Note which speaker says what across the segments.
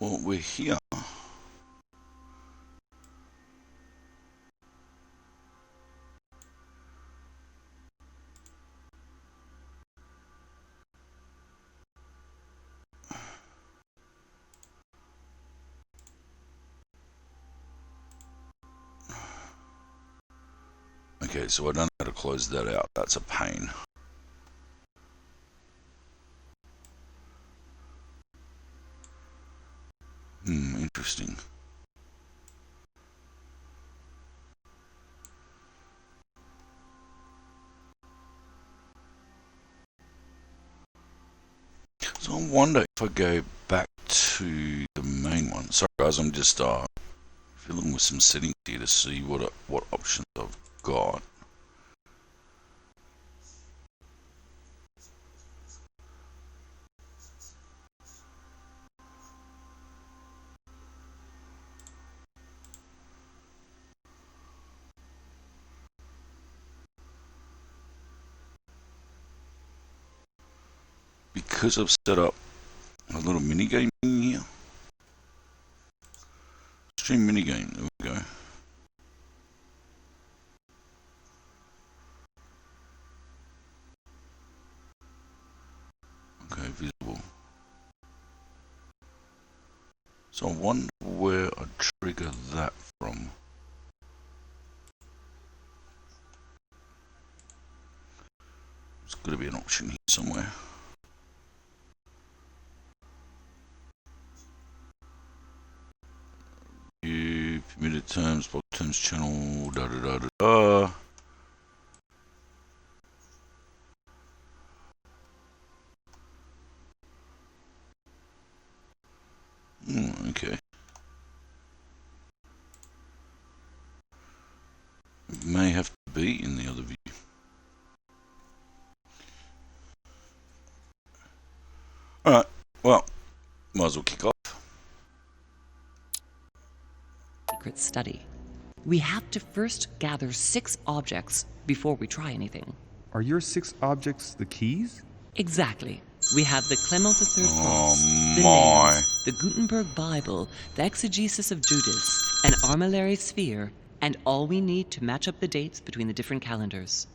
Speaker 1: Well, we're here. Okay, so I don't know how to close that out. That's a pain. Interesting. So I wonder if I go back to the main one. Sorry guys, I'm just fiddling with some settings here to see what options I've got. Because I've set up a little mini game in here. Stream mini game. There we go. Okay, visible. So I wonder where I trigger that from. There's got to be an option here somewhere. View, permitted terms, block terms channel, da da da da da. Okay. It may have to be in the other view. Alright, well, might as well kick off.
Speaker 2: Secret study. We have to first gather 6 objects before we try anything.
Speaker 3: Are your 6 objects the keys?
Speaker 2: Exactly. We have the Clement III cross, the
Speaker 1: my.
Speaker 2: nails, the Gutenberg Bible, the exegesis of Judas, an armillary sphere, and all we need to match up the dates between the different calendars.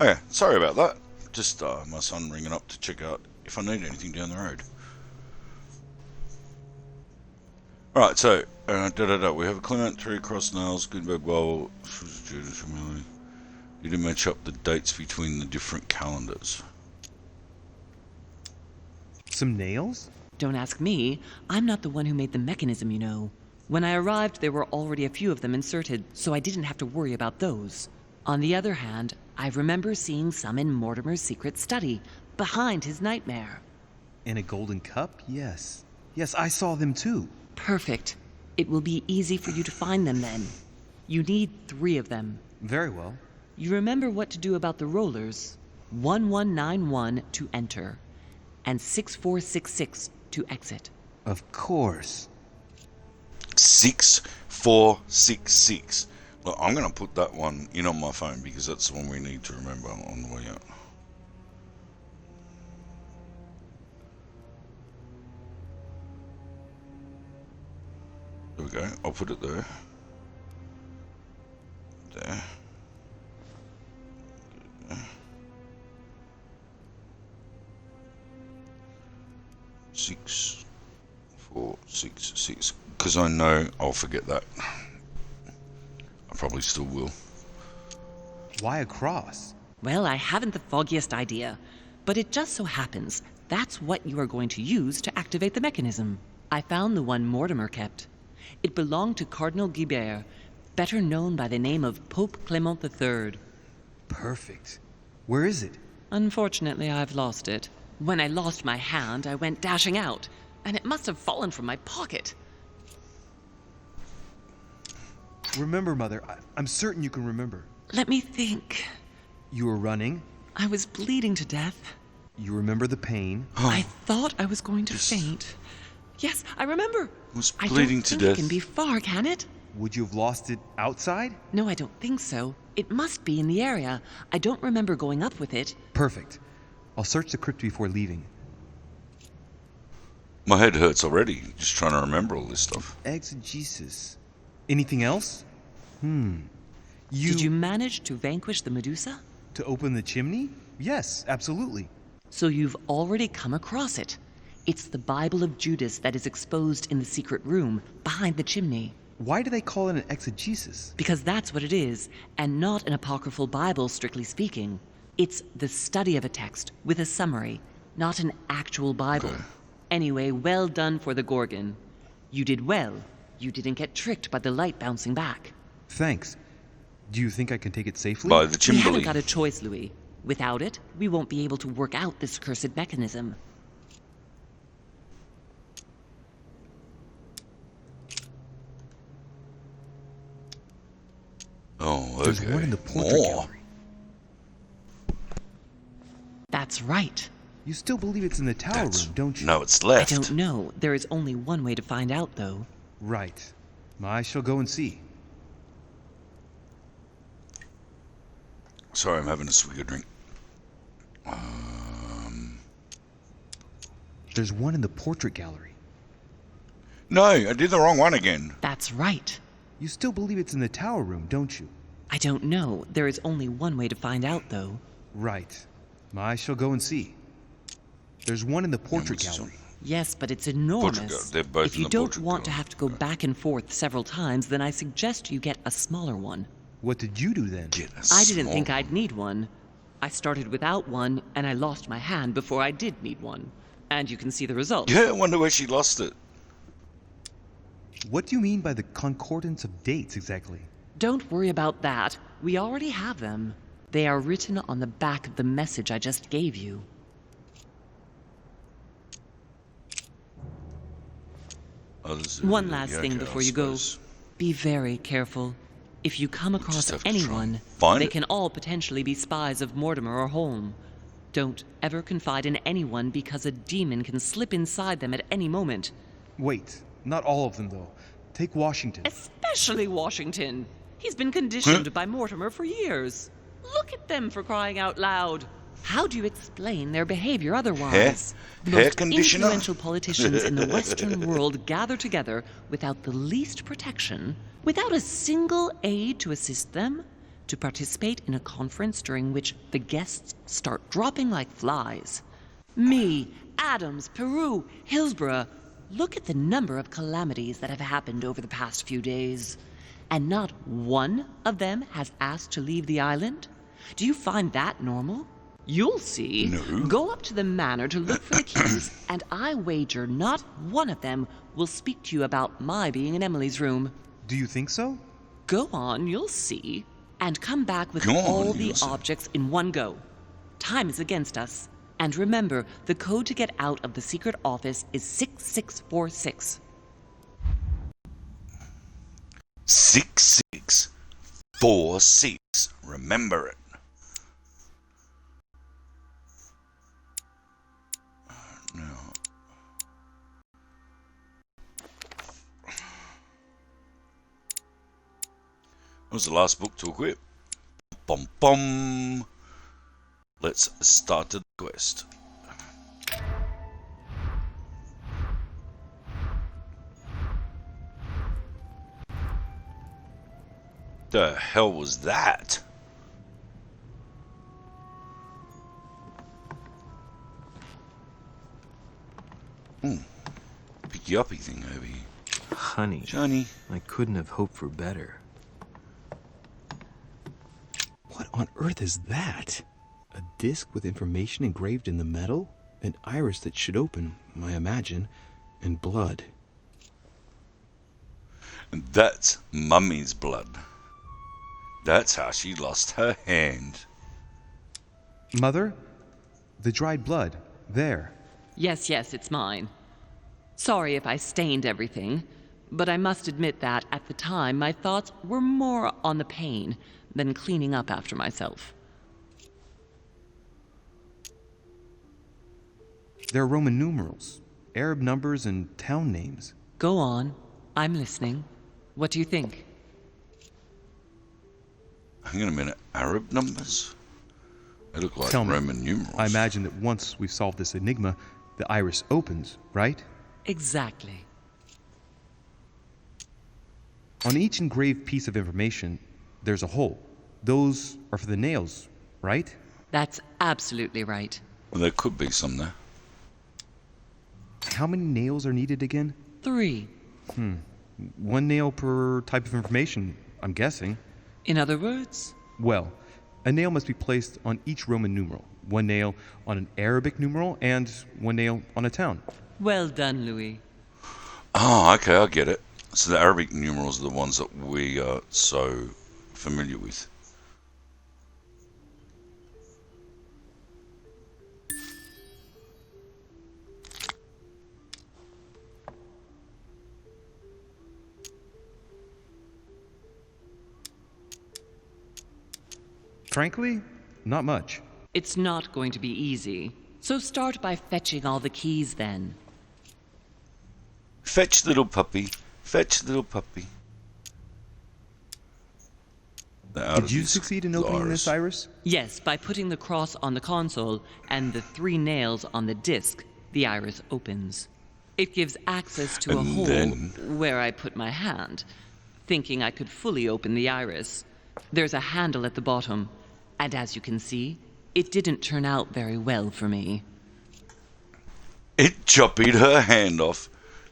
Speaker 1: Okay, sorry about that. Just my son ringing up to check out if I need anything down the road. Alright, so, we have a Clement, 3 cross nails, Gutenberg Bible, Judas, really. Need to match up the dates between the different calendars.
Speaker 3: Some nails?
Speaker 2: Don't ask me. I'm not the one who made the mechanism, you know. When I arrived, there were already a few of them inserted, so I didn't have to worry about those. On the other hand, I remember seeing some in Mortimer's secret study, behind his nightmare.
Speaker 3: In a golden cup? Yes. Yes, I saw them too.
Speaker 2: Perfect. It will be easy for you to find them then. You need 3 of them.
Speaker 3: Very well.
Speaker 2: You remember what to do about the rollers. 1191 to enter, and 6466 to exit.
Speaker 3: Of course.
Speaker 1: 6466. Look, I'm going to put that one in on my phone because that's the one we need to remember on the way out. There we go. I'll put it there. There. 6466. Because I know I'll forget that. I probably still will.
Speaker 3: Why a cross?
Speaker 2: Well, I haven't the foggiest idea, but it just so happens that's what you are going to use to activate the mechanism. I found the one Mortimer kept. It belonged to Cardinal Guibert, better known by the name of Pope Clement III.
Speaker 3: Perfect. Where is it?
Speaker 2: Unfortunately, I've lost it. When I lost my hand, I went dashing out, and it must have fallen from my pocket.
Speaker 3: Remember, Mother. I'm certain you can remember.
Speaker 2: Let me think.
Speaker 3: You were running.
Speaker 2: I was bleeding to death.
Speaker 3: You remember the pain.
Speaker 2: I thought I was going to faint. Yes, I remember.
Speaker 1: Was
Speaker 2: I
Speaker 1: bleeding
Speaker 2: don't
Speaker 1: to
Speaker 2: think
Speaker 1: death.
Speaker 2: it can be far, can it?
Speaker 3: Would you have lost it outside?
Speaker 2: No, I don't think so. It must be in the area. I don't remember going up with it.
Speaker 3: Perfect. I'll search the crypt before leaving.
Speaker 1: My head hurts already, just trying to remember all this stuff.
Speaker 3: Exegesis. Anything else?
Speaker 2: Did you manage to vanquish the Medusa?
Speaker 3: To open the chimney? Yes, absolutely.
Speaker 2: So you've already come across it. It's the Bible of Judas that is exposed in the secret room behind the chimney.
Speaker 3: Why do they call it an exegesis?
Speaker 2: Because that's what it is, and not an apocryphal Bible, strictly speaking. It's the study of a text with a summary, not an actual Bible.
Speaker 1: Okay.
Speaker 2: Anyway, well done for the Gorgon. You did well. You didn't get tricked by the light bouncing back.
Speaker 3: Thanks. Do you think I can take it safely?
Speaker 1: By the
Speaker 2: We haven't
Speaker 1: Chimbley.
Speaker 2: got a choice, Louis. Without it, we won't be able to work out this cursed mechanism.
Speaker 1: Oh, okay.
Speaker 3: There's one in the portrait
Speaker 1: More.
Speaker 3: gallery.
Speaker 2: That's right.
Speaker 3: You still believe it's in the tower
Speaker 1: That's-
Speaker 3: room, don't you?
Speaker 1: No, it's
Speaker 2: I
Speaker 1: left.
Speaker 2: don't know. There is only one way to find out, though.
Speaker 3: Right. I shall go and see.
Speaker 1: Sorry, I'm having a swig of drink.
Speaker 3: There's one in the portrait gallery.
Speaker 1: No, I did the wrong one again.
Speaker 2: That's right.
Speaker 3: You still believe it's in the tower room, don't you?
Speaker 2: I don't know. There is only one way to find out, though.
Speaker 3: Right. I shall go and see. There's one in the portrait
Speaker 1: what's this
Speaker 3: gallery.
Speaker 2: Yes, but it's
Speaker 1: Portrait
Speaker 2: enormous.
Speaker 1: gallery. They're both
Speaker 2: If
Speaker 1: in
Speaker 2: you
Speaker 1: the
Speaker 2: don't
Speaker 1: portrait
Speaker 2: want to
Speaker 1: gallery.
Speaker 2: have to go
Speaker 1: Okay.
Speaker 2: back and forth several times, then I suggest you get a smaller one.
Speaker 3: What did you do then?
Speaker 1: Get a
Speaker 2: I didn't
Speaker 1: small
Speaker 2: think
Speaker 1: one.
Speaker 2: I'd need one. I started without one, and I lost my hand before I did need one. And you can see the result.
Speaker 1: Yeah, I wonder where she lost it.
Speaker 3: What do you mean by the concordance of dates exactly?
Speaker 2: Don't worry about that. We already have them. They are written on the back of the message I just gave you.
Speaker 1: Oh, this is-
Speaker 2: One last
Speaker 1: yeah,
Speaker 2: thing
Speaker 1: okay,
Speaker 2: before
Speaker 1: I
Speaker 2: you go.
Speaker 1: suppose.
Speaker 2: Be very careful. If you come across
Speaker 1: just have to try
Speaker 2: anyone,
Speaker 1: and find
Speaker 2: they
Speaker 1: it.
Speaker 2: can all potentially be spies of Mortimer or Holm. Don't ever confide in anyone because a demon can slip inside them at any moment.
Speaker 3: Wait, not all of them though. Take Washington.
Speaker 2: Especially Washington. He's been conditioned by Mortimer for years. Look at them, for crying out loud. How do you explain their behavior otherwise? The
Speaker 1: Hair
Speaker 2: most
Speaker 1: conditioner?
Speaker 2: influential politicians in the Western world gather together without the least protection, without a single aid to assist them, to participate in a conference during which the guests start dropping like flies. Me, Adams, Peru, Hillsborough. Look at the number of calamities that have happened over the past few days. And not one of them has asked to leave the island? Do you find that normal? You'll see.
Speaker 1: No.
Speaker 2: Go up to the manor to look for the keys, and I wager not one of them will speak to you about my being in Emily's room.
Speaker 3: Do you think so?
Speaker 2: Go on, you'll see. And come back with
Speaker 1: Go on,
Speaker 2: all the
Speaker 1: you'll see.
Speaker 2: objects in one go. Time is against us. And remember, the code to get out of the secret office is 6646.
Speaker 1: 6646. Remember it. Now. That was the last book to equip. Bum bum. Let's start the quest. The hell was that? Picky uppy thing over here.
Speaker 4: Honey,
Speaker 1: Johnny.
Speaker 4: I couldn't have hoped for better.
Speaker 5: What on earth is that? A disc with information engraved in the metal? An iris that should open, I imagine, and blood.
Speaker 1: And that's Mummy's blood. That's how she lost her hand.
Speaker 3: Mother, The dried blood. There.
Speaker 2: Yes, yes, it's mine. Sorry if I stained everything, but I must admit that at the time my thoughts were more on the pain than cleaning up after myself.
Speaker 3: There are Roman numerals, Arab numbers, and town names.
Speaker 2: Go on. I'm listening. What do you think?
Speaker 1: Hang on a minute. Arab numbers? They look like
Speaker 3: Tell me,
Speaker 1: Roman numerals.
Speaker 3: I imagine that once we've solved this enigma, the iris opens, right?
Speaker 2: Exactly.
Speaker 3: On each engraved piece of information, there's a hole. Those are for the nails, right?
Speaker 2: That's absolutely right.
Speaker 1: Well, there could be some there.
Speaker 3: How many nails are needed again?
Speaker 2: 3.
Speaker 3: One nail per type of information, I'm guessing.
Speaker 2: In other words?
Speaker 3: Well, a nail must be placed on each Roman numeral. One nail on an Arabic numeral and one nail on a town.
Speaker 2: Well done, Louis.
Speaker 1: Oh, okay, I get it. So the Arabic numerals are the ones that we are so familiar with.
Speaker 3: Frankly, not much.
Speaker 2: It's not going to be easy. So start by fetching all the keys then.
Speaker 1: Fetch little puppy. Fetch little puppy.
Speaker 3: Did you succeed in opening this iris?
Speaker 2: Yes, by putting the cross on the console and the 3 nails on the disc, the iris opens. It gives access to a
Speaker 1: And
Speaker 2: hole
Speaker 1: then-
Speaker 2: where I put my hand, thinking I could fully open the iris. There's a handle at the bottom, and as you can see, it didn't turn out very well for me.
Speaker 1: It choppied her hand off.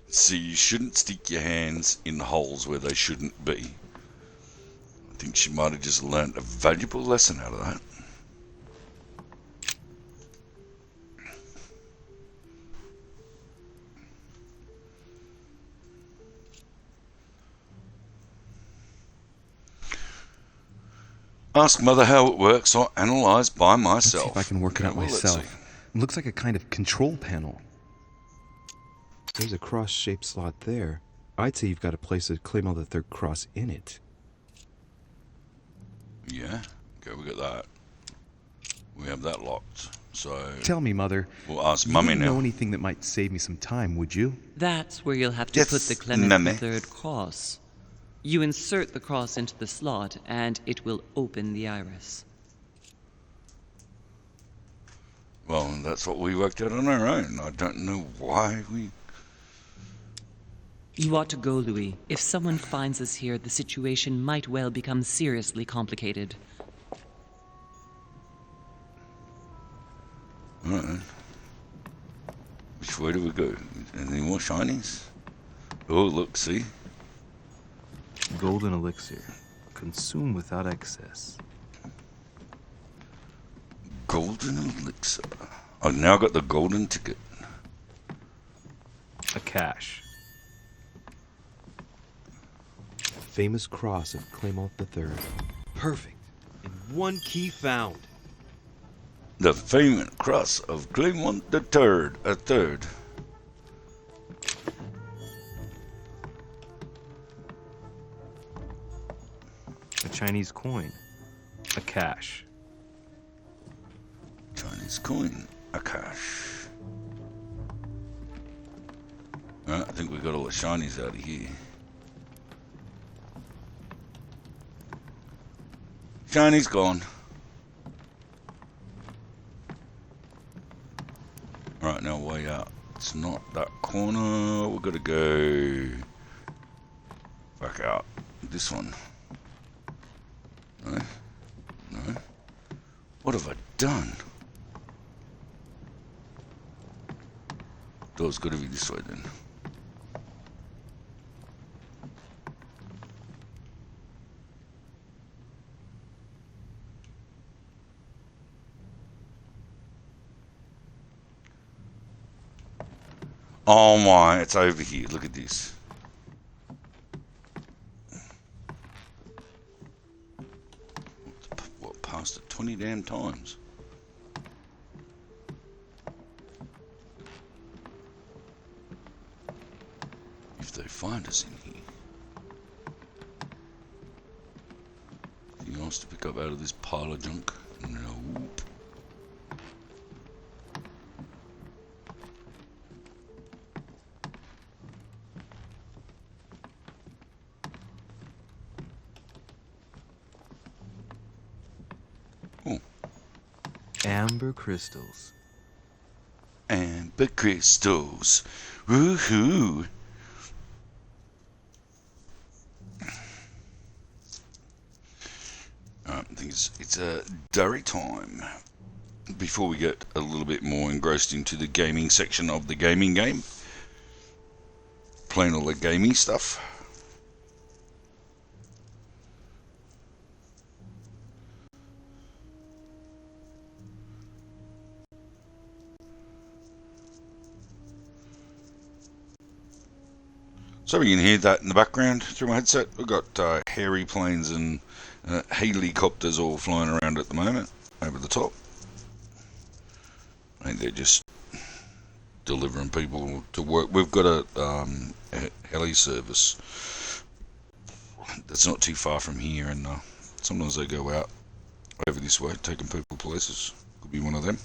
Speaker 1: See, you shouldn't stick your hands in holes where they shouldn't be. I think she might have just learnt a valuable lesson out of that. Ask Mother how it works or analyse by myself.
Speaker 3: Let's see if I can work it out
Speaker 1: Okay, well, let's
Speaker 3: myself.
Speaker 1: see.
Speaker 3: It looks like a kind of control panel.
Speaker 5: There's a cross-shaped slot there. I'd say you've got to place a Claymore the Third cross in it.
Speaker 1: Yeah, okay, we got that. We have that locked. So
Speaker 3: Tell me, Mother,
Speaker 1: we'll ask
Speaker 3: you
Speaker 1: Mummy
Speaker 3: wouldn't know
Speaker 1: now.
Speaker 3: anything that might save me some time, would you?
Speaker 2: That's where you'll have to
Speaker 1: Yes,
Speaker 2: put the Clement
Speaker 1: Mummy.
Speaker 2: III cross. You insert the cross into the slot, and it will open the iris.
Speaker 1: Well, that's what we worked out on our own. I don't know why we...
Speaker 2: You ought to go, Louis. If someone finds us here, the situation might well become seriously complicated.
Speaker 1: Alright then. Which way do we go? Any more shinies? Oh, look, see?
Speaker 4: Golden elixir. Consume without excess.
Speaker 1: Golden elixir. I've now got the golden ticket.
Speaker 4: A cache.
Speaker 5: Famous cross of Claymont III. Perfect. And one key found.
Speaker 1: The famous cross of Claymont the Third. A third.
Speaker 4: A Chinese coin. A cache.
Speaker 1: Chinese coin. A cash. Alright, I think we got all the shinies out of here. Shiny's gone. Right, now way out. It's not that corner. We've got to go back out. This one. No? No? What have I done? Door's got to be this way then. Oh my, it's over here. Look at this. What, passed it 20 damn times. if they find us in here. Anything else to pick up out of this pile of junk? Nope. Oh,
Speaker 4: Amber crystals.
Speaker 1: amber crystals. Woohoo! I think it's diary time. Before we get a little bit more engrossed into the gaming section of the gaming game, playing all the gaming stuff. So we can hear that in the background through my headset. We've got hairy planes and helicopters all flying around at the moment over the top. I think they're just delivering people to work. We've got a heli service that's not too far from here, and sometimes they go out over this way, taking people places. Could be one of them.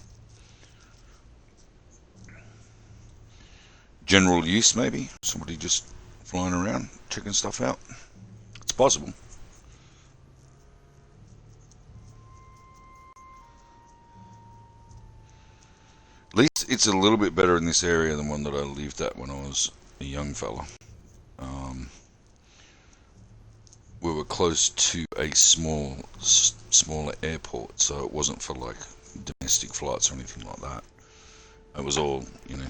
Speaker 1: General use, maybe. Somebody just flying around, checking stuff out. It's possible. At least it's a little bit better in this area than one that I lived at when I was a young fella. We were close to a smaller airport, so it wasn't for like domestic flights or anything like that. It was all,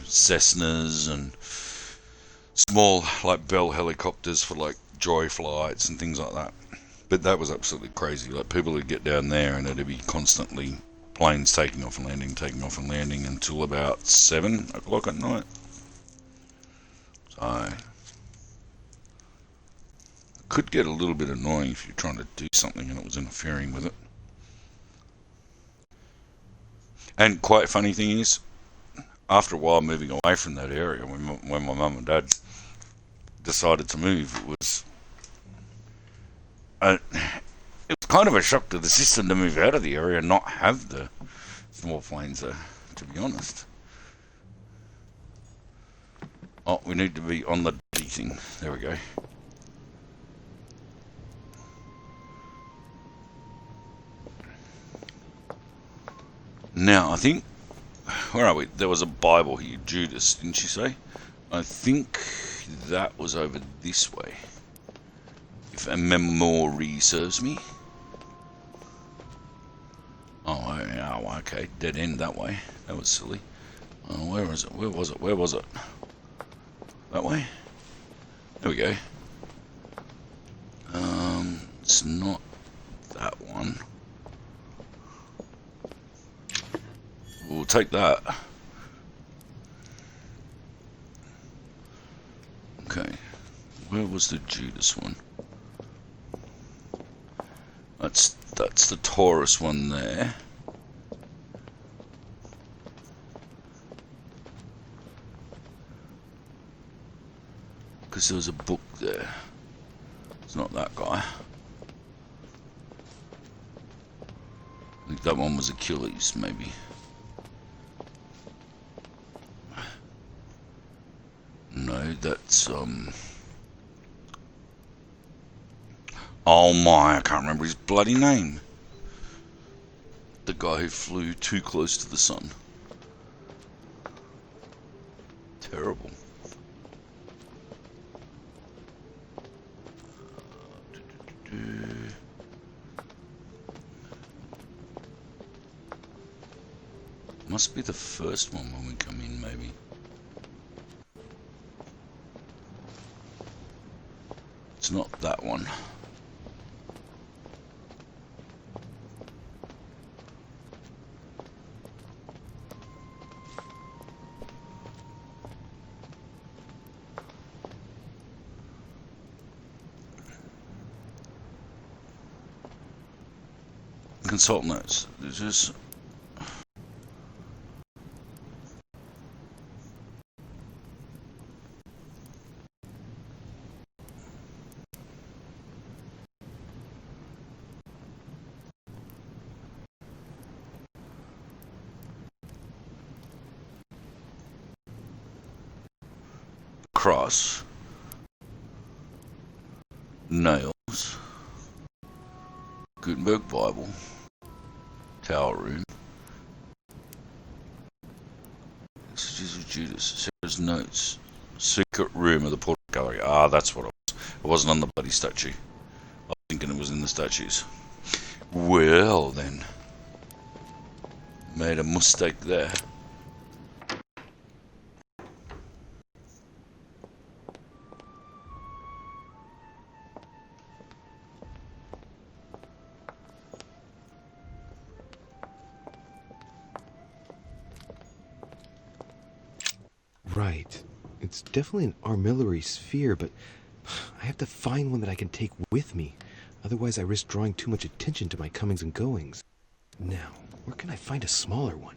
Speaker 1: Cessnas and small like Bell helicopters for like joy flights and things like that. But that was absolutely crazy. Like people would get down there and it'd be constantly planes taking off and landing until about 7 o'clock at night. So it could get a little bit annoying if you're trying to do something and it was interfering with it. And quite funny thing is, after a while moving away from that area, when my mum and dad decided to move, it was kind of a shock to the system to move out of the area and not have the small planes there, to be honest. Oh, we need to be on the D thing. There we go. Now, I think, where are we? There was a Bible here, Judas, didn't she say? I think that was over this way, if a memory serves me. Oh, okay, dead end that way. That was silly. Oh, where is it? Where was it? That way? There we go. It's not that one. We'll take that. Okay, where was the Judas one? That's the Taurus one there. Because there was a book there. It's not that guy. I think that one was Achilles, maybe. No, that's oh my, I can't remember his bloody name. The guy who flew too close to the sun. Terrible. Must be the first one when we come in, maybe. It's not that one. Consult notes. There's just cross. Nails. Gutenberg Bible. Tower room. Messages of Judas. Sarah's notes. Secret room of the portrait gallery. Ah, that's what it was. It wasn't on the bloody statue. I was thinking it was in the statues. Well then. Made a mistake there.
Speaker 5: Right. It's definitely an armillary sphere, but I have to find one that I can take with me. Otherwise, I risk drawing too much attention to my comings and goings. Now, where can I find a smaller one?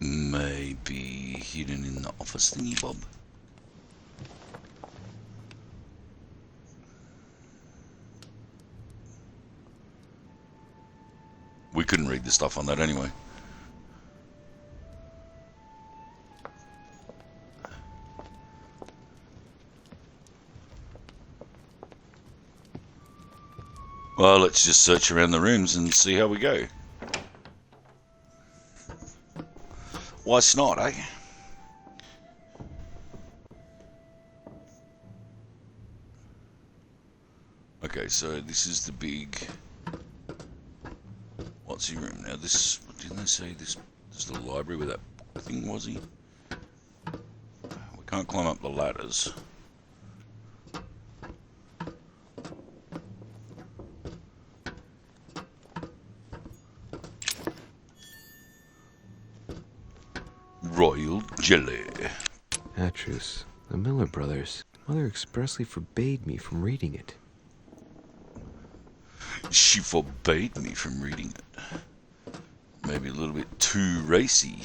Speaker 1: Maybe hidden in the office thingy, Bob. We couldn't read the stuff on that anyway. Well, let's just search around the rooms and see how we go. Why not, eh? Okay, so this is the big... What's the room now? This... Didn't they say this is the library where that thing was? We can't climb up the ladders. Royal jelly.
Speaker 5: Atrus, the Miller brothers. Mother expressly forbade me from reading it.
Speaker 1: She forbade me from reading it. Maybe a little bit too racy.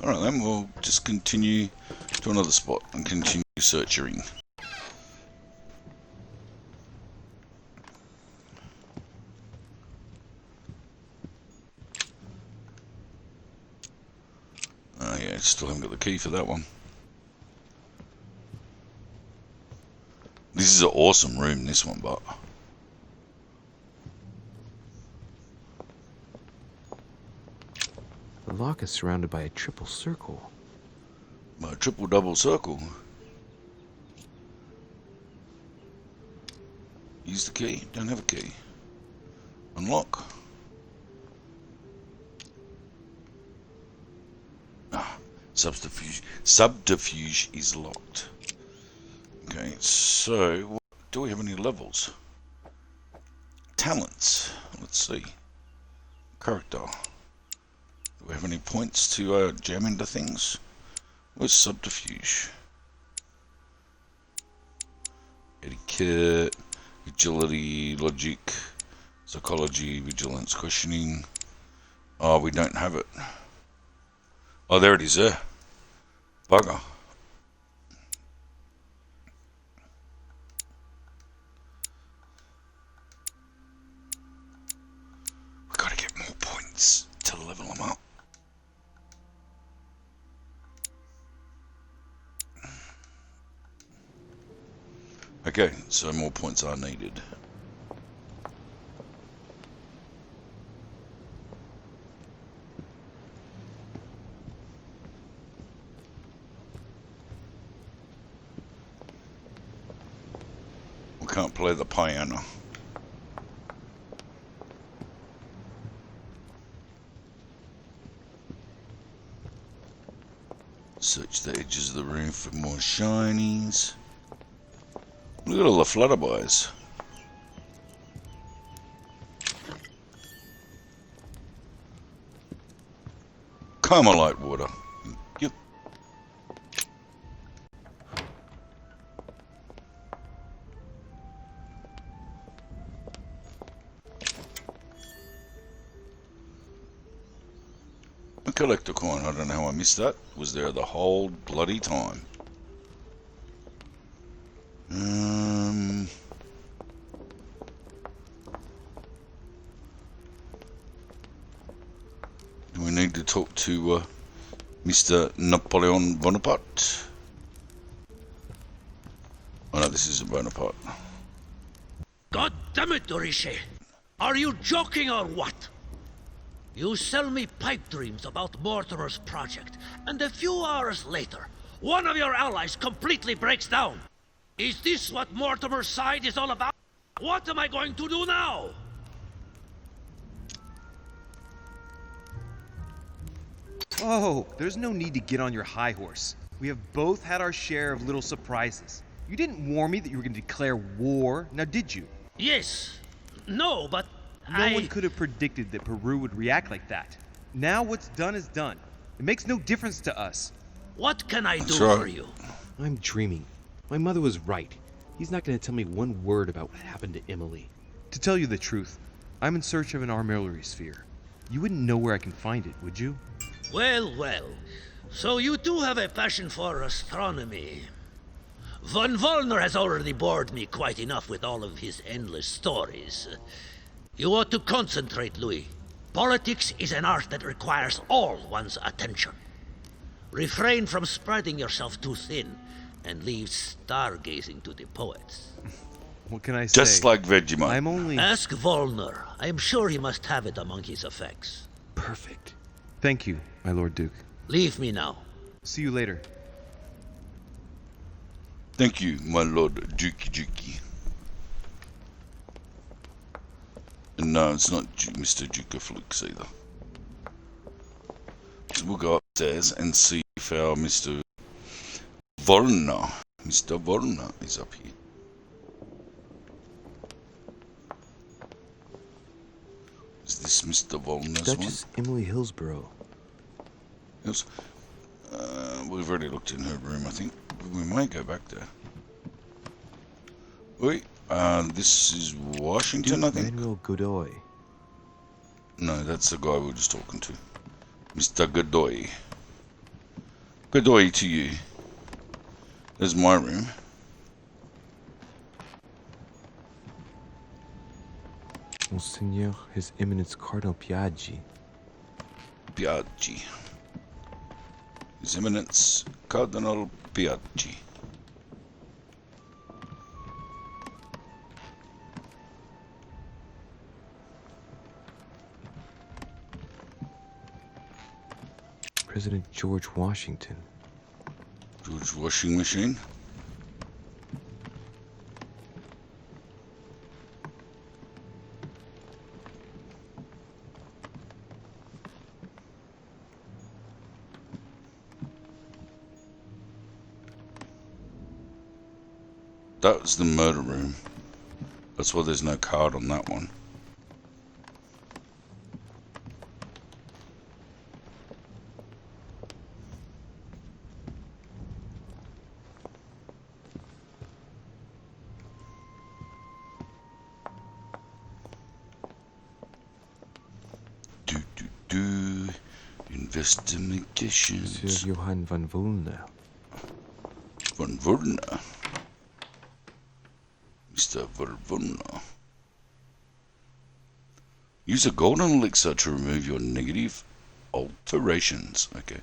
Speaker 1: Alright then, we'll just continue to another spot and continue searching. Oh yeah, still haven't got the key for that one. This is an awesome room, this one, but...
Speaker 5: The lock is surrounded by a triple circle.
Speaker 1: A triple double circle. Use the key. Don't have a key. Unlock. Ah, subterfuge. Subterfuge is locked. Okay, so do we have any levels? Talents. Let's see. Character. Do we have any points to jam into things? Where's subterfuge? Etiquette, agility, logic, psychology, vigilance, questioning. Oh, we don't have it. Oh, there it is there. Bugger. We've got to get more points to level them up. Okay, so more points are needed. We can't play the piano. Search the edges of the room for more shinies. Look at all the flutterbies. Carmelite water. Yep. A collector coin. I don't know how I missed that. Was there the whole bloody time. Do we need to talk to Mr. Napoleon Bonaparte? Oh no, this isn't Bonaparte.
Speaker 6: God damn it, Orishe! Are you joking or what? You sell me pipe dreams about Mortimer's project, and a few hours later, one of your allies completely breaks down. Is this what Mortimer's side is all about? What am I going to do now?
Speaker 3: Oh, there's no need to get on your high horse. We have both had our share of little surprises. You didn't warn me that you were going to declare war, now did you?
Speaker 6: Yes. No, but
Speaker 3: No one could have predicted that Peru would react like that. Now what's done is done. It makes no difference to us.
Speaker 6: What can I
Speaker 1: That's
Speaker 6: do
Speaker 1: right.
Speaker 6: for you?
Speaker 5: I'm dreaming. My mother was right. He's not going to tell me one word about what happened to Emily.
Speaker 3: To tell you the truth, I'm in search of an armillary sphere. You wouldn't know where I can find it, would you?
Speaker 6: Well, well. So you do have a passion for astronomy. Von Wollner has already bored me quite enough with all of his endless stories. You ought to concentrate, Louis. Politics is an art that requires all one's attention. Refrain from spreading yourself too thin, and leave stargazing to the poets.
Speaker 3: What can I say?
Speaker 1: Just like Vegemite.
Speaker 3: I'm only...
Speaker 6: Ask Wollner. I am sure he must have it among his effects.
Speaker 5: Perfect.
Speaker 3: Thank you, my Lord Duke.
Speaker 6: Leave me now.
Speaker 3: See you later.
Speaker 1: Thank you, my Lord Dukey. And no, it's not Mr. Duke Flukes either. So we'll go upstairs and see if our Mr. Vollner is up here. Is this Mr. Vollner's one?
Speaker 5: Duchess Emily Hillsborough.
Speaker 1: Yes. We've already looked in her room, I think. We may go back there. Wait, this is Washington, I think?
Speaker 5: Manuel Godoy.
Speaker 1: No, that's the guy we were just talking to. Mr. Godoy. Godoy to you. There's my room.
Speaker 5: Monseigneur, His Eminence Cardinal Piaggi.
Speaker 1: Piaggi. His Eminence Cardinal Piaggi.
Speaker 5: President George Washington.
Speaker 1: George washing machine. That was the murder room. That's why there's no card on that one. Investigations.
Speaker 5: Sir Johann von Wollner.
Speaker 1: Von Wollner. Mr. Von Wollner. Use a golden elixir to remove your negative alterations. Okay.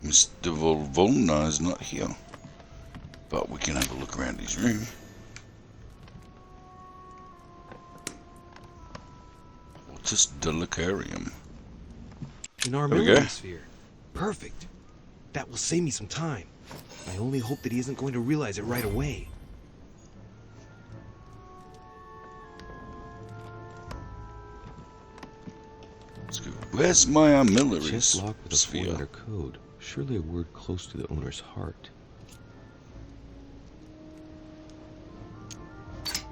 Speaker 1: Mr. Von Wollner is not here. But we can have a look around his room. Ortus Delicarium.
Speaker 5: An
Speaker 1: There we go.
Speaker 5: armillary sphere. Perfect. That will save me some time. I only hope that he isn't going to realize it right away.
Speaker 1: Let's go. Where's my armillary
Speaker 5: Chest lock with a
Speaker 1: sphere?
Speaker 5: 4-letter code. Surely a word close to the owner's heart.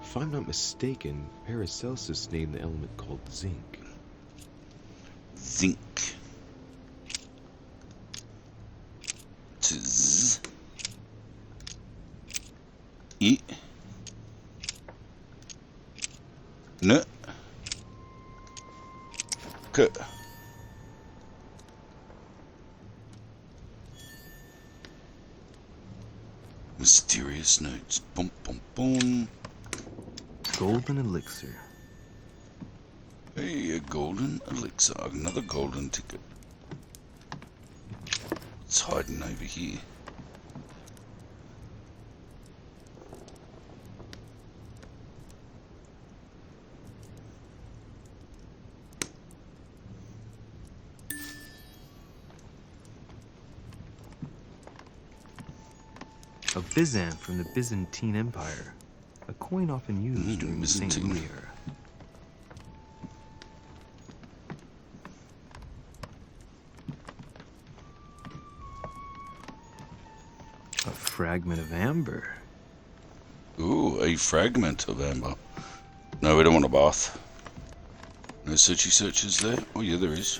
Speaker 5: If I'm not mistaken, Paracelsus named the element called zinc.
Speaker 1: Zinc. Tz. E. Mysterious notes. Boom, boom, boom.
Speaker 4: Golden elixir.
Speaker 1: Hey, a golden elixir. Another golden ticket. It's hiding over here.
Speaker 4: A Byzant from the Byzantine Empire. A coin often used during the St.
Speaker 1: Byzantine.
Speaker 4: Louis era. A fragment of amber.
Speaker 1: Ooh, a fragment of amber. No, we don't want a bath. No searchy searches there? Oh yeah, there is.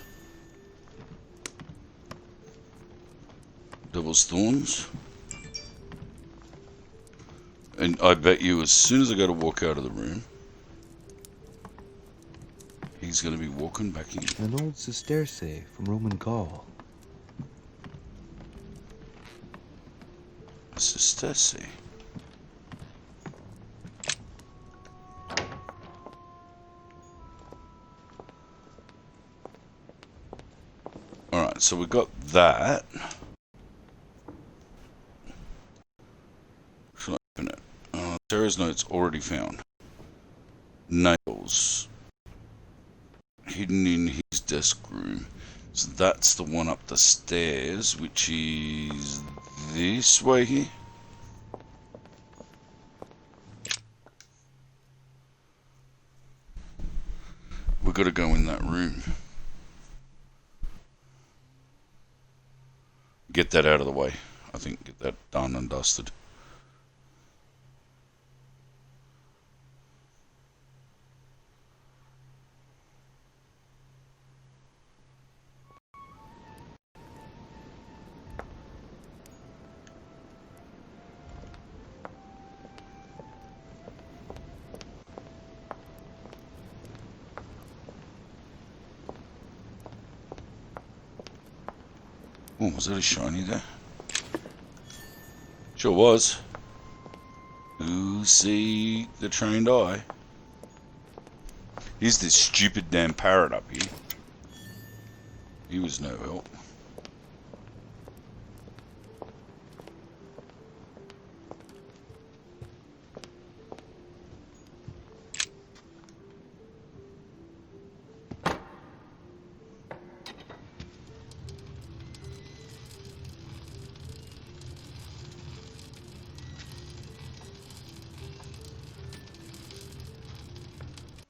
Speaker 1: Devil's Thorns. And I bet you as soon as I go to walk out of the room, he's going to be walking back in.
Speaker 5: An old sesterce from Roman Gaul.
Speaker 1: A sesterce. Alright, so we got that. Should I open it? Sarah's notes already found. Nails. Hidden in his desk room. So that's the one up the stairs, which is this way here. We've got to go in that room. Get that out of the way. I think get that done and dusted. Oh, was that a shiny there? Sure was. Who see the trained eye? Here's this stupid damn parrot up here. He was no help.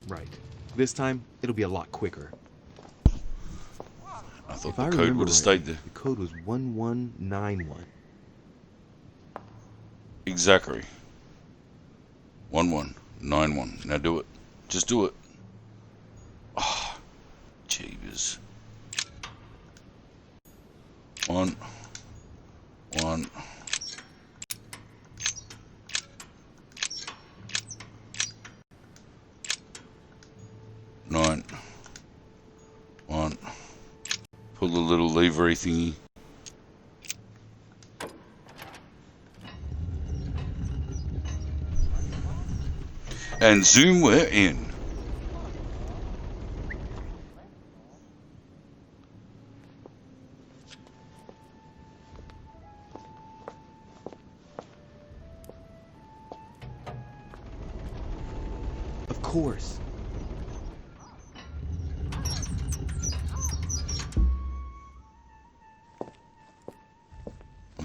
Speaker 5: Right. This time, it'll be a lot quicker.
Speaker 1: I thought
Speaker 5: If
Speaker 1: the
Speaker 5: I
Speaker 1: code
Speaker 5: remember
Speaker 1: would have
Speaker 5: right,
Speaker 1: stayed there.
Speaker 5: the code was 1191.
Speaker 1: Exactly. 1191. Now do it. Just do it. Ah, jeebus. 1 1 9 1. Pull the little lever thingy. And zoom, we're in.
Speaker 5: Of course.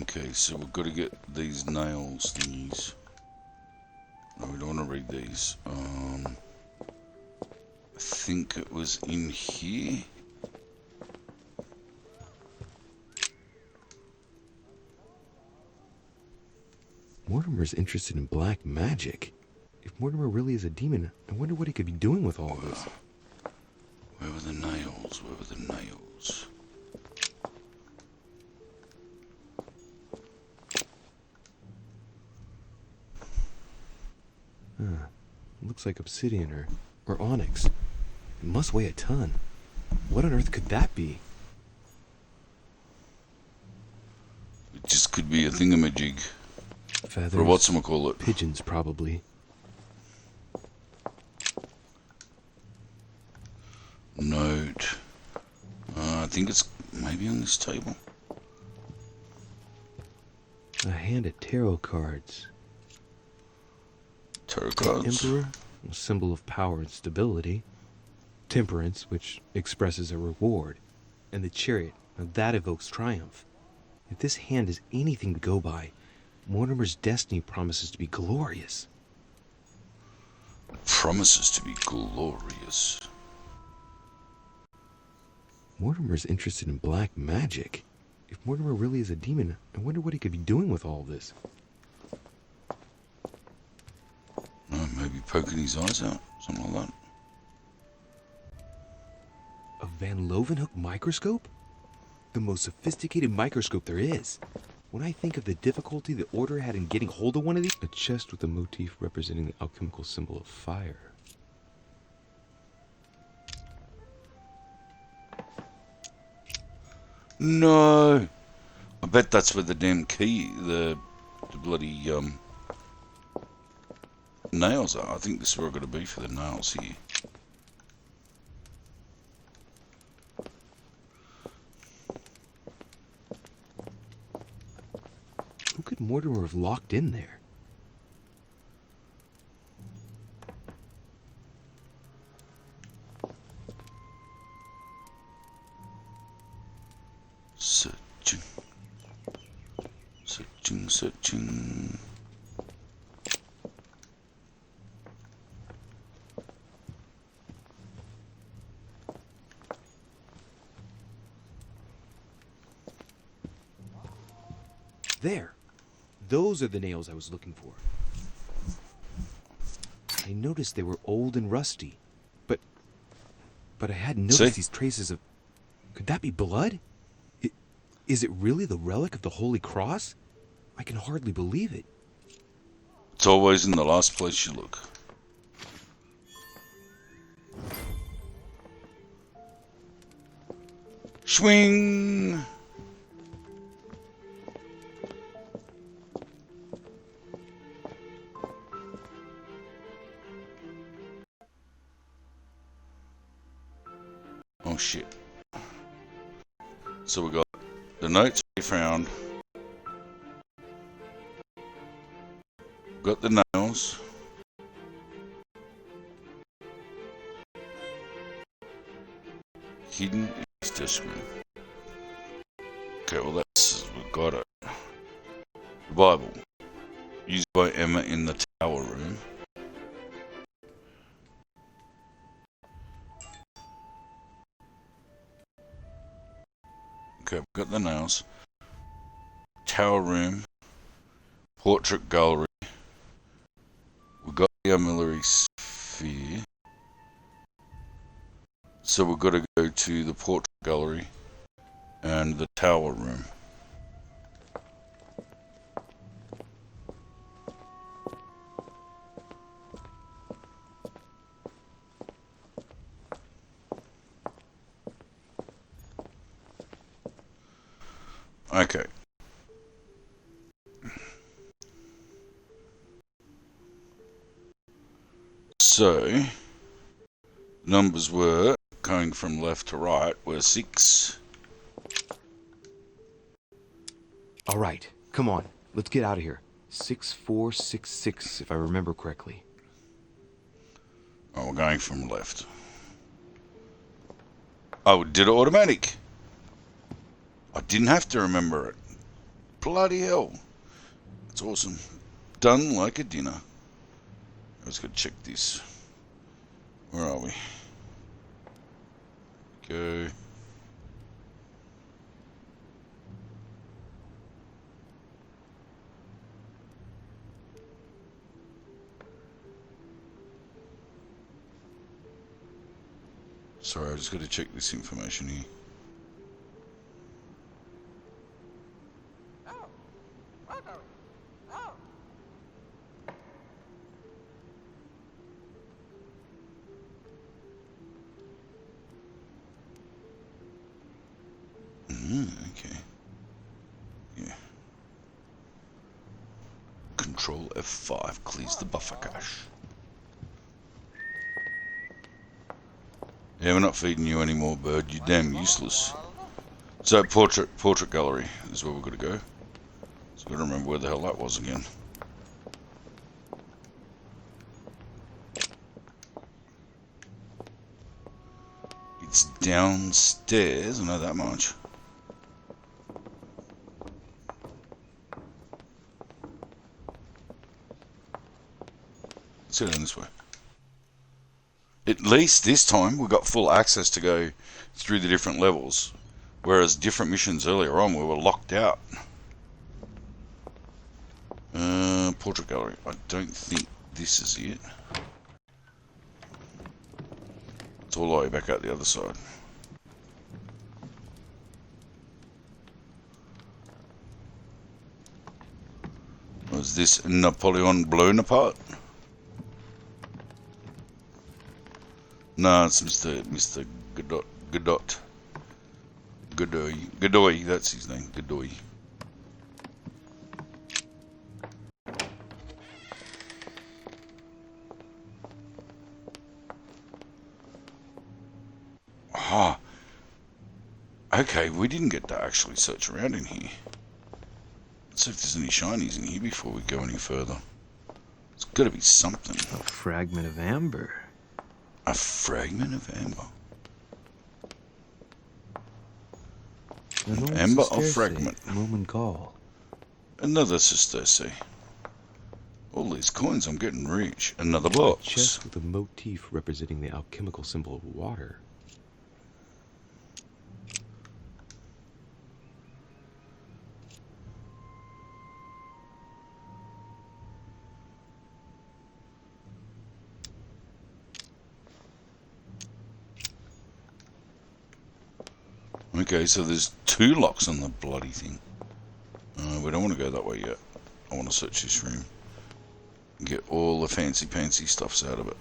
Speaker 1: Okay, so we've got to get these nails thingies. No, we don't want to read these. I think it was in here.
Speaker 5: Mortimer's interested in black magic. If Mortimer really is a demon, I wonder what he could be doing with all of this.
Speaker 1: Where were the nails? Where were the nails?
Speaker 5: Looks like obsidian or onyx. It must weigh a ton. What on earth could that be?
Speaker 1: It just could be a thingamajig.
Speaker 5: Feathers.
Speaker 1: For whatchamacallit.
Speaker 5: Pigeons, probably.
Speaker 1: Note. I think it's maybe on this table.
Speaker 5: A hand of tarot cards.
Speaker 1: Tarot
Speaker 5: The
Speaker 1: cards.
Speaker 5: Emperor, a symbol of power and stability. Temperance, which expresses a reward. And the Chariot, now that evokes triumph. If this hand is anything to go by, Mortimer's destiny promises to be glorious.
Speaker 1: Promises to be glorious.
Speaker 5: Mortimer's interested in black magic. If Mortimer really is a demon, I wonder what he could be doing with all this.
Speaker 1: Maybe poking his eyes out. Something like that.
Speaker 5: A Van Leeuwenhoek microscope? The most sophisticated microscope there is. When I think of the difficulty the Order had in getting hold of one of these... A chest with a motif representing the alchemical symbol of fire.
Speaker 1: No. I bet that's where the damn key, the bloody nails are. I think this is where I've got to be for the nails here.
Speaker 5: Who could Mortimer have locked in there?
Speaker 1: Searching. Searching, searching.
Speaker 5: There. Those are the nails I was looking for. I noticed they were old and rusty. But I hadn't noticed these traces of... Could that be blood? Is it really the relic of the Holy Cross? I can hardly believe it.
Speaker 1: It's always in the last place you look. Swing! Oh shit. So we got the notes we found. Got the nails. Hidden in his desk room. Okay, well that's, we've got it. The Bible. Used by Emma in the tower room. Okay, we've got the nails. Tower room. Portrait gallery. We've got the armillary sphere. So we've got to go to the portrait gallery and the tower room. Okay. So, numbers were, going from left to right, were 6.
Speaker 5: All right, come on. Let's get out of here. 6466, if I remember correctly.
Speaker 1: Oh, we're going from left. Oh, it did it automatic. I didn't have to remember it. Bloody hell. That's awesome. Done like a dinner. I was going to check this. Where are we? Go. Sorry, I just got to check this information here. Okay. Yeah. Control F5 clears the buffer cache. Yeah, we're not feeding you anymore, bird. You're damn useless. So, portrait gallery is where we've got to go. So, got to remember where the hell that was again. It's downstairs, I know that much. Let's go down this way. At least this time we got full access to go through the different levels. Whereas different missions earlier on we were locked out. Portrait gallery. I don't think this is it. It's all the way back out the other side. Was this Napoleon Bonaparte? No, it's Mr. Godoy, that's his name, Godoy. Ah, okay, we didn't get to actually search around in here. Let's see if there's any shinies in here before we go any further. There's got to be something.
Speaker 4: A fragment of amber.
Speaker 1: A fragment of amber. Amber or fragment?
Speaker 5: Roman Gaul.
Speaker 1: Another Sesterce. All these coins, I'm getting rich. Another box.
Speaker 5: Chest with a motif representing the alchemical symbol of water.
Speaker 1: Okay, so there's 2 locks on the bloody thing. We don't want to go that way yet. I want to search this room. And get all the fancy stuffs out of it.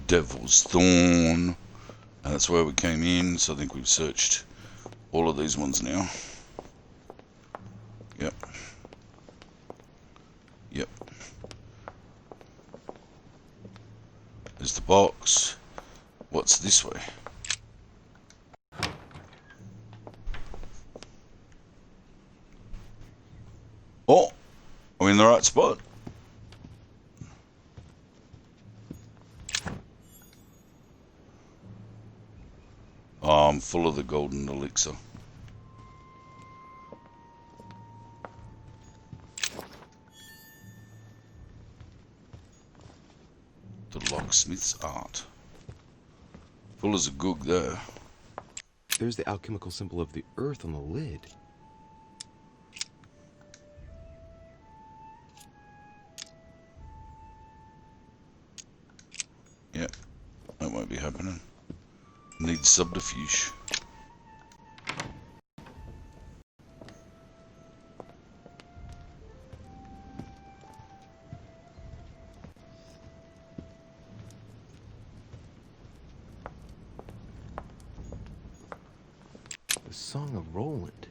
Speaker 1: Devil's Thorn. And that's where we came in, so I think we've searched all of these ones now. Yep. Yep. There's the box. What's this way? Oh! I'm in the right spot. Oh, I'm full of the golden elixir. The locksmith's art. Full as a goog there.
Speaker 5: There's the alchemical symbol of the earth on the lid.
Speaker 1: Yep, that won't be happening. Need subterfuge.
Speaker 5: The Song of Roland.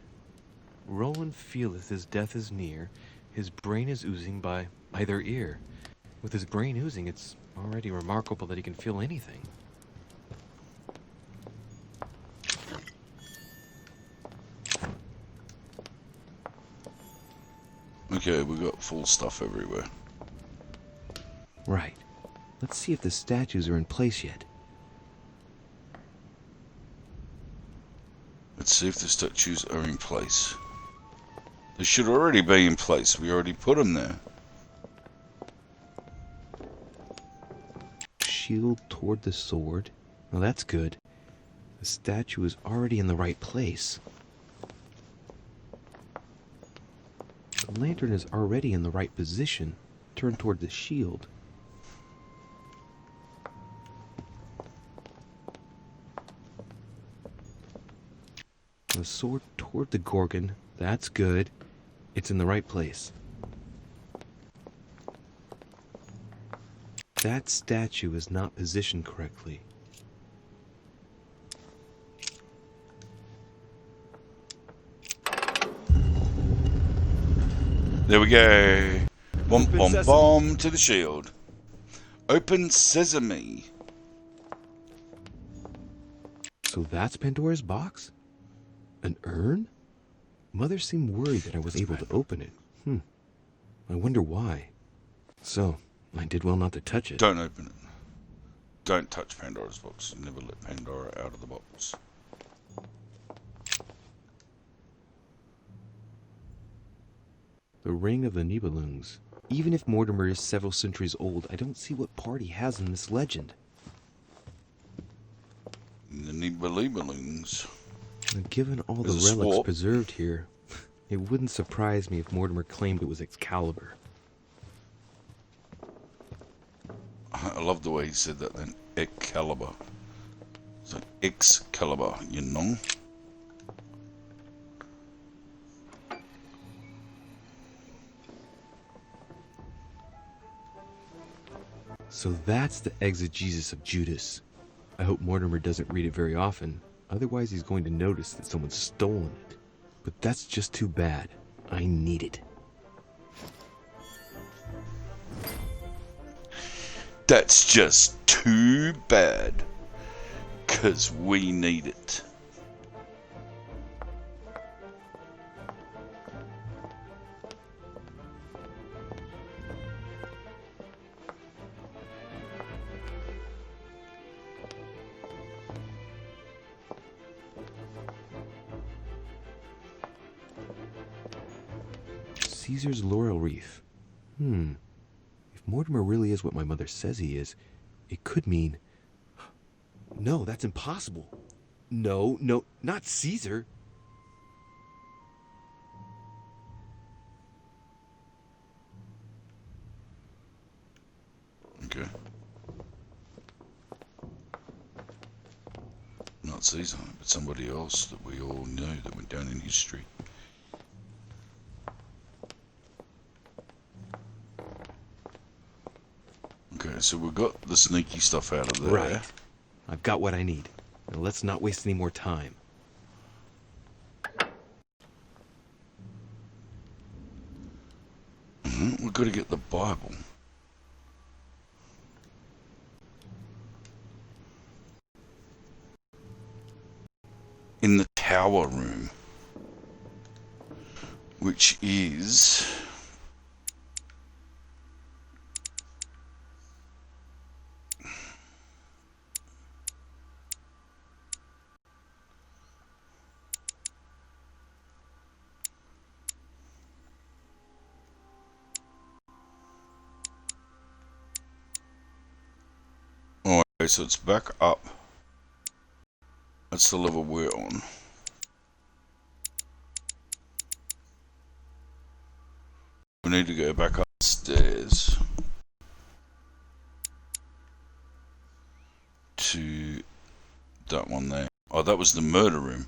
Speaker 5: Roland feeleth his death is near, his brain is oozing by either ear. With his brain oozing, it's already remarkable that he can feel anything.
Speaker 1: Okay, we got full stuff everywhere.
Speaker 5: Right. Let's see if the statues are in place yet.
Speaker 1: Let's see if the statues are in place. They should already be in place. We already put them there.
Speaker 5: Shield toward the sword. Well, that's good. The statue is already in the right place. The lantern is already in the right position. Turned toward the shield. The sword toward the Gorgon. That's good. It's in the right place. That statue is not positioned correctly.
Speaker 1: There we go. Bomb,
Speaker 5: Open
Speaker 1: bomb,
Speaker 5: sesame.
Speaker 1: bomb to the shield. Open sesame.
Speaker 5: So that's Pandora's box? An urn? Mother seemed worried that I was able to open it. I wonder why. So, I did well not to touch it.
Speaker 1: Don't open it. Don't touch Pandora's box. Never let Pandora out of the box.
Speaker 5: The Ring of the Nibelungs. Even if Mortimer is several centuries old, I don't see what part he has in this legend.
Speaker 1: The Nibelungs.
Speaker 5: And given all the
Speaker 1: There's a
Speaker 5: relics
Speaker 1: swap.
Speaker 5: preserved here, it wouldn't surprise me if Mortimer claimed it was Excalibur.
Speaker 1: I love the way he said that then. Excalibur. So Excalibur, you know?
Speaker 5: So that's the exegesis of Judas. I hope Mortimer doesn't read it very often, otherwise he's going to notice that someone's stolen it. But that's just too bad. I need it.
Speaker 1: That's just too bad. 'Cause we need it.
Speaker 5: Caesar's laurel wreath. If Mortimer really is what my mother says he is, it could mean... No, that's impossible. No, not Caesar.
Speaker 1: Okay. Not Caesar, but somebody else that we all know that went down in history. Okay, so we've got the sneaky stuff out of there.
Speaker 5: Right. I've got what I need. Now let's not waste any more time.
Speaker 1: We've got to get the Bible. In the tower room. Which is... Okay, so it's back up. That's the level we're on. We need to go back upstairs to that one there. Oh, that was the murder room.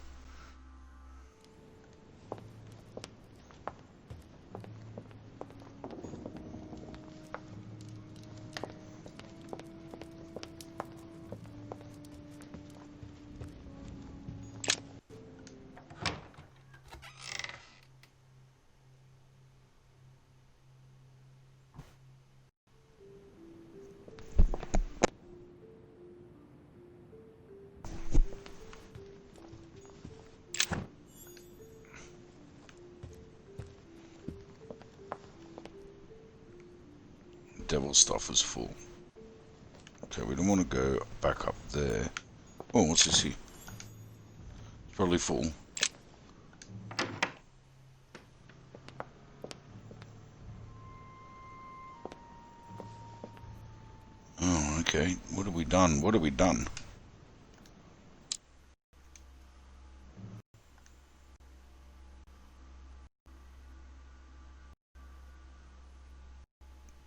Speaker 1: Devil stuff is full. Okay, we don't want to go back up there. Oh, what's this here? It's probably full. Oh, okay. What have we done? What have we done?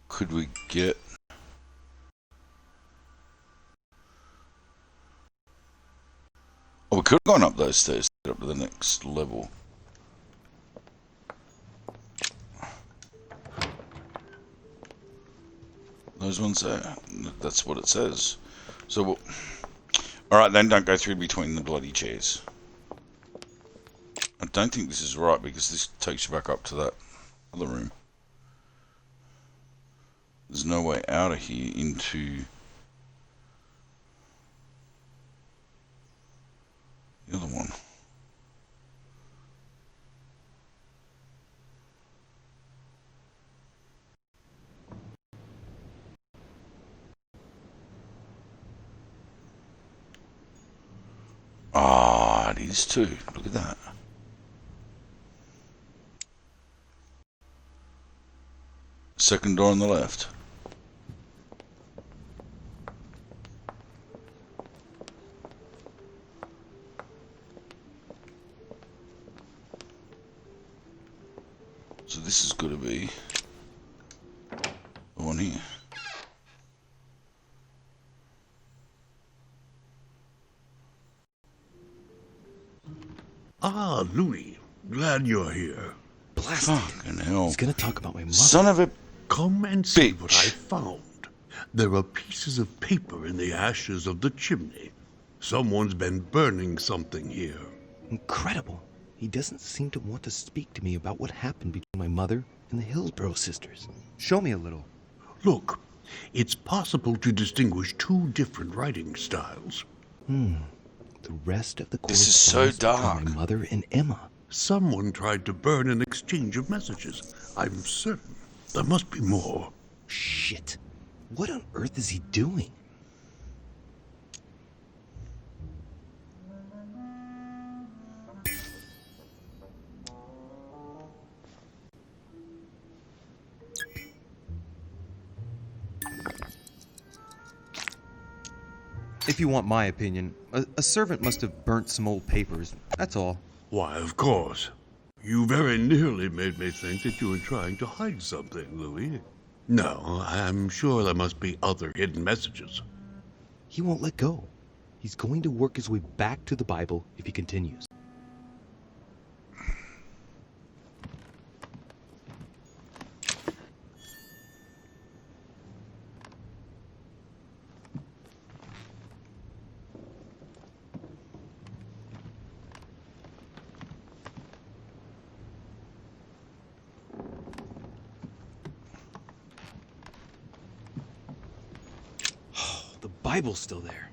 Speaker 1: Could we get... Oh, we could have gone up those stairs to get up to the next level. Those ones there. That's what it says. So, alright then, don't go through between the bloody chairs. I don't think this is right because this takes you back up to that other room. There's no way out of here into the other one. Ah, it is too. Look at that. Second door on the left. So this is going to be the one here.
Speaker 7: Ah, Louis. Glad you're here.
Speaker 5: Blast it.
Speaker 1: Fucking hell.
Speaker 5: He's gonna talk about my mother.
Speaker 1: Son of a...
Speaker 7: Come and see what I
Speaker 1: Bitch.
Speaker 7: found. There are pieces of paper in the ashes of the chimney. Someone's been burning something here.
Speaker 5: Incredible. He doesn't seem to want to speak to me about what happened between my mother and the Hillsborough sisters.
Speaker 3: Show me a little.
Speaker 7: Look, it's possible to distinguish two different writing styles.
Speaker 5: The rest of the
Speaker 1: This is so
Speaker 5: correspondence between
Speaker 1: dark.
Speaker 5: my mother and Emma.
Speaker 7: Someone tried to burn an exchange of messages. I'm certain. There must be more.
Speaker 5: Shit. What on earth is he doing?
Speaker 3: If you want my opinion, a servant must have burnt some old papers. That's all.
Speaker 7: Why, of course. You very nearly made me think that you were trying to hide something, Louis. No, I'm sure there must be other hidden messages.
Speaker 5: He won't let go. He's going to work his way back to the Bible if he continues. The Bible's still there.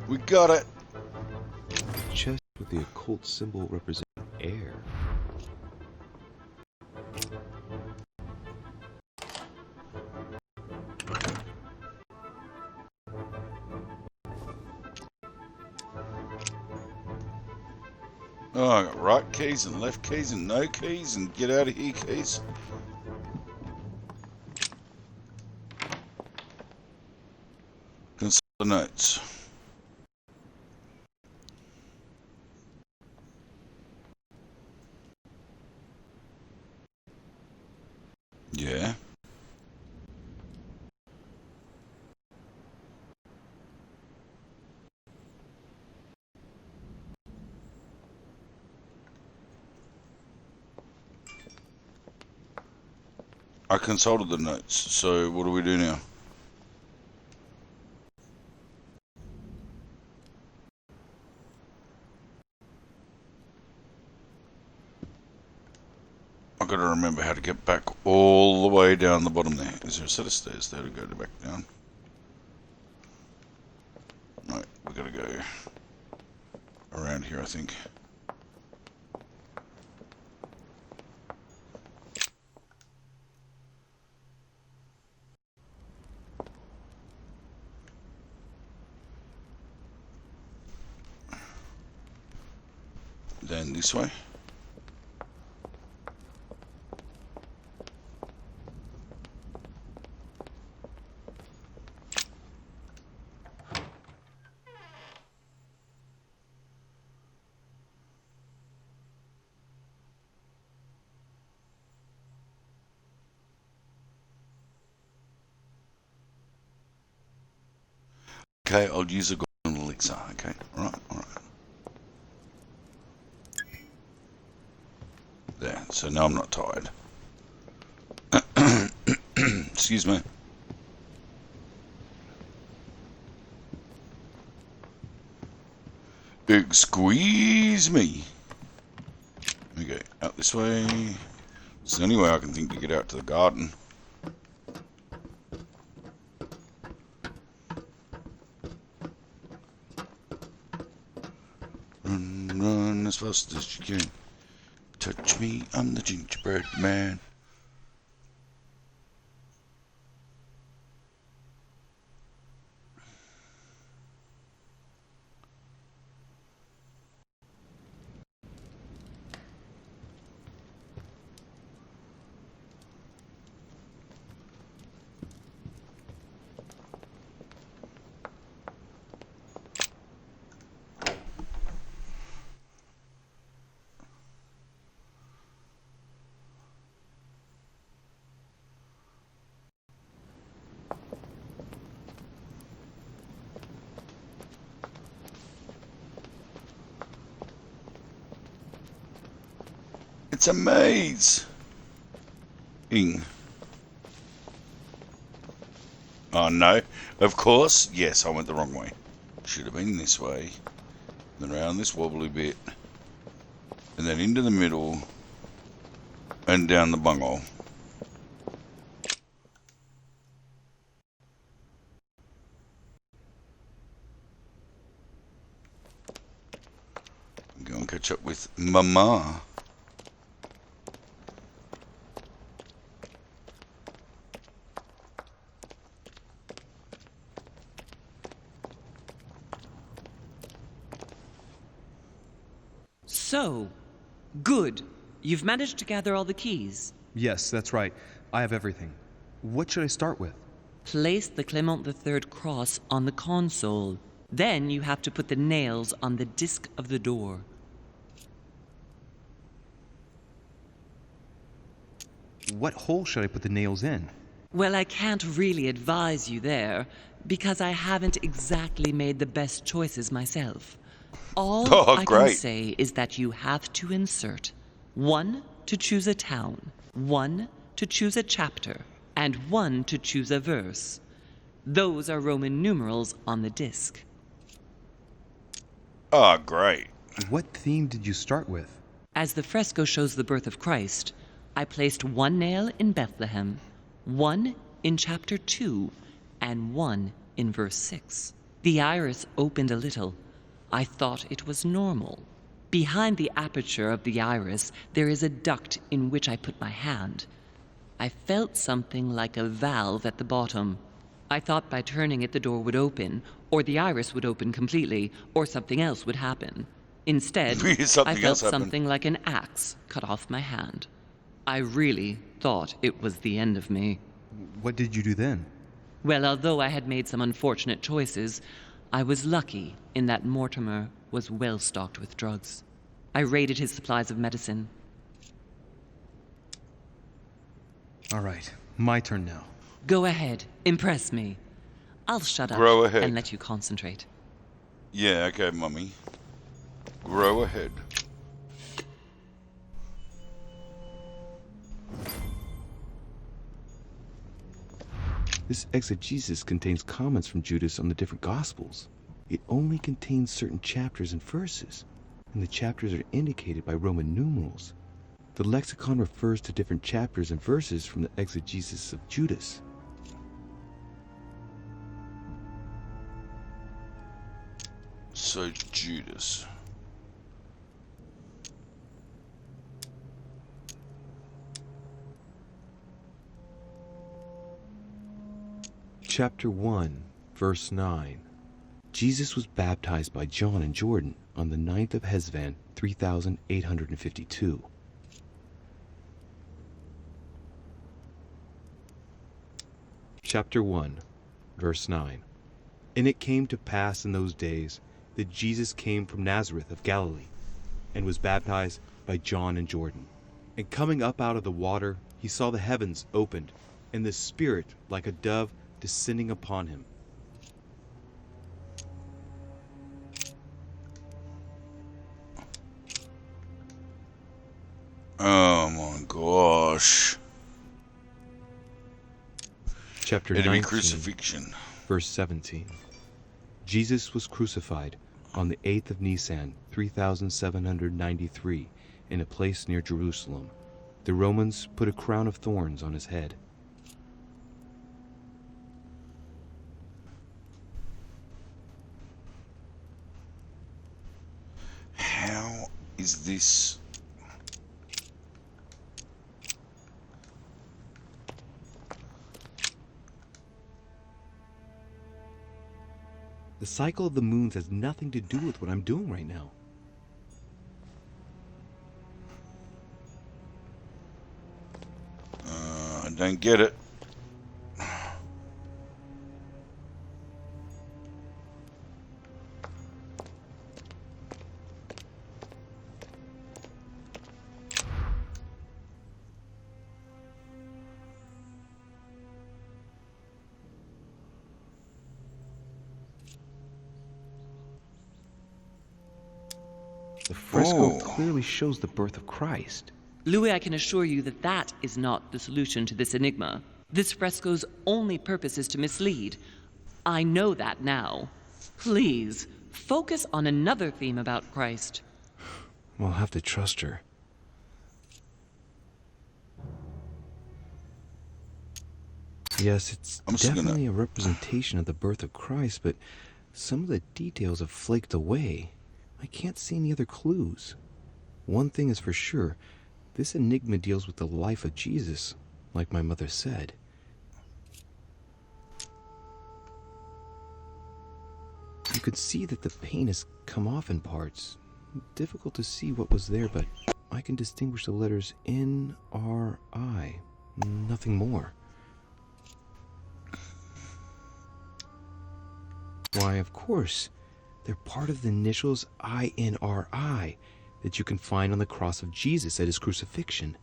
Speaker 1: We got it.
Speaker 5: Chest with the occult symbol representing air.
Speaker 1: Oh, I got right keys and left keys and no keys and get out of here keys. Consult the notes. Yeah. I consulted the notes, so what do we do now? I've got to remember how to get back all the way down the bottom there. Is there a set of stairs there to go back down? No, we got to go around here, I think. Then this way. Okay, I'll use a golden elixir. Okay, alright, alright. So now I'm not tired. Excuse me. Squeeze me. There we go. Out this way. It's the only way I can think to get out to the garden. Run, run as fast as you can. Touch me, I'm the gingerbread man. It's a maze. Oh no, of course. Yes, I went the wrong way. Should have been this way. Then around this wobbly bit. And then into the middle. And down the bunghole. Go and catch up with Mama.
Speaker 2: So, good. You've managed to gather all the keys.
Speaker 3: Yes, that's right. I have everything. What should I start with?
Speaker 2: Place the Clement III cross on the console. Then you have to put the nails on the disc of the door.
Speaker 3: What hole should I put the nails in?
Speaker 2: Well, I can't really advise you there, because I haven't exactly made the best choices myself. All
Speaker 1: Oh,
Speaker 2: I can
Speaker 1: great.
Speaker 2: say is that you have to insert 1 to choose a town, 1 to choose a chapter, and 1 to choose a verse. Those are Roman numerals on the disc.
Speaker 1: Oh, great.
Speaker 3: What theme did you start with?
Speaker 2: As the fresco shows the birth of Christ, I placed 1 nail in Bethlehem, 1 in chapter 2, and 1 in verse 6. The iris opened a little. I thought it was normal. Behind the aperture of the iris, there is a duct in which I put my hand. I felt something like a valve at the bottom. I thought by turning it the door would open, or the iris would open completely, or something else would happen. Instead,
Speaker 1: Something
Speaker 2: I felt
Speaker 1: else happened.
Speaker 2: something like an axe cut off my hand. I really thought it was the end of me.
Speaker 3: What did you do then?
Speaker 2: Well, although I had made some unfortunate choices, I was lucky in that Mortimer was well stocked with drugs. I raided his supplies of medicine.
Speaker 3: All right, my turn now.
Speaker 2: Go ahead, impress me. I'll shut up
Speaker 1: Grow ahead.
Speaker 2: and let you concentrate.
Speaker 1: Yeah, okay, Mummy. Grow ahead.
Speaker 5: This exegesis contains comments from Judas on the different Gospels. It only contains certain chapters and verses, and the chapters are indicated by Roman numerals. The lexicon refers to different chapters and verses from the exegesis of Judas.
Speaker 1: So, Judas.
Speaker 5: Chapter 1, verse 9. Jesus was baptized by John in Jordan on the 9th of Hesvan, 3852. Chapter 1, verse 9. And it came to pass in those days that Jesus came from Nazareth of Galilee, and was baptized by John in Jordan. And coming up out of the water, he saw the heavens opened, and the Spirit like a dove descending upon him.
Speaker 1: Oh my gosh.
Speaker 5: Chapter
Speaker 1: Enemy
Speaker 5: 19,
Speaker 1: crucifixion.
Speaker 5: verse 17. Jesus was crucified on the 8th of Nisan, 3793, in a place near Jerusalem. The Romans put a crown of thorns on his head.
Speaker 1: How is this?
Speaker 5: The cycle of the moons has nothing to do with what I'm doing right now.
Speaker 1: I don't get it.
Speaker 5: The fresco
Speaker 1: Oh.
Speaker 5: clearly shows the birth of Christ.
Speaker 2: Louis, I can assure you that that is not the solution to this enigma. This fresco's only purpose is to mislead. I know that now. Please, focus on another theme about Christ.
Speaker 5: Well, I'll have to trust her. Yes, it's
Speaker 1: I'm just gonna-
Speaker 5: definitely a representation of the birth of Christ, but some of the details have flaked away. I can't see any other clues. One thing is for sure, this enigma deals with the life of Jesus, like my mother said. You could see that the paint has come off in parts. Difficult to see what was there, but I can distinguish the letters N-R-I. Nothing more. Why, of course. They're part of the initials INRI that you can find on the cross of Jesus at his crucifixion.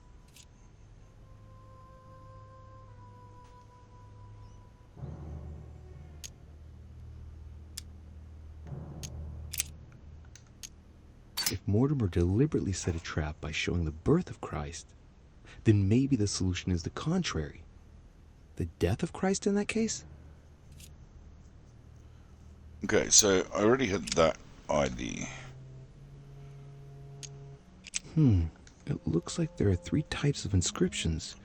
Speaker 5: If Mortimer deliberately set a trap by showing the birth of Christ, then maybe the solution is the contrary. The death of Christ in that case?
Speaker 1: Okay, so I already had that idea.
Speaker 5: It looks like there are 3 types of inscriptions.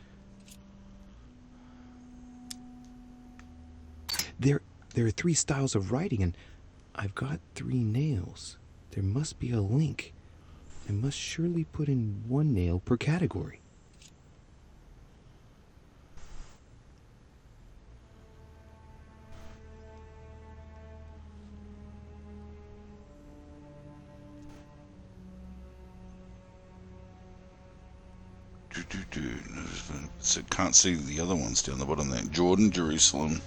Speaker 5: There are 3 styles of writing, and I've got 3 nails. There must be a link. I must surely put in 1 nail per category.
Speaker 1: So can't see the other ones down the bottom there. Jordan, Jerusalem.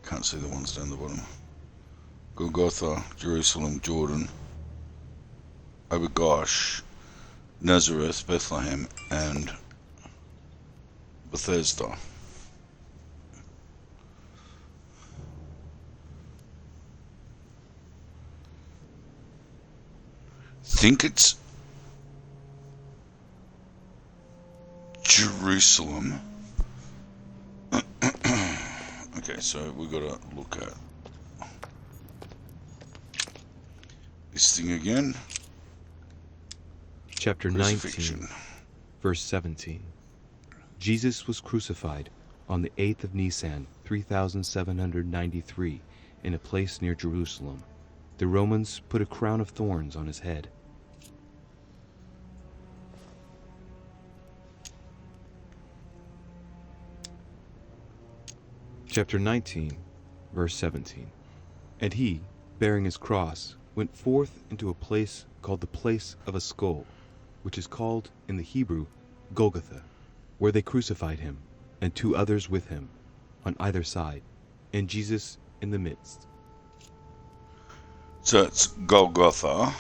Speaker 1: Can't see the ones down the bottom. Golgotha, Jerusalem, Jordan, Obergosh, Nazareth, Bethlehem, and Bethesda. Think it's Jerusalem. Okay, so we gotta look at this thing again.
Speaker 5: Chapter
Speaker 1: Crucifixion.
Speaker 5: 19, verse 17. Jesus was crucified on the 8th of Nisan, 3793, in a place near Jerusalem. The Romans put a crown of thorns on his head. Chapter 19, verse 17. And he, bearing his cross, went forth into a place called the place of a skull, which is called in the Hebrew Golgotha, where they crucified him, and 2 others with him, on either side, and Jesus in the midst.
Speaker 1: So it's Golgotha.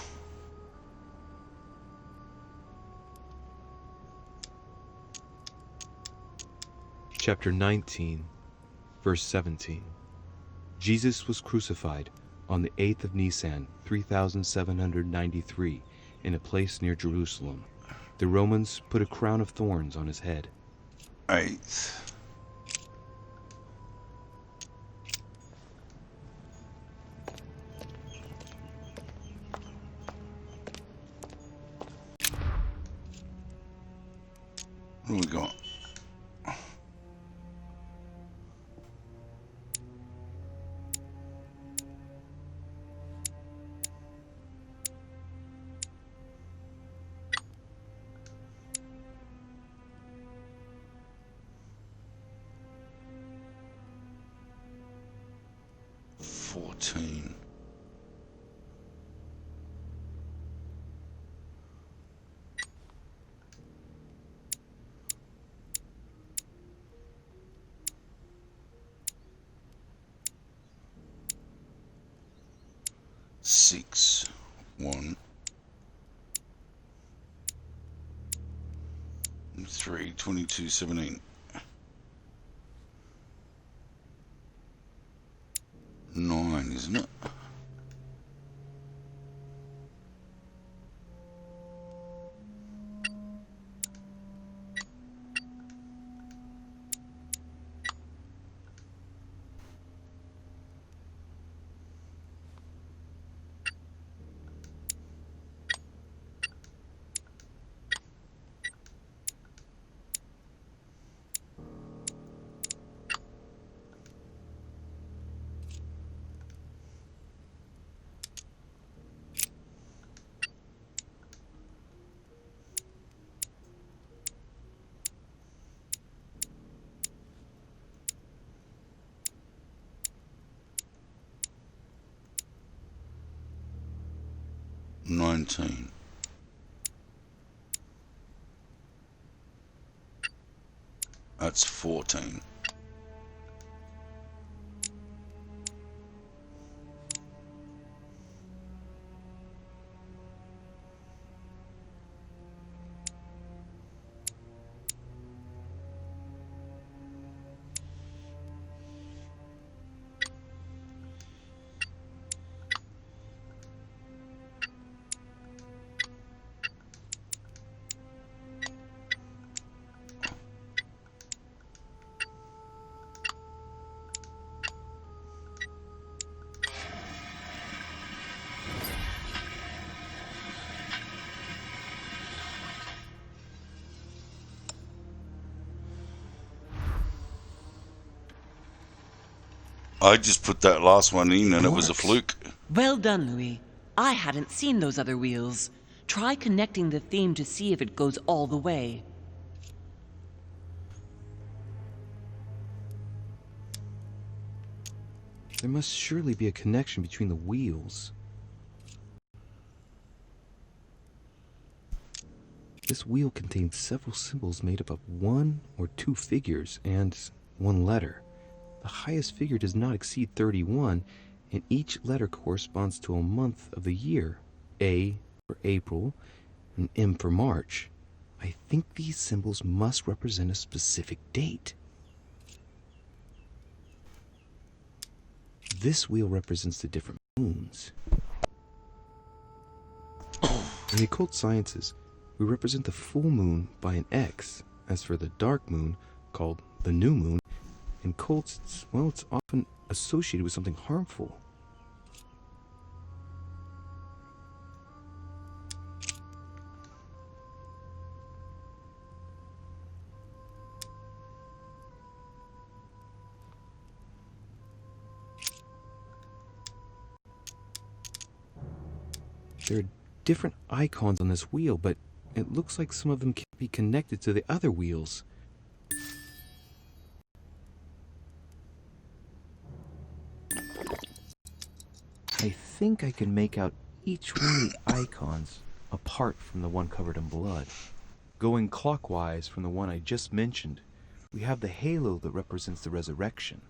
Speaker 5: chapter 19, verse 17. Jesus was crucified on the 8th of Nisan, 3793, in a place near Jerusalem. The Romans put a crown of thorns on his head.
Speaker 1: 8th. What do we got? $14. Six, 1, 3, 22, 17. 9, isn't it? $19. That's 14. I just put that last one in and it was a fluke.
Speaker 2: Well done, Louis. I hadn't seen those other wheels. Try connecting the theme to see if it goes all the way.
Speaker 5: There must surely be a connection between the wheels. This wheel contains several symbols made up of 1 or 2 figures and 1 letter. The highest figure does not exceed 31, and each letter corresponds to a month of the year. A for April, and M for March. I think these symbols must represent a specific date. This wheel represents the different moons. In the occult sciences, we represent the full moon by an X. As for the dark moon, called the new moon, in cults, it's often associated with something harmful. There are different icons on this wheel, but it looks like some of them can't be connected to the other wheels. I think I can make out each one of the icons apart from the one covered in blood. Going clockwise from the one I just mentioned, we have the halo that represents the resurrection.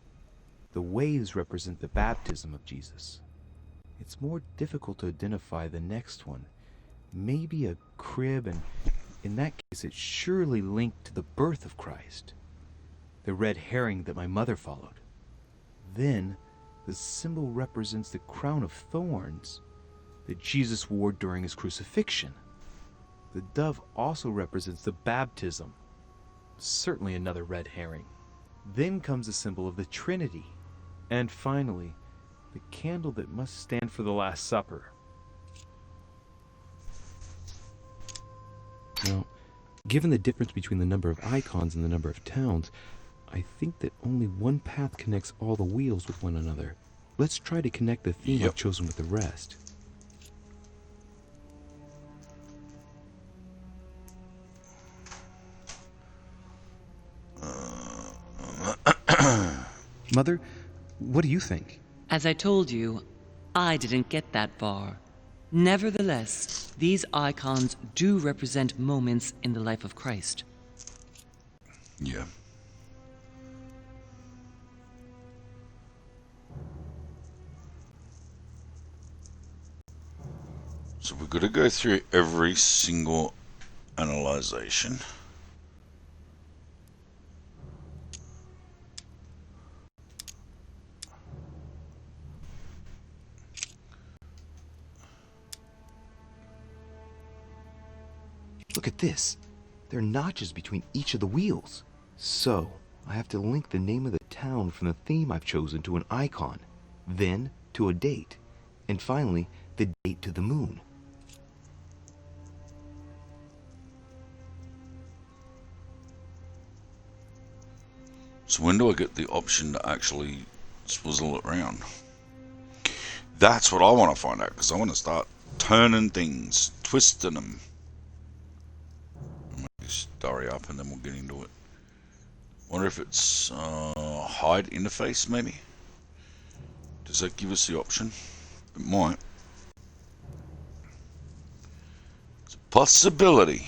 Speaker 5: The waves represent the baptism of Jesus. It's more difficult to identify the next one. Maybe a crib, and in that case it's surely linked to the birth of Christ. the red herring that my mother followed. Then, the symbol represents the crown of thorns that Jesus wore during his crucifixion. The dove also represents the baptism. Certainly another red herring. Then comes the symbol of the Trinity. And finally, the candle that must stand for the Last Supper. Now, given the difference between the number of icons and the number of towns, I think that only one path connects all the wheels with one another. Let's try to connect the theme I've chosen with the rest.
Speaker 3: Mother, what do you think?
Speaker 2: As I told you, I didn't get that far. Nevertheless, these icons do represent moments in the life of Christ.
Speaker 1: Yeah. So we've got to go through every single analyzation.
Speaker 5: Look at this. There are notches between each of the wheels. So, I have to link the name of the town from the theme I've chosen to an icon, then to a date, and finally, the date to the moon.
Speaker 1: So when do I get the option to actually swizzle it around? That's what I want to find out, because I want to start turning things, twisting them. Just hurry up and then we'll get into it. Wonder if it's hide interface, maybe? Does that give us the option? It might. It's a possibility.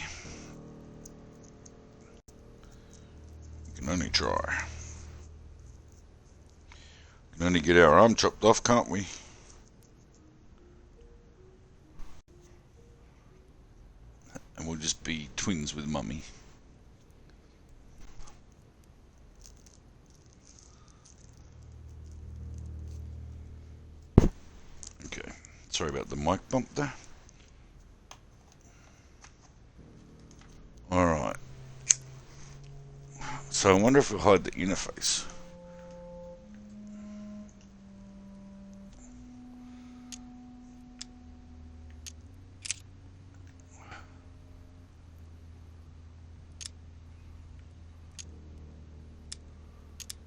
Speaker 1: We can only try. We can only get our arm chopped off, can't we? And we'll just be twins with Mummy. Okay, sorry about the mic bump there. Alright. So I wonder if we'll hide the interface.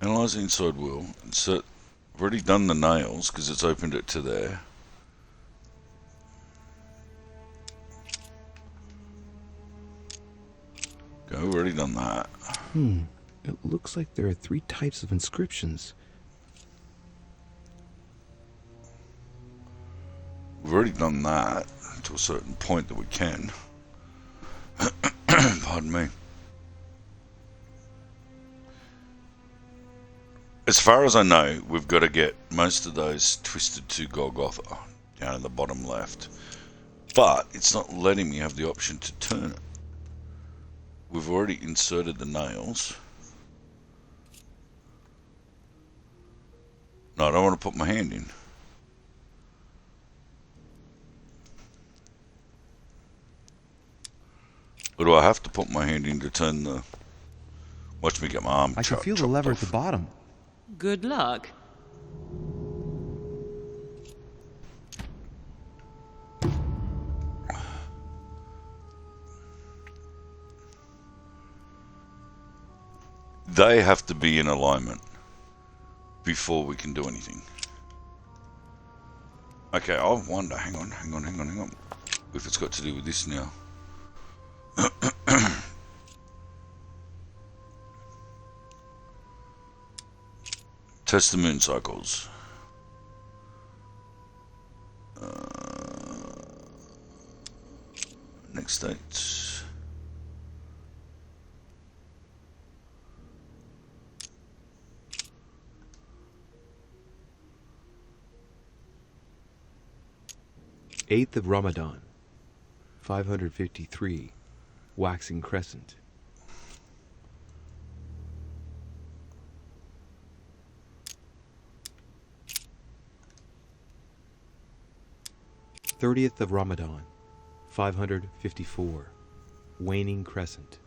Speaker 1: Analyze the inside wheel. Insert. I've already done the nails because it's opened it to there. Okay, we've already done that.
Speaker 5: It looks like there are 3 types of inscriptions.
Speaker 1: We've already done that to a certain point that we can. Pardon me. As far as I know, we've got to get most of those twisted to Golgotha down in the bottom left. But it's not letting me have the option to turn it. We've already inserted the nails. No, I don't want to put my hand in. Or do I have to put my hand in to turn the... Watch me get my arm
Speaker 3: I can feel the lever at the bottom.
Speaker 2: Good luck.
Speaker 1: They have to be in alignment before we can do anything. Okay, I wonder, hang on. If it's got to do with this now. Test the moon cycles. Next date.
Speaker 5: Eighth of Ramadan, 553, waxing crescent. 30th of Ramadan, 554. Waning Crescent.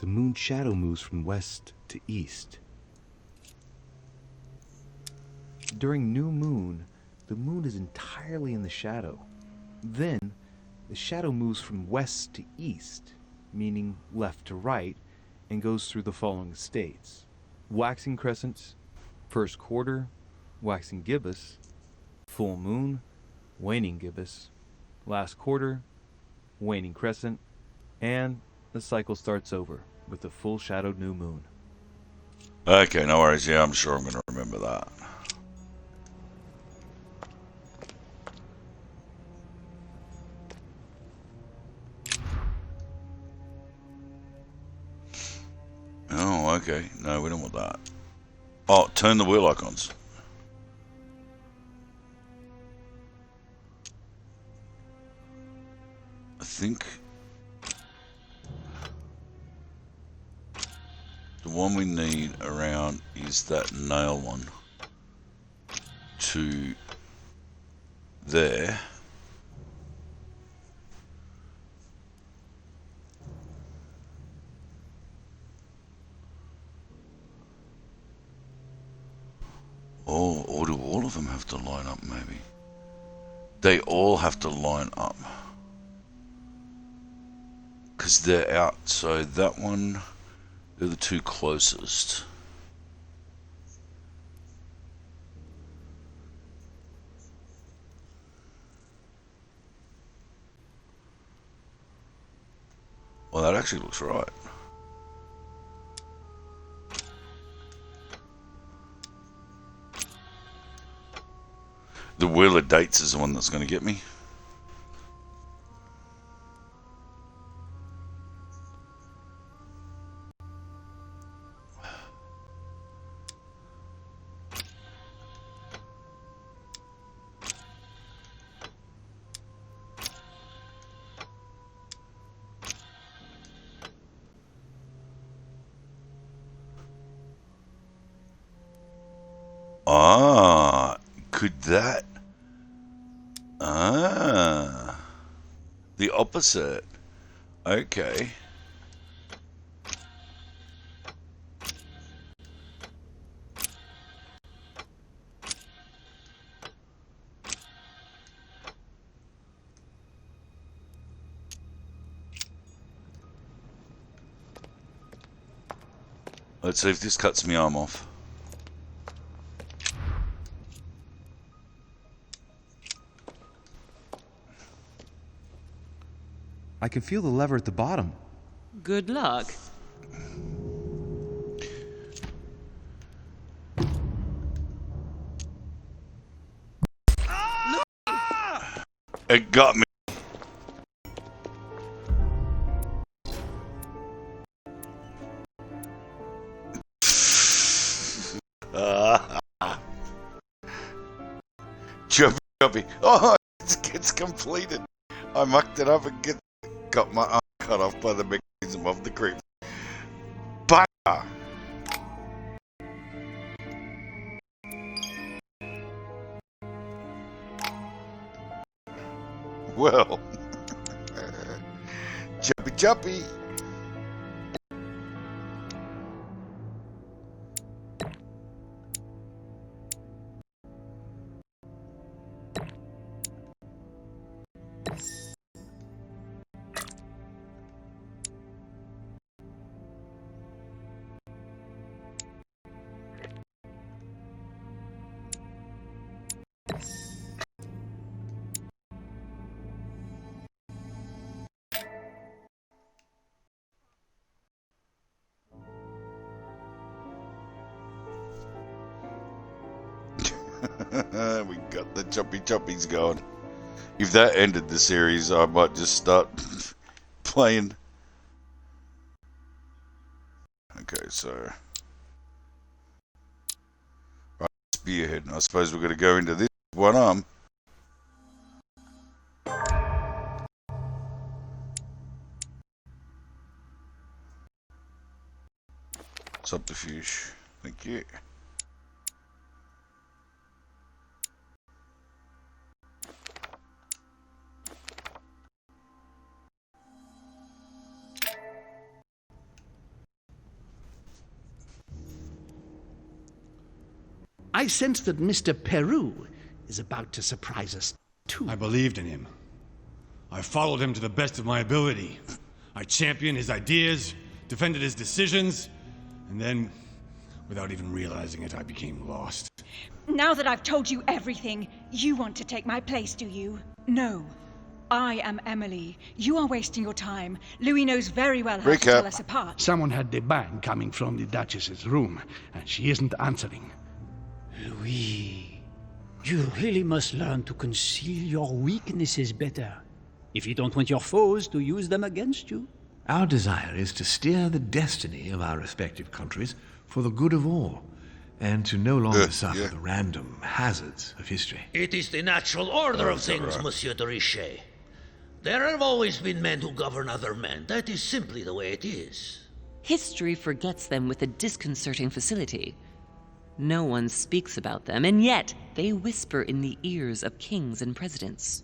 Speaker 5: The moon shadow moves from west to east. During new moon, the moon is entirely in the shadow. Then, the shadow moves from west to east, meaning left to right, and goes through the following states: waxing crescents, first quarter, waxing gibbous, full moon, waning gibbous, last quarter, waning crescent, and the cycle starts over with the full shadowed new moon.
Speaker 1: Okay, no worries. Yeah, I'm sure I'm going to remember that. Oh, okay. No, we don't want that. Oh, turn the wheel icons. I think the one we need around is that nail one to there. Or do all of them have to line up, maybe? They all have to line up. Because they're out, so that one, they're the two closest. Well, that actually looks right. The Wheel of Dates is the one that's going to get me. Ah, could that... Ah, the opposite. Okay. Let's see if this cuts my arm off.
Speaker 3: I can feel the lever at the bottom.
Speaker 2: Good luck.
Speaker 1: It got me. Jumpy. Oh, it's completed. I mucked it up and got my arm cut off by the mechanism of the creep. Bugger! Well, jumpy. We got the choppies going. If that ended the series, I might just start playing. Okay, so spearhead, and I suppose we're going to go into this one arm. Subterfuge. Thank you.
Speaker 8: I sense that Mr. Peru is about to surprise us, too.
Speaker 9: I believed in him. I followed him to the best of my ability. I championed his ideas, defended his decisions, and then, without even realizing it, I became lost.
Speaker 10: Now that I've told you everything, you want to take my place, do you? No. I am Emily. You are wasting your time. Louis knows very well how to tell us apart.
Speaker 8: Someone had the bang coming from the Duchess's room, and she isn't answering.
Speaker 11: Louis, you really must learn to conceal your weaknesses better, if you don't want your foes to use them against you.
Speaker 12: Our desire is to steer the destiny of our respective countries for the good of all, and to no longer suffer the random hazards of history.
Speaker 6: It is the natural order of things, Monsieur de Richet. There have always been men who govern other men. That is simply the way it is.
Speaker 2: History forgets them with a disconcerting facility. No one speaks about them, and yet they whisper in the ears of kings and presidents.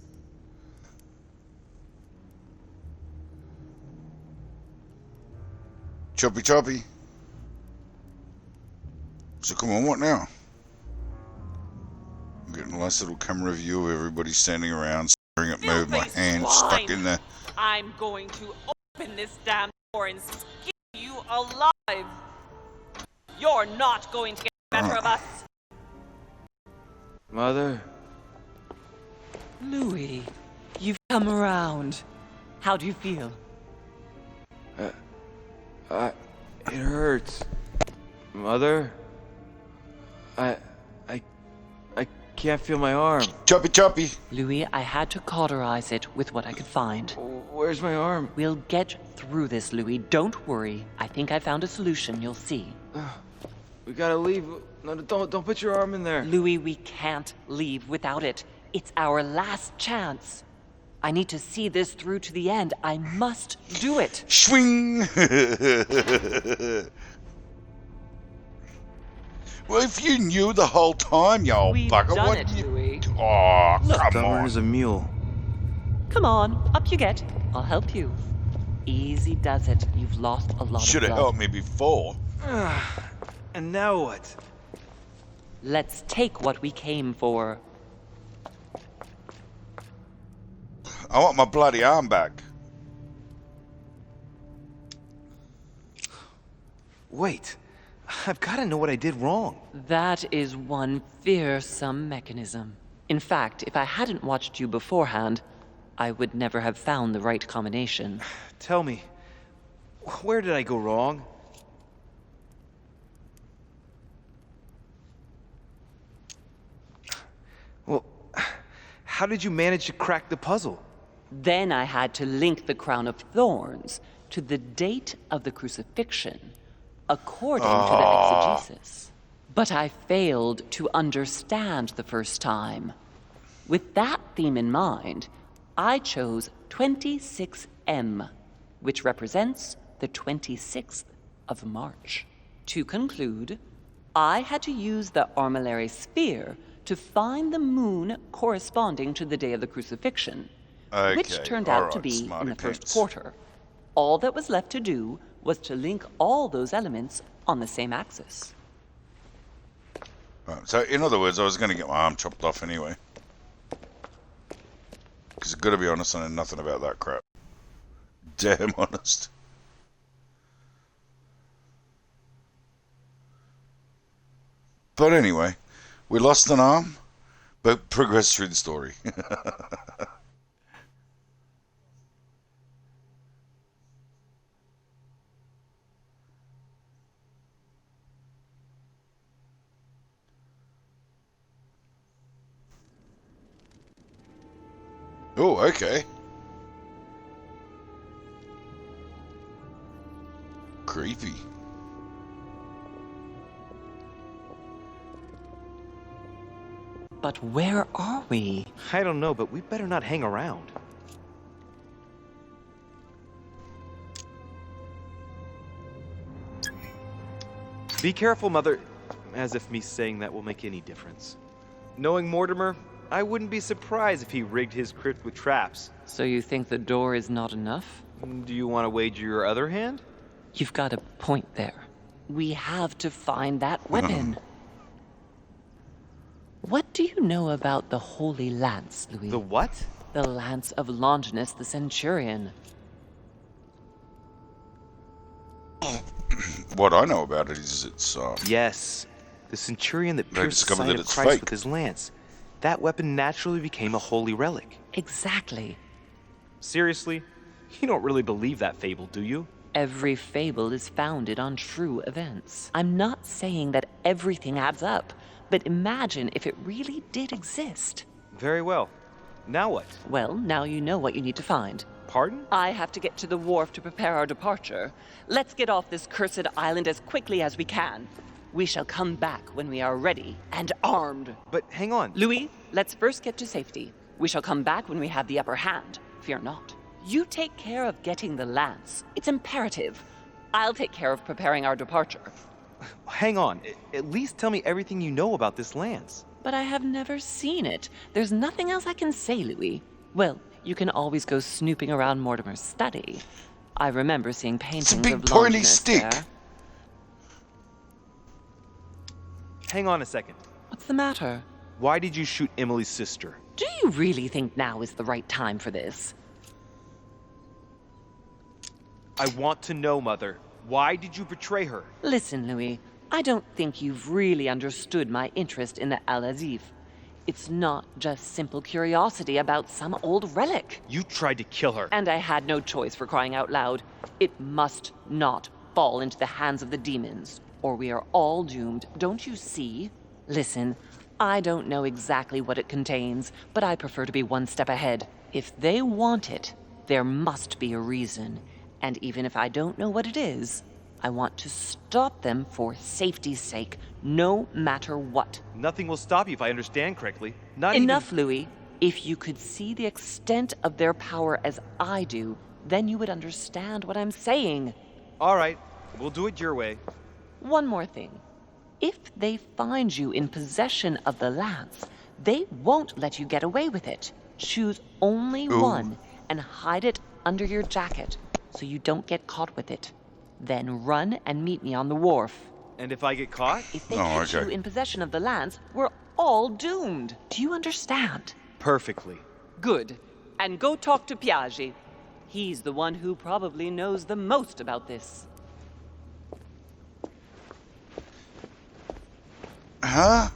Speaker 1: Choppy choppy. So come on, what now? I'm getting a nice little camera view of everybody standing around, staring at me with my hand stuck in there.
Speaker 13: I'm going to open this damn door and skin you alive. You're not going to get the better of us.
Speaker 14: Mother?
Speaker 2: Louis, you've come around. How do you feel?
Speaker 14: It hurts. Mother? I can't feel my arm.
Speaker 1: Choppy choppy.
Speaker 2: Louis, I had to cauterize it with what I could find.
Speaker 14: Where's my arm?
Speaker 2: We'll get through this, Louis. Don't worry. I think I found a solution. You'll see.
Speaker 14: We gotta leave. No, don't put your arm in there.
Speaker 2: Louis, we can't leave without it. It's our last chance. I need to see this through to the end. I must do it.
Speaker 1: Swing! Well, if you knew the whole time, you old
Speaker 2: We've
Speaker 1: bugger,
Speaker 2: done
Speaker 1: what
Speaker 2: it,
Speaker 1: you...
Speaker 2: Louis.
Speaker 1: Oh, come
Speaker 12: Stubborn
Speaker 1: on.
Speaker 12: as a mule.
Speaker 2: Come on, up you get. I'll help you. Easy does it. You've lost a lot
Speaker 1: Should
Speaker 2: of
Speaker 1: have
Speaker 2: blood.
Speaker 1: helped me before.
Speaker 14: And now what?
Speaker 2: Let's take what we came for.
Speaker 1: I want my bloody arm back.
Speaker 5: Wait, I've got to know what I did wrong.
Speaker 2: That is one fearsome mechanism. In fact, if I hadn't watched you beforehand, I would never have found the right combination.
Speaker 5: Tell me, where did I go wrong? Well, how did you manage to crack the puzzle?
Speaker 2: Then I had to link the crown of thorns to the date of the crucifixion, according to the exegesis. But I failed to understand the first time. With that theme in mind, I chose 26M, which represents the 26th of March. To conclude, I had to use the armillary sphere to find the moon corresponding to the day of the crucifixion, which turned out to be in the first quarter. All that was left to do was to link all those elements on the same axis.
Speaker 1: Right, so, in other words, I was going to get my arm chopped off anyway. Because I've got to be honest, I know nothing about that crap. Damn honest. But anyway, we lost an arm, but progressed through the story. Oh, okay. Creepy.
Speaker 2: But where are we?
Speaker 3: I don't know, but we better not hang around. Be careful, Mother. As if me saying that will make any difference. Knowing Mortimer, I wouldn't be surprised if he rigged his crypt with traps.
Speaker 2: So you think the door is not enough?
Speaker 3: Do you want to wager your other hand?
Speaker 2: You've got a point there. We have to find that weapon. What do you know about the Holy Lance, Louis?
Speaker 3: The what?
Speaker 2: The Lance of Longinus the Centurion.
Speaker 1: What I know about it is it's
Speaker 3: Yes. The Centurion that
Speaker 1: they
Speaker 3: pierced the
Speaker 1: discovered
Speaker 3: side
Speaker 1: that
Speaker 3: of
Speaker 1: it's
Speaker 3: Christ
Speaker 1: fake.
Speaker 3: with his lance. That weapon naturally became a holy relic.
Speaker 2: Exactly.
Speaker 3: Seriously? You don't really believe that fable, do you?
Speaker 2: Every fable is founded on true events. I'm not saying that everything adds up, but imagine if it really did exist.
Speaker 3: Very well. Now what?
Speaker 2: Well, now you know what you need to find.
Speaker 3: Pardon?
Speaker 2: I have to get to the wharf to prepare our departure. Let's get off this cursed island as quickly as we can. We shall come back when we are ready and armed.
Speaker 3: But hang on.
Speaker 2: Louis, let's first get to safety. We shall come back when we have the upper hand. Fear not. You take care of getting the lance. It's imperative. I'll take care of preparing our departure.
Speaker 3: Hang on. At least tell me everything you know about this lance.
Speaker 2: But I have never seen it. There's nothing else I can say, Louis. Well, you can always go snooping around Mortimer's study. I remember seeing paintings
Speaker 1: big
Speaker 2: of
Speaker 1: pointy
Speaker 2: Longinus
Speaker 1: stick.
Speaker 2: there.
Speaker 3: Hang on a second.
Speaker 2: What's the matter?
Speaker 3: Why did you shoot Emily's sister?
Speaker 2: Do you really think now is the right time for this?
Speaker 3: I want to know, Mother. Why did you betray her?
Speaker 2: Listen, Louis, I don't think you've really understood my interest in the Al-Azif. It's not just simple curiosity about some old relic.
Speaker 3: You tried to kill her.
Speaker 2: And I had no choice, for crying out loud. It must not fall into the hands of the demons, or we are all doomed, don't you see? Listen, I don't know exactly what it contains, but I prefer to be one step ahead. If they want it, there must be a reason. And even if I don't know what it is, I want to stop them for safety's sake, no matter what.
Speaker 3: Nothing will stop you if I understand correctly.
Speaker 2: Enough, Louis. If you could see the extent of their power as I do, then you would understand what I'm saying.
Speaker 3: All right, we'll do it your way.
Speaker 2: One more thing. If they find you in possession of the lance, they won't let you get away with it. Choose only one and hide it under your jacket so you don't get caught with it. Then run and meet me on the wharf.
Speaker 3: And if I get caught?
Speaker 2: If they catch you in possession of the lance, we're all doomed. Do you understand?
Speaker 3: Perfectly.
Speaker 2: Good. And go talk to Piaggi. He's the one who probably knows the most about this.
Speaker 1: Huh?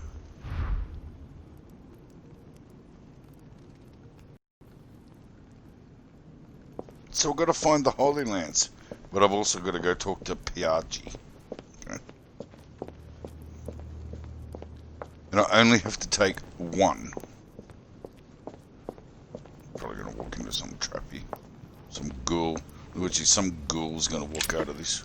Speaker 1: So we've got to find the Holy Lance, but I've also got to go talk to Piaggi. Okay. And I only have to take one. Probably going to walk into some trappy, some ghoul, which is some ghoul's going to walk out of this.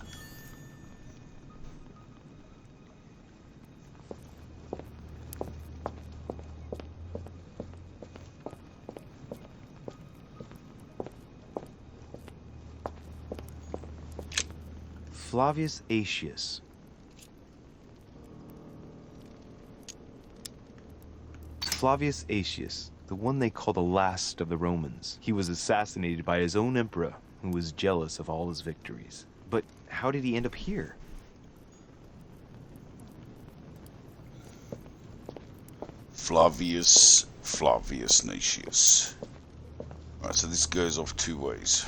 Speaker 3: Flavius Aetius. Flavius Aetius, the one they call the last of the Romans. He was assassinated by his own emperor, who was jealous of all his victories. But how did he end up here?
Speaker 1: Flavius Naetius. Alright, so this goes off two ways.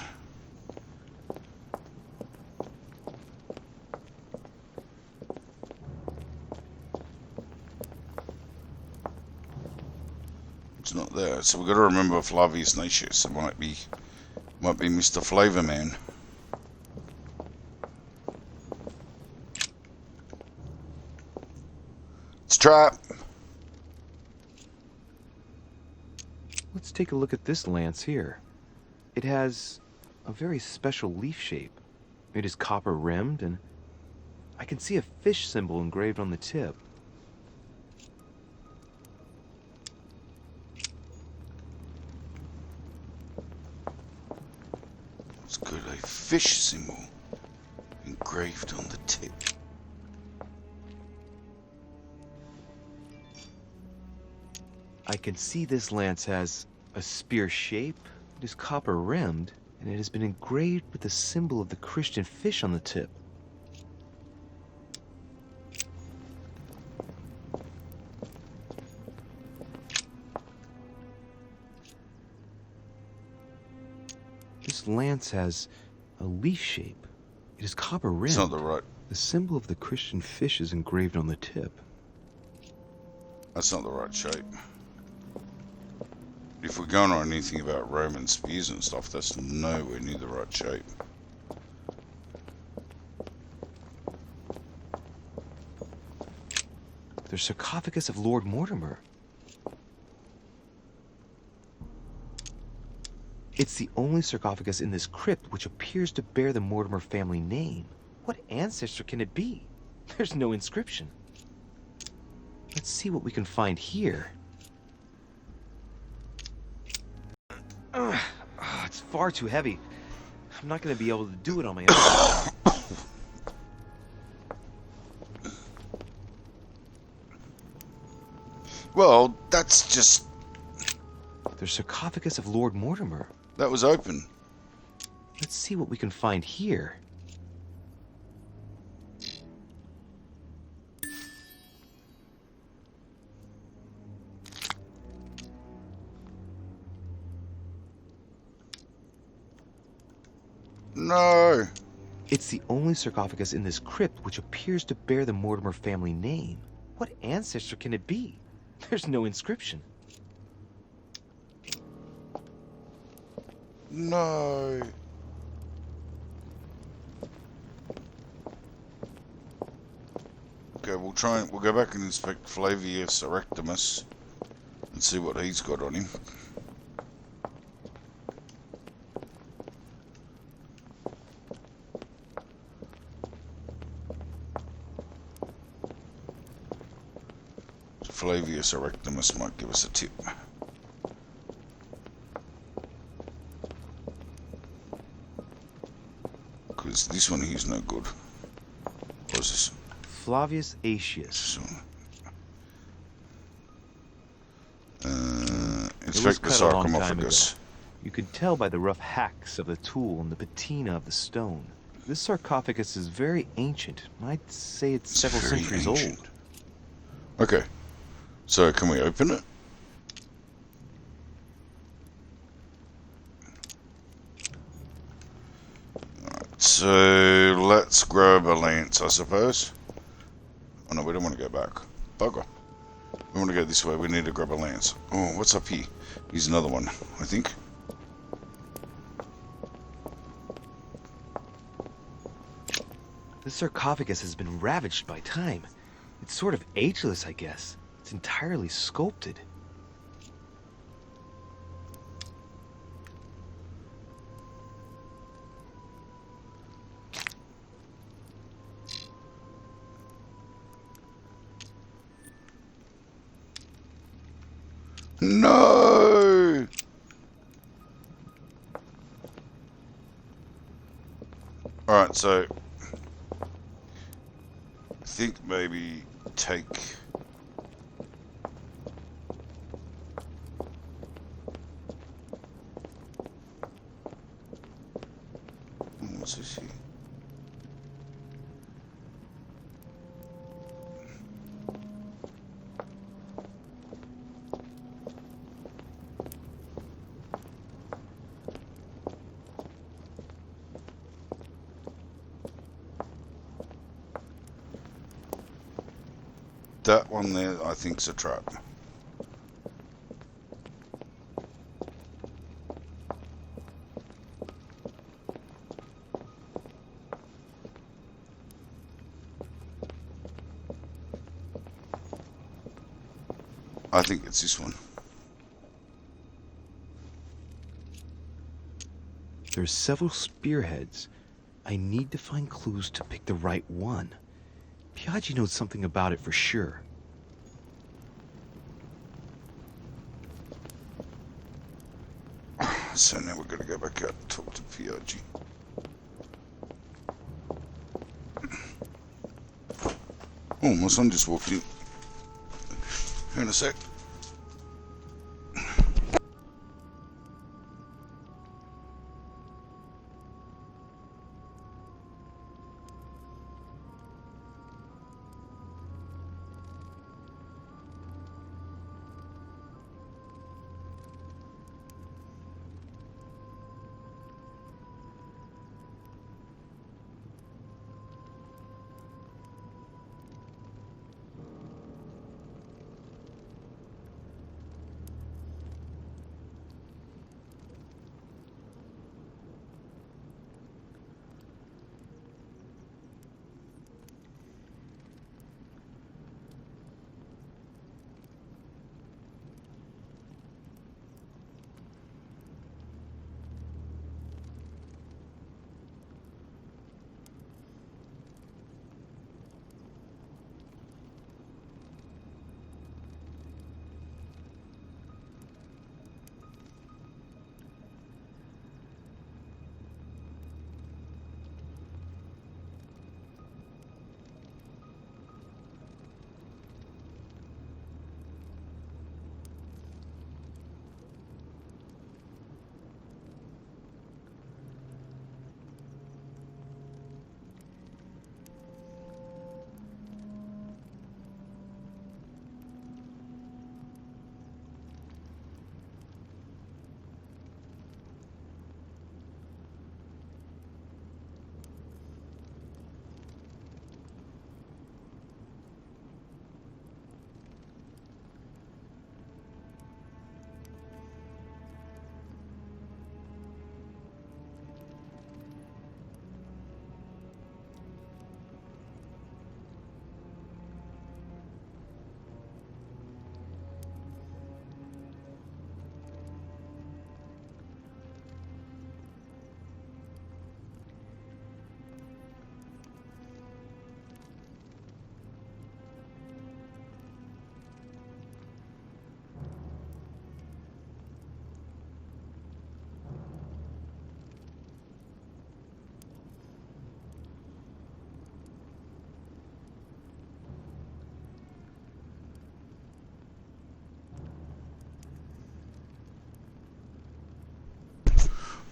Speaker 1: It's not there, so we've got to remember Flavius Naetius. It might be Mr. Flavorman. It's a trap.
Speaker 3: Let's take a look at this lance here. It has a very special leaf shape. It is copper rimmed, and I can see a fish symbol engraved on the tip.
Speaker 1: It's got a fish symbol engraved on the tip.
Speaker 3: I can see this lance has a spear shape, it is copper rimmed, and it has been engraved with the symbol of the Christian fish on the tip. This lance has a leaf shape. It is copper rimmed.
Speaker 1: It's not the right.
Speaker 3: The symbol of the Christian fish is engraved on the tip.
Speaker 1: That's not the right shape. If we're going on anything about Roman spears and stuff, that's nowhere near the right shape.
Speaker 3: The sarcophagus of Lord Mortimer. It's the only sarcophagus in this crypt which appears to bear the Mortimer family name. What ancestor can it be? There's no inscription. Let's see what we can find here. It's far too heavy. I'm not going to be able to do it on my own.
Speaker 1: Well, that's just...
Speaker 3: The sarcophagus of Lord Mortimer.
Speaker 1: That was open.
Speaker 3: Let's see what we can find here.
Speaker 1: No.
Speaker 3: It's the only sarcophagus in this crypt which appears to bear the Mortimer family name. What ancestor can it be? There's no inscription.
Speaker 1: No. Okay, we'll go back and inspect Flavius Erectimus and see what he's got on him. Flavius Erectimus might give us a tip. Because this one here's no good. What's this?
Speaker 3: Flavius Aetius.
Speaker 1: So, inspect the sarcophagus.
Speaker 3: You could tell by the rough hacks of the tool and the patina of the stone. This sarcophagus is very ancient. I'd say it's several centuries old.
Speaker 1: Okay. So, can we open it? Alright, so let's grab a lance, I suppose. Oh no, we don't want to go back. Bugger. We want to go this way, we need to grab a lance. Oh, what's up here? Here's another one, I think.
Speaker 3: This sarcophagus has been ravaged by time. It's sort of ageless, I guess. It's entirely sculpted.
Speaker 1: No! Alright, so I think maybe take what's this here? That one there, I think, is a trap. I think it's this one.
Speaker 3: There's several spearheads. I need to find clues to pick the right one. Piaggi knows something about it for sure.
Speaker 1: So now we're going to go back out and talk to Piaggi. Oh, my son just walked in. Hang on a sec.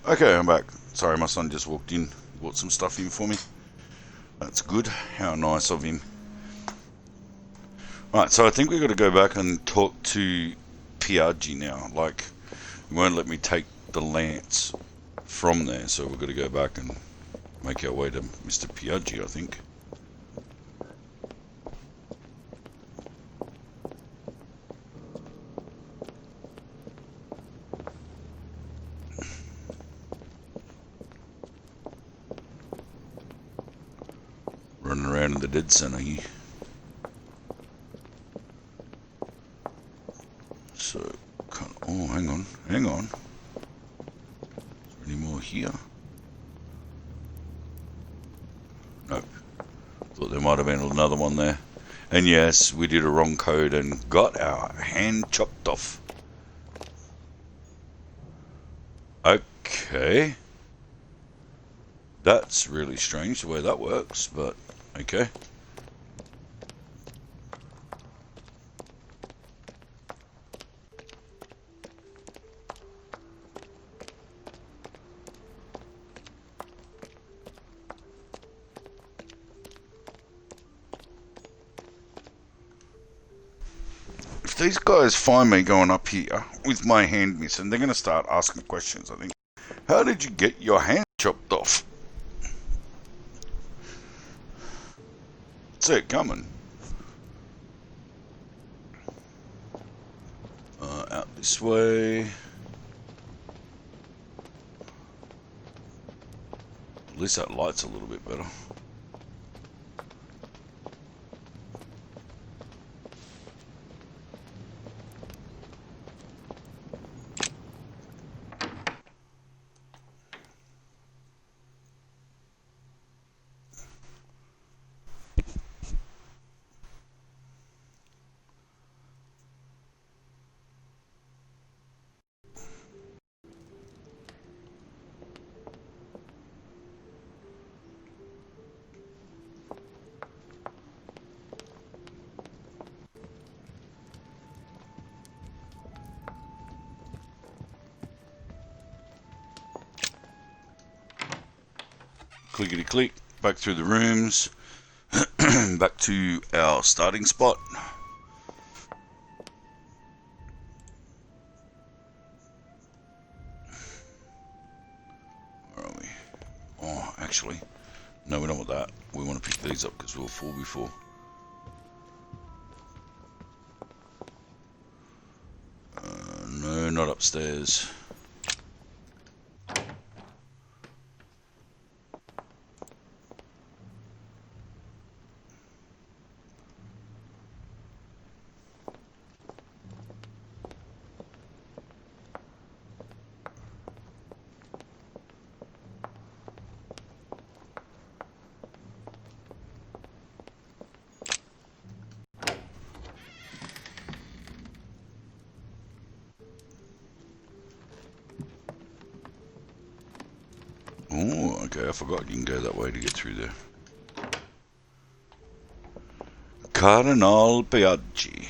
Speaker 1: Okay, I'm back. Sorry, my son just walked in, bought some stuff in for me. That's good. How nice of him. Right, so I think we've got to go back and talk to Piaggi now. Like, he won't let me take the lance from there, so we've got to go back and make our way to Mr. Piaggi, I think. Running around in the dead center here. So, oh, hang on. Is there any more here? Nope. Thought there might have been another one there. And yes, we did a wrong code and got our hand chopped off. Okay. That's really strange the way that works, but okay. If these guys find me going up here with my hand missing, they're going to start asking questions, I think. How did you get your hand chopped off? See it coming. Out this way. At least that light's a little bit better. clickety click, back through the rooms, back to our starting spot. Where are we? Oh, actually, no, we don't want that. We want to pick these up because we were full before. No, not upstairs. Oh, okay, I forgot you can go that way to get through there. Cardinal Piaggi.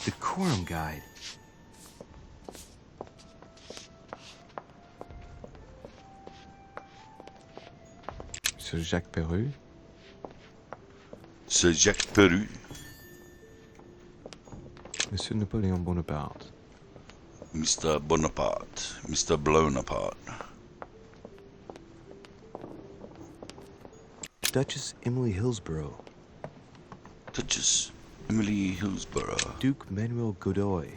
Speaker 3: Decorum guide. Sir Jacques Peru?
Speaker 1: Sir Jacques Peru.
Speaker 3: Monsieur Napoleon Bonaparte.
Speaker 1: Mr. Bonaparte. Mr. Blown Apart.
Speaker 3: Duchess Emily Hillsborough.
Speaker 1: Duchess Emily Hillsborough.
Speaker 3: Duke Manuel Godoy.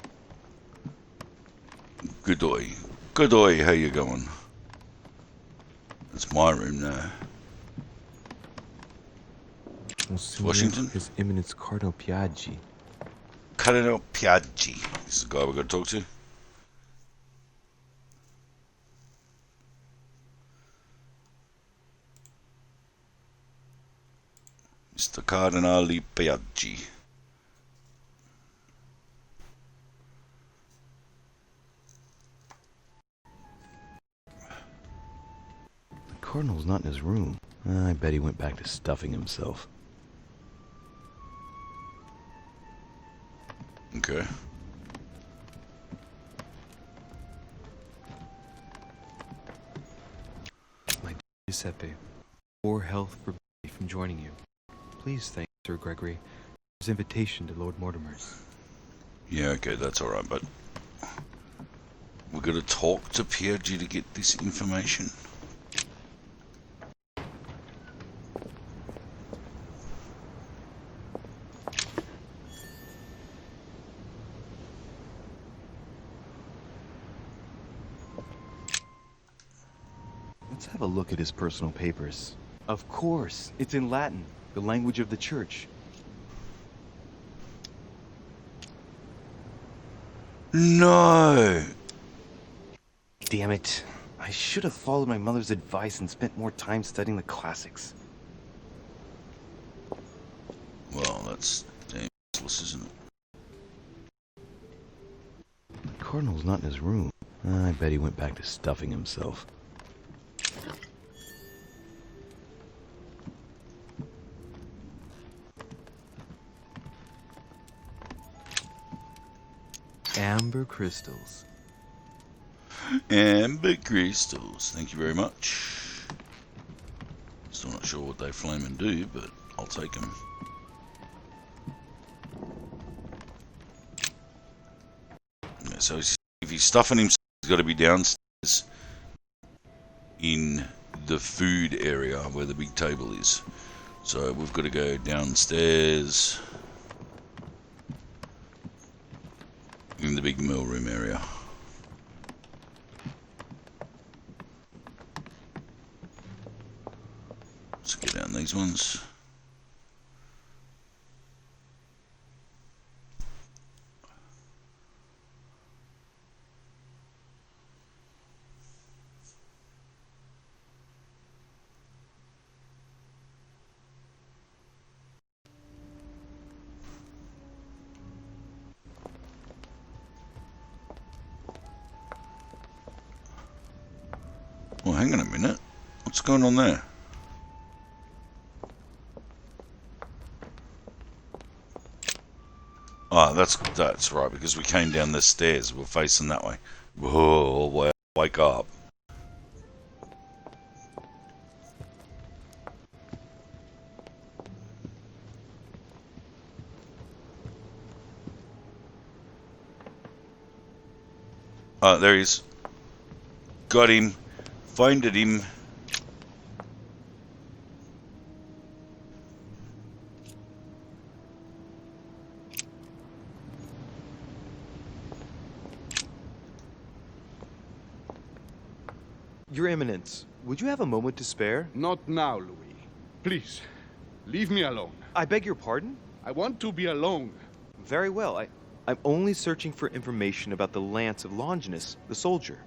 Speaker 1: Godoy. Godoy, how you going? That's my room now.
Speaker 3: Monsignor,
Speaker 1: Washington?
Speaker 3: His Eminence Cardinal Piaggi.
Speaker 1: Cardinal Piaggi. This is the guy we're going to talk to. Mr. Cardinale Piaggi.
Speaker 5: The Cardinal's not in his room. I bet he went back to stuffing himself.
Speaker 1: Okay.
Speaker 3: My dear Giuseppe, poor health forbid me from joining you. Please thank Sir Gregory for his invitation to Lord Mortimer's.
Speaker 1: Yeah, okay, that's alright, but we're going to talk to Piaggi to get this information.
Speaker 3: Let's have a look at his personal papers. Of course, it's in Latin, the language of the church.
Speaker 1: No!
Speaker 3: Damn it. I should have followed my mother's advice and spent more time studying the classics.
Speaker 1: Well, that's damn useless, isn't it?
Speaker 5: The Cardinal's not in his room. I bet he went back to stuffing himself.
Speaker 3: Amber crystals.
Speaker 1: Amber crystals. Thank you very much. Still not sure what they flame and do, but I'll take them. Yeah, so if he's stuffing himself, he's got to be downstairs in the food area where the big table is. So we've got to go downstairs in the big meal room area. Let's get down these ones. Oh, hang on a minute. What's going on there? Oh, that's right, because we came down the stairs. We're facing that way. Whoa, wake up. Oh, there he is. Got him. Finded him.
Speaker 3: Your Eminence, would you have a moment to spare?
Speaker 7: Not now, Louis. Please, leave me alone.
Speaker 3: I beg your pardon?
Speaker 7: I want to be alone.
Speaker 3: Very well. I'm only searching for information about the lance of Longinus, the soldier.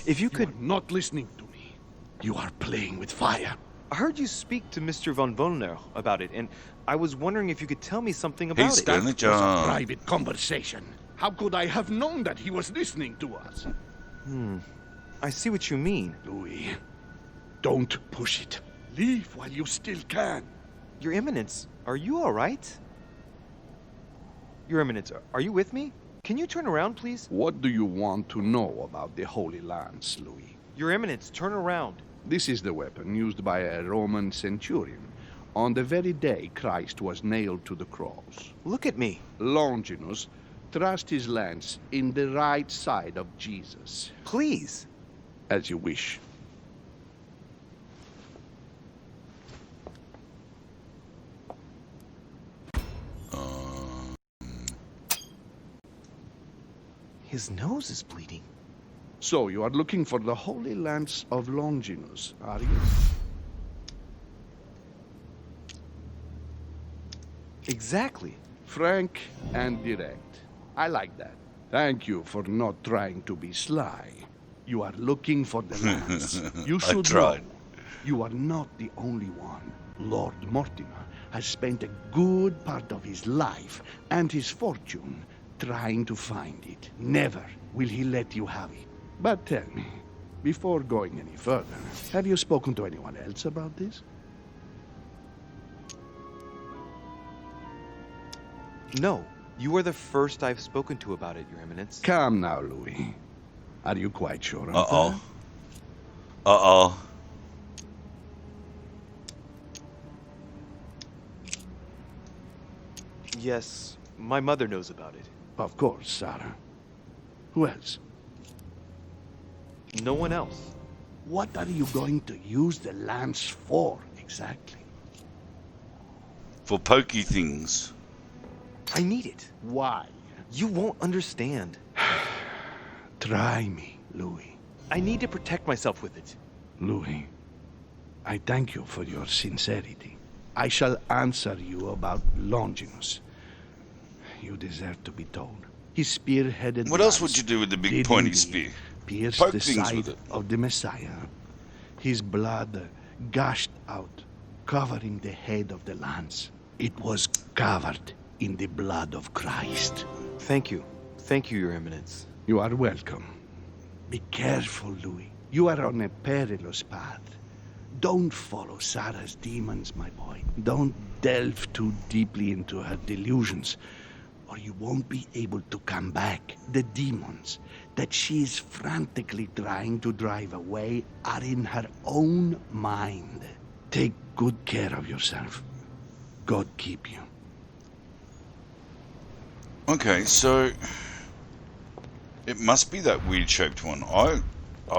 Speaker 3: If you could...
Speaker 7: are not listening to me. You are playing with fire.
Speaker 3: I heard you speak to Mr. von Wollner about it, and I was wondering if you could tell me something about it.
Speaker 7: That was a private conversation. How could I have known that he was listening to us?
Speaker 3: I see what you mean.
Speaker 7: Louis, don't push it. Leave while you still can.
Speaker 3: Your Eminence, are you all right? Your Eminence, are you with me? Can you turn around, please?
Speaker 7: What do you want to know about the Holy Lance, Louis?
Speaker 3: Your Eminence, turn around.
Speaker 7: This is the weapon used by a Roman centurion on the very day Christ was nailed to the cross.
Speaker 3: Look at me.
Speaker 7: Longinus thrust his lance in the right side of Jesus.
Speaker 3: Please.
Speaker 7: As you wish.
Speaker 3: His nose is bleeding.
Speaker 7: So you are looking for the Holy Lance of Longinus, are you?
Speaker 3: Exactly.
Speaker 7: Frank and direct. I like that. Thank you for not trying to be sly. You are looking for the lance. You should know. You are not the only one. Lord Mortimer has spent a good part of his life and his fortune trying to find it. Never will he let you have it. But tell me, before going any further, have you spoken to anyone else about this?
Speaker 3: No. You are the first I've spoken to about it, Your Eminence.
Speaker 7: Come now, Louis. Are you quite sure of
Speaker 1: Uh-oh.
Speaker 7: that?
Speaker 1: Uh-oh.
Speaker 3: Yes, my mother knows about it.
Speaker 7: Of course, Sarah. Who else?
Speaker 3: No one else.
Speaker 7: What are you going to use the lance for, exactly?
Speaker 1: For pokey things.
Speaker 3: I need it.
Speaker 7: Why?
Speaker 3: You won't understand.
Speaker 7: Try me, Louis.
Speaker 3: I need to protect myself with it.
Speaker 7: Louis, I thank you for your sincerity. I shall answer you about Longinus. You deserve to be told. He spearheaded.
Speaker 1: What else would you do with the big pointy spear?
Speaker 7: Pierced
Speaker 1: Poke
Speaker 7: the
Speaker 1: things
Speaker 7: side
Speaker 1: with it.
Speaker 7: of the Messiah. His blood gushed out, covering the head of the lance. It was covered in the blood of Christ.
Speaker 3: Thank you. Thank you, Your Eminence.
Speaker 7: You are welcome. Be careful, Louis. You are on a perilous path. Don't follow Sarah's demons, my boy. Don't delve too deeply into her delusions, or you won't be able to come back. The demons that she is frantically trying to drive away are in her own mind. Take good care of yourself. God keep you.
Speaker 1: Okay, so it must be that weird-shaped one. I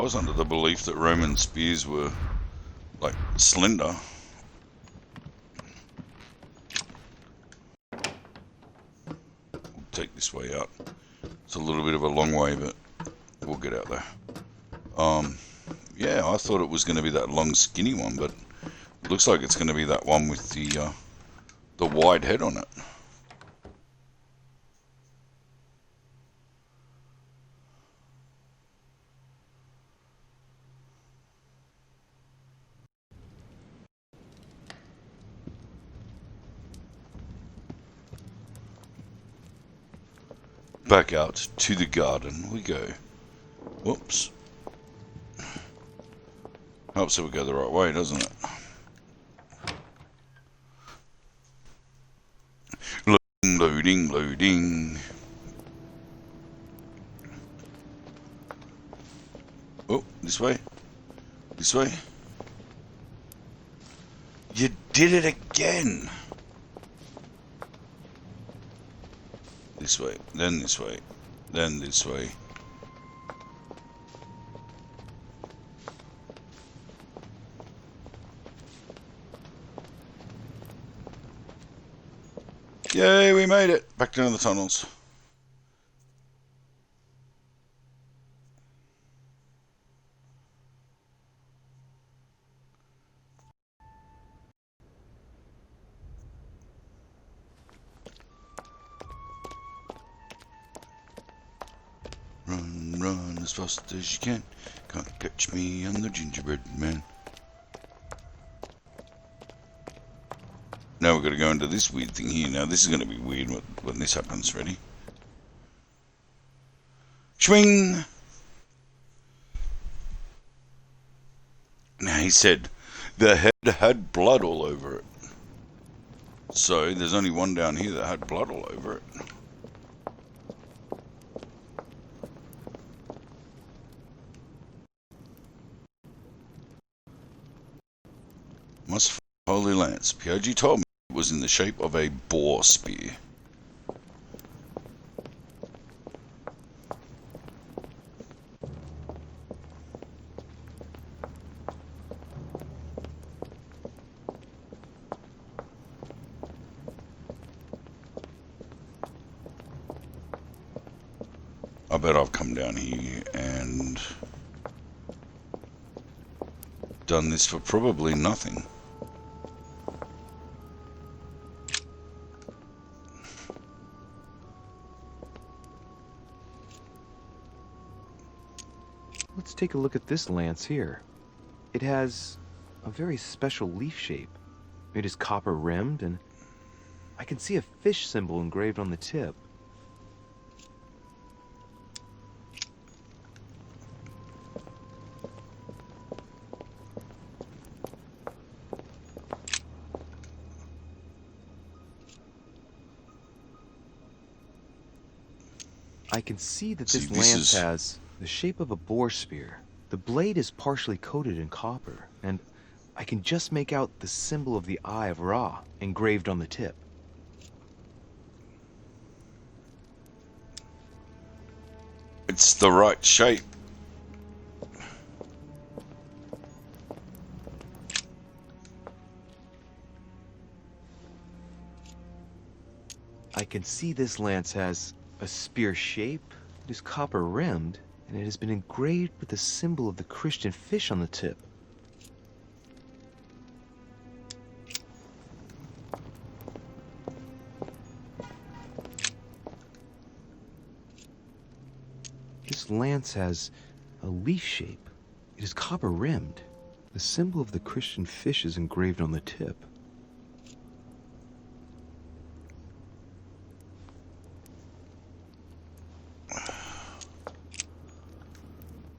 Speaker 1: was under the belief that Roman spears were like slender. We'll take this way out. It's a little bit of a long way, but we'll get out there. Yeah, I thought it was going to be that long, skinny one, but it looks like it's going to be that one with the wide head on it. Back out to the garden we go. Whoops. Helps that we go the right way, doesn't it? Loading, loading, loading. Oh, this way. This way. You did it again. This way, then this way, then this way. Yay, we made it! Back down the tunnels. Run, run as fast as you can. Can't catch me, I'm the gingerbread man. Now we're going to go into this weird thing here. Now this is going to be weird when this happens. Ready? Swing! Now he said the head had blood all over it. So there's only one down here that had blood all over it. Must Holy Lance. Piaggi told me it was in the shape of a boar spear. I bet I've come down here and done this for probably nothing.
Speaker 3: Let's take a look at this lance here. It has a very special leaf shape. It is copper rimmed, and I can see a fish symbol engraved on the tip. I can see that this lance has the shape of a boar spear. The blade is partially coated in copper, and I can just make out the symbol of the Eye of Ra engraved on the tip.
Speaker 1: It's the right shape.
Speaker 3: I can see this lance has a spear shape, it is copper rimmed, and it has been engraved with the symbol of the Christian fish on the tip. This lance has a leaf shape. It is copper rimmed. The symbol of the Christian fish is engraved on the tip.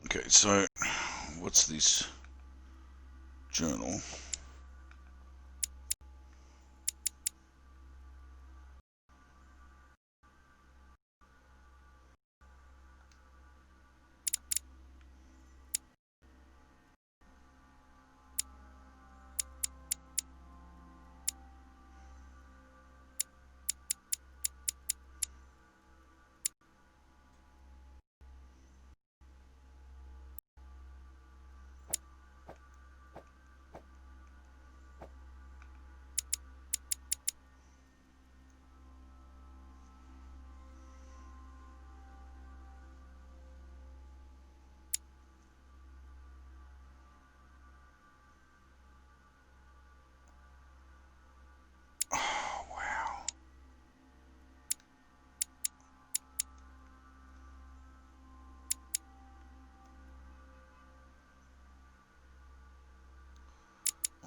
Speaker 1: Okay, so what's this journal?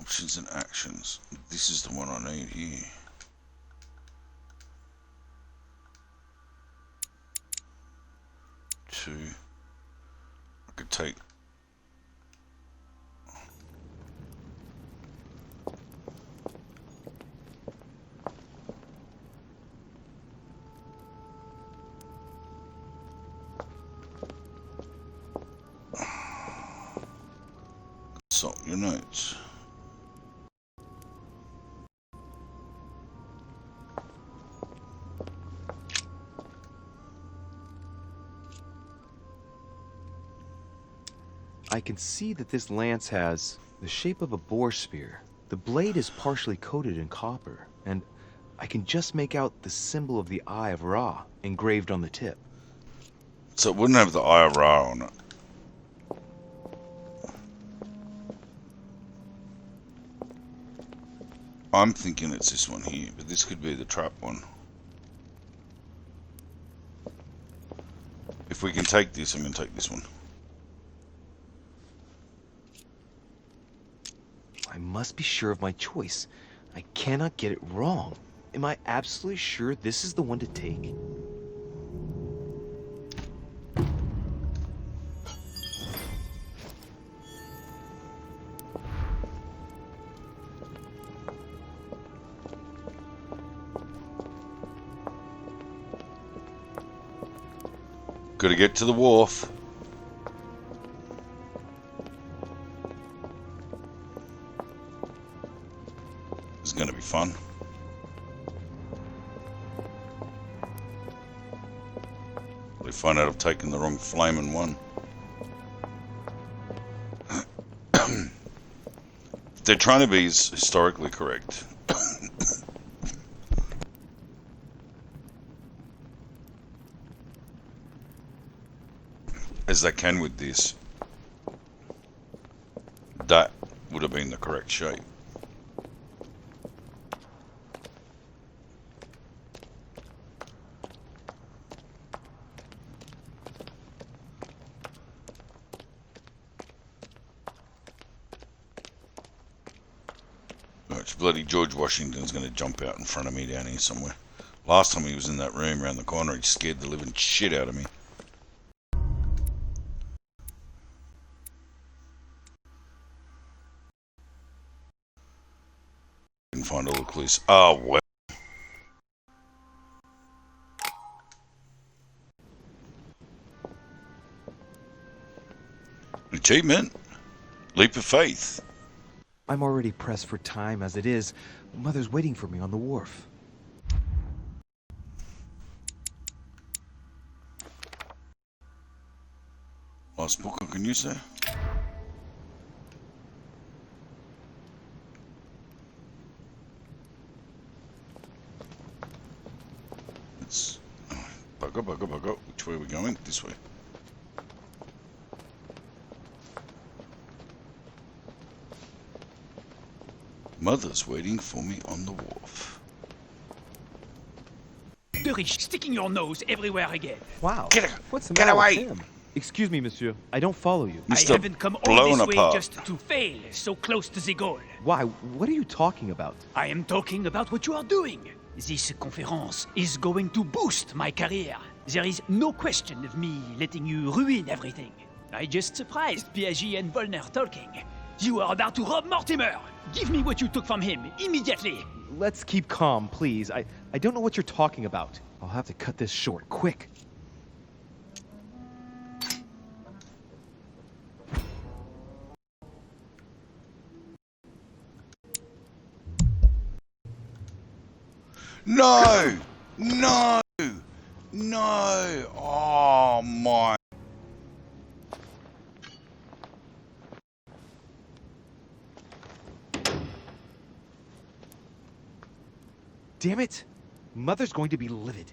Speaker 1: Options and actions. This is the one I need here. I could take consult your notes.
Speaker 3: I can see that this lance has the shape of a boar spear. The blade is partially coated in copper, and I can just make out the symbol of the Eye of Ra engraved on the tip.
Speaker 1: So it wouldn't have the Eye of Ra on it. I'm thinking it's this one here, but this could be the trap one. If we can take this, I'm going to take this one.
Speaker 3: I must be sure of my choice. I cannot get it wrong. Am I absolutely sure this is the one to take?
Speaker 1: Gotta get to the wharf. It's gonna be fun. They find out I've taken the wrong flaming one. They're trying to be historically correct. As they can with this. That would have been the correct shape. Which bloody George Washington's going to jump out in front of me down here somewhere. Last time he was in that room around the corner, he scared the living shit out of me. Didn't find all the clues. Oh, well. Achievement. Leap of faith.
Speaker 3: I'm already pressed for time as it is. Mother's waiting for me on the wharf.
Speaker 1: Last book I can use there. Let's bugger. Which way are we going? This way. Mother's waiting for me on the wharf.
Speaker 11: The rich sticking your nose everywhere again.
Speaker 3: Wow. What's the
Speaker 1: Get
Speaker 3: matter
Speaker 1: away.
Speaker 3: with him? Excuse me, monsieur. I don't follow you.
Speaker 11: I haven't come all this way just to fail so close to the goal.
Speaker 3: Why? What are you talking about?
Speaker 11: I am talking about what you are doing. This conference is going to boost my career. There is no question of me letting you ruin everything. I just surprised Piaget and Volner talking. You are about to rob Mortimer. Give me what you took from him immediately.
Speaker 3: Let's keep calm, please. I don't know what you're talking about. I'll have to cut this short, quick.
Speaker 1: No! No! No! Oh my.
Speaker 3: Damn it! Mother's going to be livid.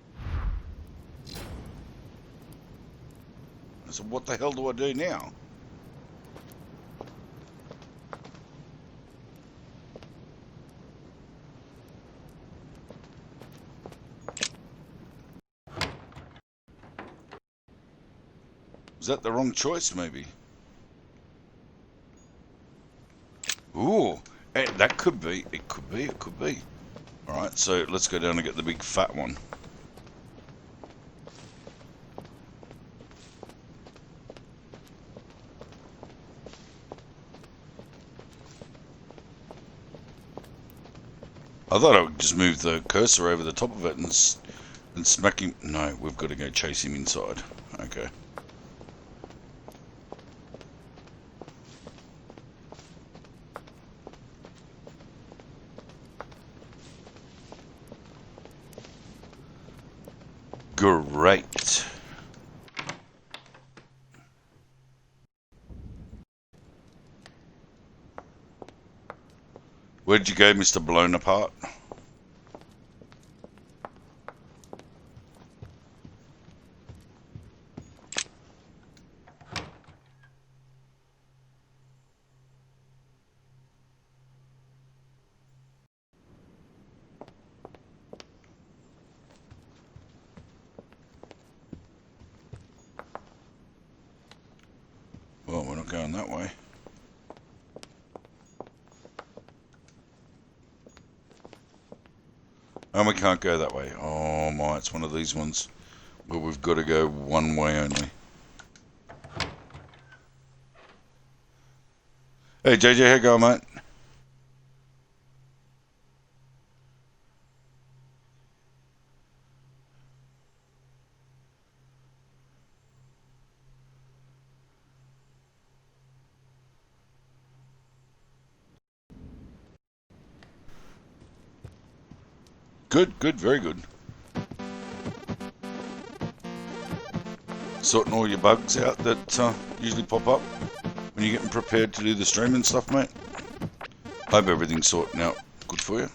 Speaker 1: So what the hell do I do now? Was that the wrong choice, maybe? Ooh, that could be. It could be. Alright, so let's go down and get the big fat one. I thought I would just move the cursor over the top of it and smack him. No, we've got to go chase him inside. Okay. Great. Where'd you go, Mr. Blown Apart? Well, we're not going that way. And we can't go that way. Oh my, it's one of these ones where we've got to go one way only. Hey JJ, how you going, mate? Good, good, very good. Sorting all your bugs out that usually pop up when you're getting prepared to do the stream and stuff, mate. Hope everything's sorting out good for you.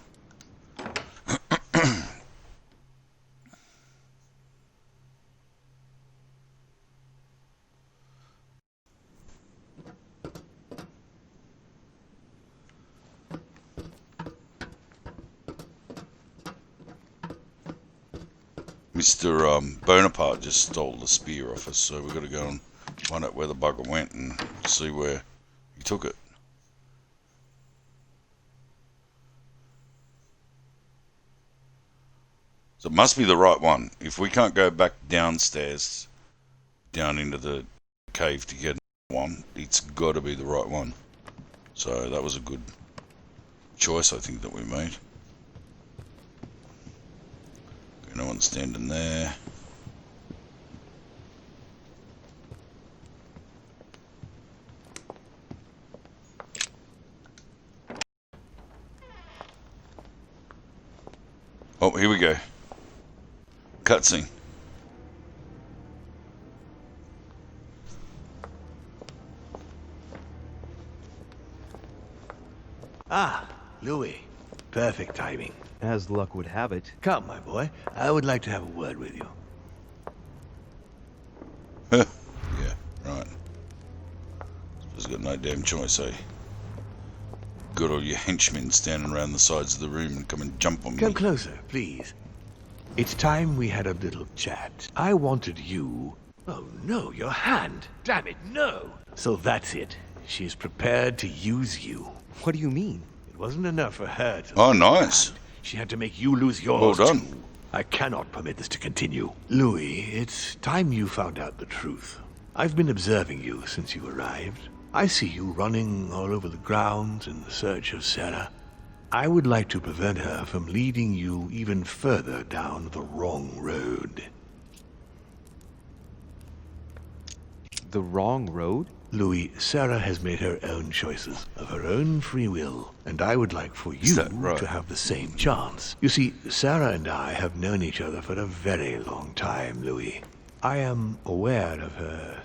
Speaker 1: Mr. Bonaparte just stole the spear off us, so we've got to go and find out where the bugger went and see where he took it. So it must be the right one. If we can't go back downstairs, down into the cave to get one, it's got to be the right one. So that was a good choice, I think, that we made. No one standing there. Oh, here we go. Cutscene.
Speaker 12: Ah, Louis. Perfect timing.
Speaker 3: As luck would have it.
Speaker 12: Come, my boy. I would like to have a word with you.
Speaker 1: Yeah, right. Suppose got no damn choice, eh? Got all your henchmen standing around the sides of the room and come and jump on me.
Speaker 12: Come closer, please. It's time we had a little chat. I wanted you... Oh, no, your hand. Damn it, no. So that's it. She's prepared to use you.
Speaker 3: What do you mean?
Speaker 12: It wasn't enough for her to...
Speaker 1: Oh, nice.
Speaker 12: She had to make you lose yours,
Speaker 1: well done.
Speaker 12: too. I cannot permit this to continue. Louis, it's time you found out the truth. I've been observing you since you arrived. I see you running all over the grounds in search of Sarah. I would like to prevent her from leading you even further down the wrong road.
Speaker 3: The wrong road?
Speaker 12: Louis, Sarah has made her own choices of her own free will, and I would like for you to have the same chance. You see, Sarah and I have known each other for a very long time, Louis. I am aware of her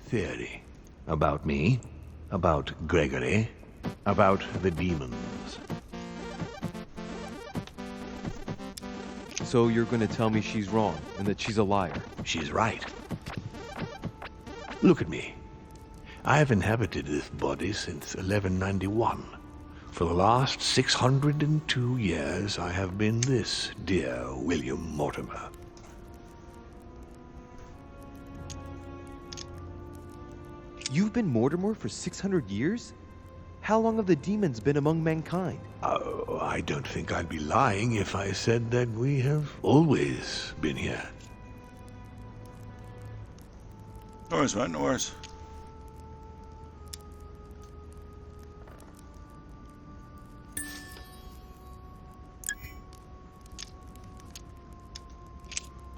Speaker 12: theory. About me, about Gregory, about the demons.
Speaker 3: So you're going to tell me she's wrong, and that she's a liar?
Speaker 12: She's right. Look at me. I have inhabited this body since 1191. For the last 602 years, I have been this dear William Mortimer.
Speaker 3: You've been Mortimer for 600 years? How long have the demons been among mankind?
Speaker 12: Oh, I don't think I'd be lying if I said that we have always been here.
Speaker 1: No worries, mate, no worries.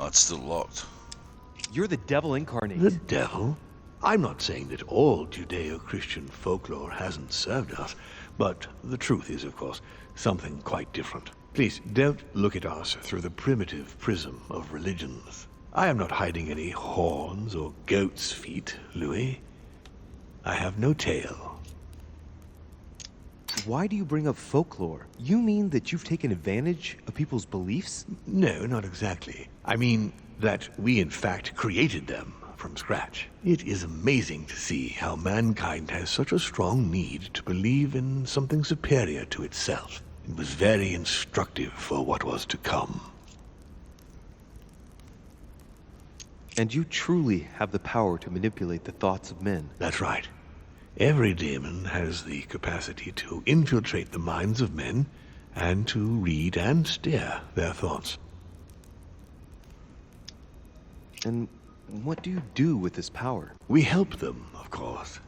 Speaker 1: Oh, it's still locked.
Speaker 3: You're the devil incarnate.
Speaker 12: The devil? I'm not saying that all Judeo-Christian folklore hasn't served us, but the truth is, of course, something quite different. Please, don't look at us through the primitive prism of religions. I am not hiding any horns or goat's feet, Louis. I have no tail.
Speaker 3: Why do you bring up folklore? You mean that you've taken advantage of people's beliefs?
Speaker 12: No, not exactly. I mean that we in fact created them from scratch. It is amazing to see how mankind has such a strong need to believe in something superior to itself. It was very instructive for what was to come.
Speaker 3: And you truly have the power to manipulate the thoughts of men.
Speaker 12: That's right. Every demon has the capacity to infiltrate the minds of men and to read and steer their thoughts.
Speaker 3: And what do you do with this power?
Speaker 12: We help them, of course.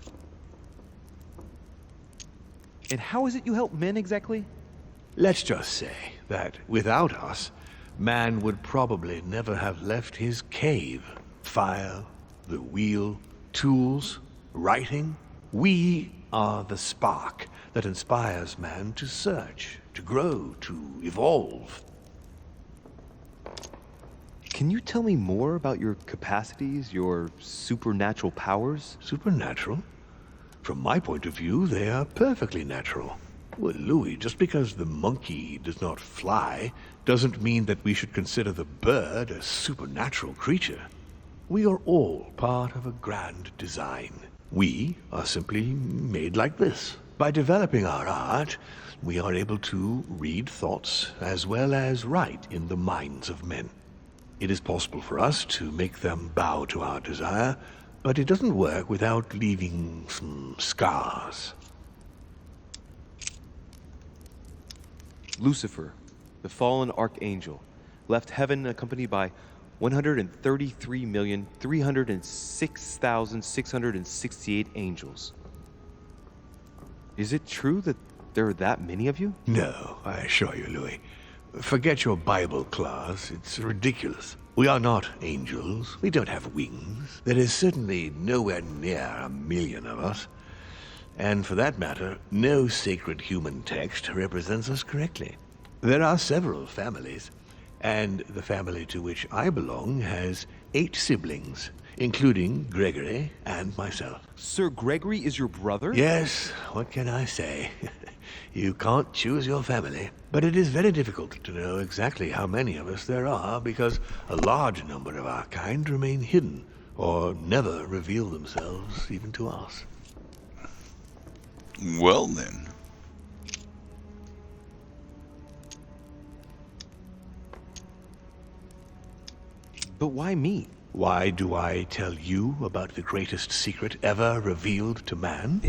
Speaker 3: And how is it you help men exactly?
Speaker 12: Let's just say that without us, man would probably never have left his cave. Fire, the wheel, tools, writing. We are the spark that inspires man to search, to grow, to evolve.
Speaker 3: Can you tell me more about your capacities, your supernatural powers?
Speaker 12: Supernatural? From my point of view, they are perfectly natural. Well, Louis, just because the monkey does not fly doesn't mean that we should consider the bird a supernatural creature. We are all part of a grand design. We are simply made like this. By developing our art, we are able to read thoughts as well as write in the minds of men. It is possible for us to make them bow to our desire, but it doesn't work without leaving some scars.
Speaker 3: Lucifer, the fallen archangel, left heaven accompanied by 133,306,668 angels. Is it true that there are that many of you?
Speaker 12: No, I assure you, Louis. Forget your Bible class. It's ridiculous. We are not angels. We don't have wings. There is certainly nowhere near 1 million of us. And for that matter, no sacred human text represents us correctly. There are several families, and the family to which I belong has 8 siblings, including Gregory and myself.
Speaker 3: Sir Gregory is your brother?
Speaker 12: Yes, what can I say? You can't choose your family. But it is very difficult to know exactly how many of us there are, because a large number of our kind remain hidden, or never reveal themselves even to us.
Speaker 1: Well then.
Speaker 3: But why me?
Speaker 12: Why do I tell you about the greatest secret ever revealed to man?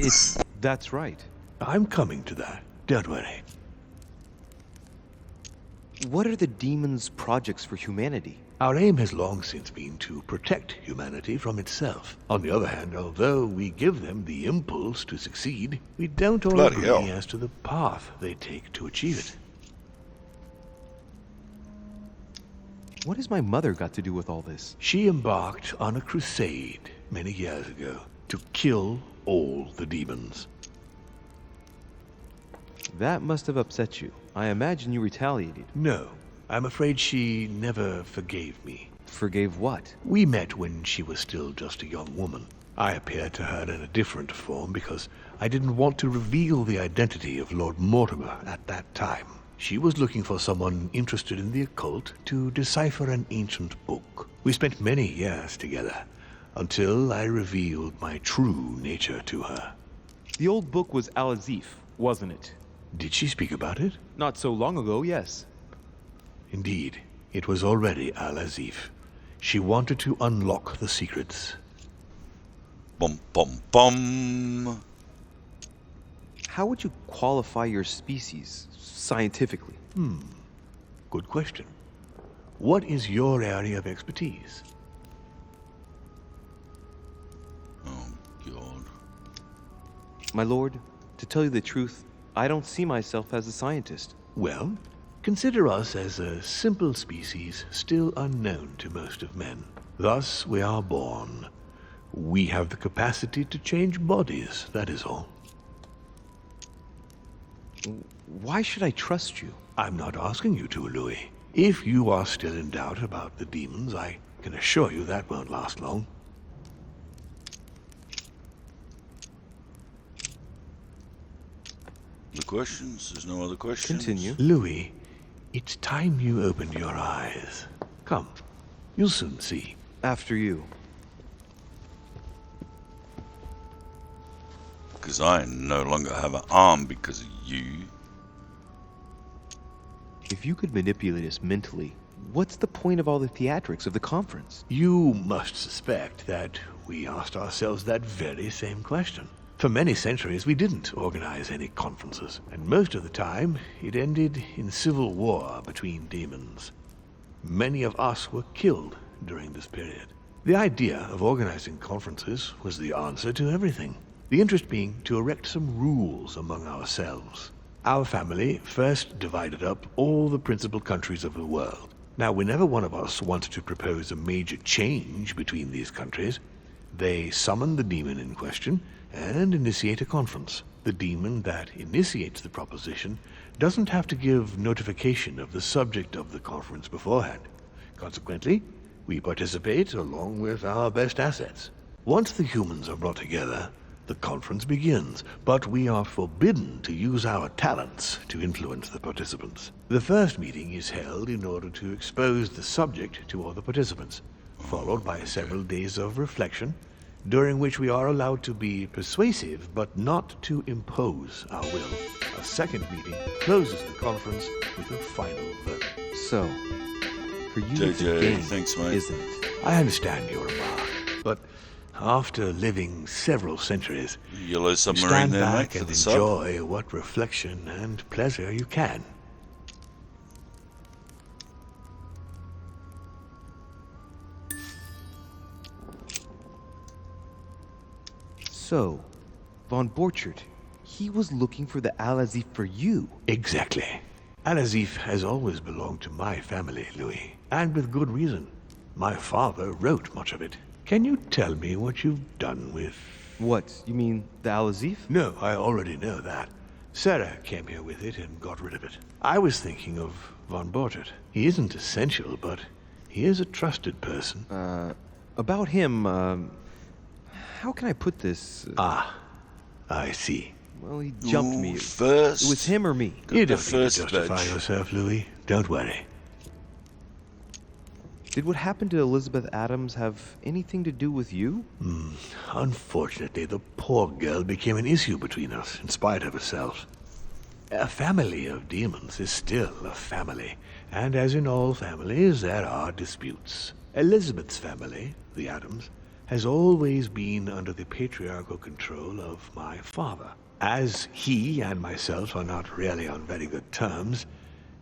Speaker 3: That's right.
Speaker 12: I'm coming to that. Don't worry.
Speaker 3: What are the demons' projects for humanity?
Speaker 12: Our aim has long since been to protect humanity from itself. On the other hand, although we give them the impulse to succeed, we don't all agree as to the path they take to achieve it.
Speaker 3: What has my mother got to do with all this?
Speaker 12: She embarked on a crusade many years ago to kill all the demons.
Speaker 3: That must have upset you. I imagine you retaliated.
Speaker 12: No, I'm afraid she never forgave me.
Speaker 3: Forgave what?
Speaker 12: We met when she was still just a young woman. I appeared to her in a different form because I didn't want to reveal the identity of Lord Mortimer at that time. She was looking for someone interested in the occult to decipher an ancient book. We spent many years together, until I revealed my true nature to her.
Speaker 3: The old book was Al-Azif, wasn't it?
Speaker 12: Did she speak about it?
Speaker 3: Not so long ago, yes.
Speaker 12: Indeed, it was already Al-Azif. She wanted to unlock the secrets.
Speaker 1: Bum bum bum.
Speaker 3: How would you qualify your species, scientifically?
Speaker 12: Good question. What is your area of expertise?
Speaker 1: Oh, God.
Speaker 3: My lord, to tell you the truth, I don't see myself as a scientist.
Speaker 12: Well, consider us as a simple species still unknown to most of men. Thus we are born. We have the capacity to change bodies, that is all.
Speaker 3: Why should I trust you?
Speaker 12: I'm not asking you to, Louis. If you are still in doubt about the demons, I Can assure you that won't last long.
Speaker 1: The questions? There's no other questions?
Speaker 3: Continue.
Speaker 12: Louis, it's time you opened your eyes. Come, you'll soon see.
Speaker 3: After you.
Speaker 1: Because I no longer have an arm because of you.
Speaker 3: If you could manipulate us mentally, what's the point of all the theatrics of the conference?
Speaker 12: You must suspect that we asked ourselves that very same question. For many centuries, we didn't organize any conferences, and most of the time, it ended in civil war between demons. Many of us were killed during this period. The idea of organizing conferences was the answer to everything. The interest being to erect some rules among ourselves. Our family first divided up all the principal countries of the world. Now, whenever one of us wanted to propose a major change between these countries, they summon the demon in question and initiate a conference. The demon that initiates the proposition doesn't have to give notification of the subject of the conference beforehand. Consequently, we participate along with our best assets. Once the humans are brought together, the conference begins, but we are forbidden to use our talents to influence the participants. The first meeting is held in order to expose the subject to all the participants, followed by several days of reflection, during which we are allowed to be persuasive but not to impose our will. A second meeting closes the conference with a final vote.
Speaker 3: So, for you it's a game,
Speaker 1: thanks, mate.
Speaker 3: isn't it?
Speaker 12: I understand your remark, but after living several centuries,
Speaker 1: Yellow
Speaker 12: you
Speaker 1: submarine
Speaker 12: stand
Speaker 1: there, mate,
Speaker 12: back
Speaker 1: for
Speaker 12: and
Speaker 1: the sub.
Speaker 12: enjoy what reflection and pleasure you can.
Speaker 3: So, Von Borchert, he was looking for the Al-Azif for you.
Speaker 12: Exactly. Al-Azif has always belonged to my family, Louis, and with good reason. My father wrote much of it. Can you tell me what you've done with...
Speaker 3: What, you mean the Al-Azif?
Speaker 12: No, I already know that. Sarah came here with it and got rid of it. I was thinking of Von Borchert. He isn't essential, but he is a trusted person.
Speaker 3: About him, how can I put this?
Speaker 12: I see.
Speaker 3: Well, he jumped me.
Speaker 1: First.
Speaker 3: It was him or me.
Speaker 12: You don't need to justify yourself, Louis. Don't worry.
Speaker 3: Did what happened to Elizabeth Adams have anything to do with you?
Speaker 12: Unfortunately, the poor girl became an issue between us, in spite of herself. A family of demons is still a family, and as in all families, there are disputes. Elizabeth's family, the Adams, has always been under the patriarchal control of my father. As he and myself are not really on very good terms,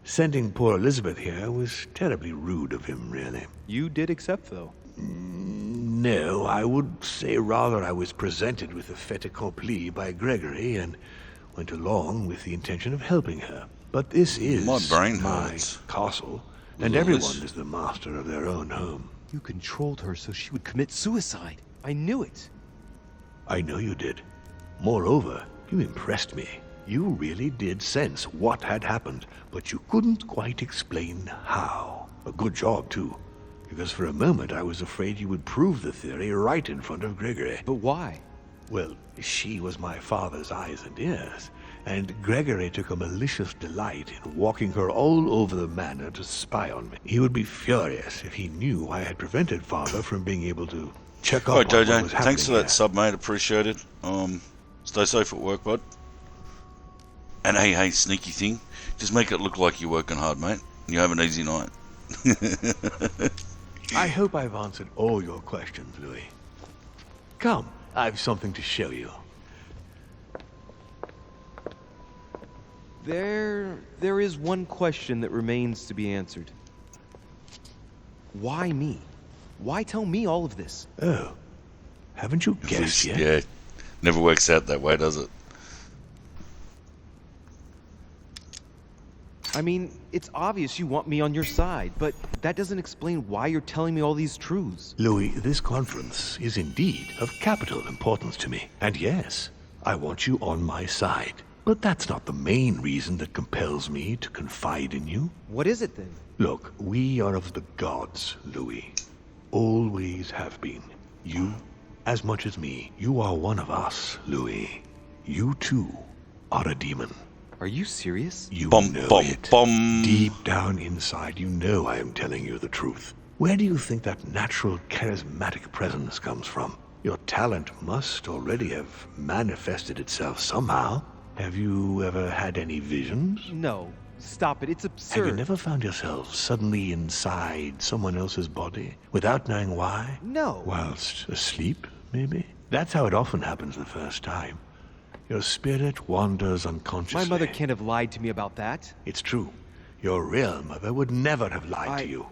Speaker 12: sending poor Elizabeth here was terribly rude of him, really.
Speaker 3: You did accept, though.
Speaker 12: No, I would say rather I was presented with a fait accompli by Gregory and went along with the intention of helping her. But this is
Speaker 1: My brain
Speaker 12: my
Speaker 1: hurts.
Speaker 12: castle, and
Speaker 1: Louis.
Speaker 12: everyone is the master of their own home.
Speaker 3: You controlled her so she would commit suicide. I knew it.
Speaker 12: I know you did. Moreover, you impressed me. You really did sense what had happened, but you couldn't quite explain how. A good job, too, because for a moment I was afraid you would prove the theory right in front of Gregory.
Speaker 3: But why?
Speaker 12: Well, she was my father's eyes and ears, and Gregory took a malicious delight in walking her all over the manor to spy on me. He would be furious if he knew I had prevented father from being able to check up
Speaker 1: Alright,
Speaker 12: on what
Speaker 1: Jojo,
Speaker 12: was happening
Speaker 1: thanks for
Speaker 12: here.
Speaker 1: that sub, mate. Appreciate it. Stay safe at work, bud. And hey, sneaky thing. Just make it look like you're working hard, mate. And you have an easy night.
Speaker 12: I hope I've answered all your questions, Louis. Come, I've something to show you.
Speaker 3: There is one question that remains to be answered. Why me? Why tell me all of this?
Speaker 12: Oh, haven't you guessed yet?
Speaker 1: Yeah, never works out that way, does it?
Speaker 3: I mean, it's obvious you want me on your side, but that doesn't explain why you're telling me all these truths.
Speaker 12: Louis, this conference is indeed of capital importance to me. And yes, I want you on my side. But that's not the main reason that compels me to confide in you.
Speaker 3: What is it then?
Speaker 12: Look, we are of the gods, Louis. always have been. You, as much as me, you are one of us, Louis. You too are a demon.
Speaker 3: Are you serious?
Speaker 12: You know it. Deep down inside, you know I am telling you the truth. Where do you think that natural, charismatic presence comes from? Your talent must already have manifested itself somehow. Have you ever had any visions?
Speaker 3: No. Stop it. It's absurd.
Speaker 12: Have you never found yourself suddenly inside someone else's body without knowing why?
Speaker 3: No.
Speaker 12: Whilst asleep, maybe? That's how it often happens the first time. Your spirit wanders unconsciously.
Speaker 3: My mother can't have lied to me about that.
Speaker 12: It's true. Your real mother would never have lied to you.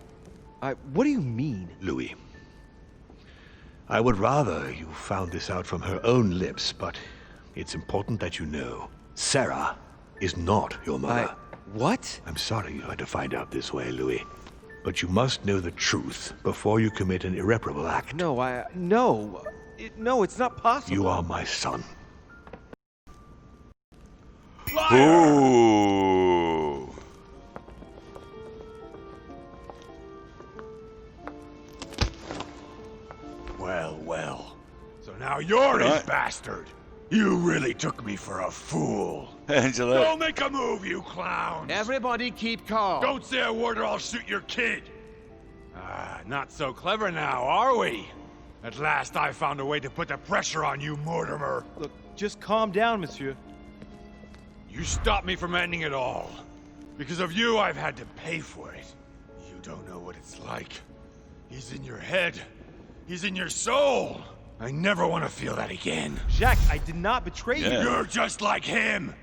Speaker 3: What do you mean?
Speaker 12: Louis, I would rather you found this out from her own lips, but it's important that you know. Sarah is not your mother.
Speaker 3: What?
Speaker 12: I'm sorry you had to find out this way, Louis. But you must know the truth before you commit an irreparable act.
Speaker 3: No, no, it's not possible.
Speaker 12: You are my son.
Speaker 1: Ooh.
Speaker 9: Well, well. So now you're his bastard. You really took me for a fool.
Speaker 1: Angela.
Speaker 9: Don't make a move, you clowns.
Speaker 14: Everybody keep calm.
Speaker 9: Don't say a word or I'll shoot your kid. Not so clever now, are we? At last I found a way to put the pressure on you, Mortimer.
Speaker 3: Look, just calm down, monsieur.
Speaker 9: You stopped me from ending it all. Because of you, I've had to pay for it. You don't know what it's like. He's in your head. He's in your soul. I never want to feel that again.
Speaker 3: Jacques, I did not betray you.
Speaker 9: You're just like him.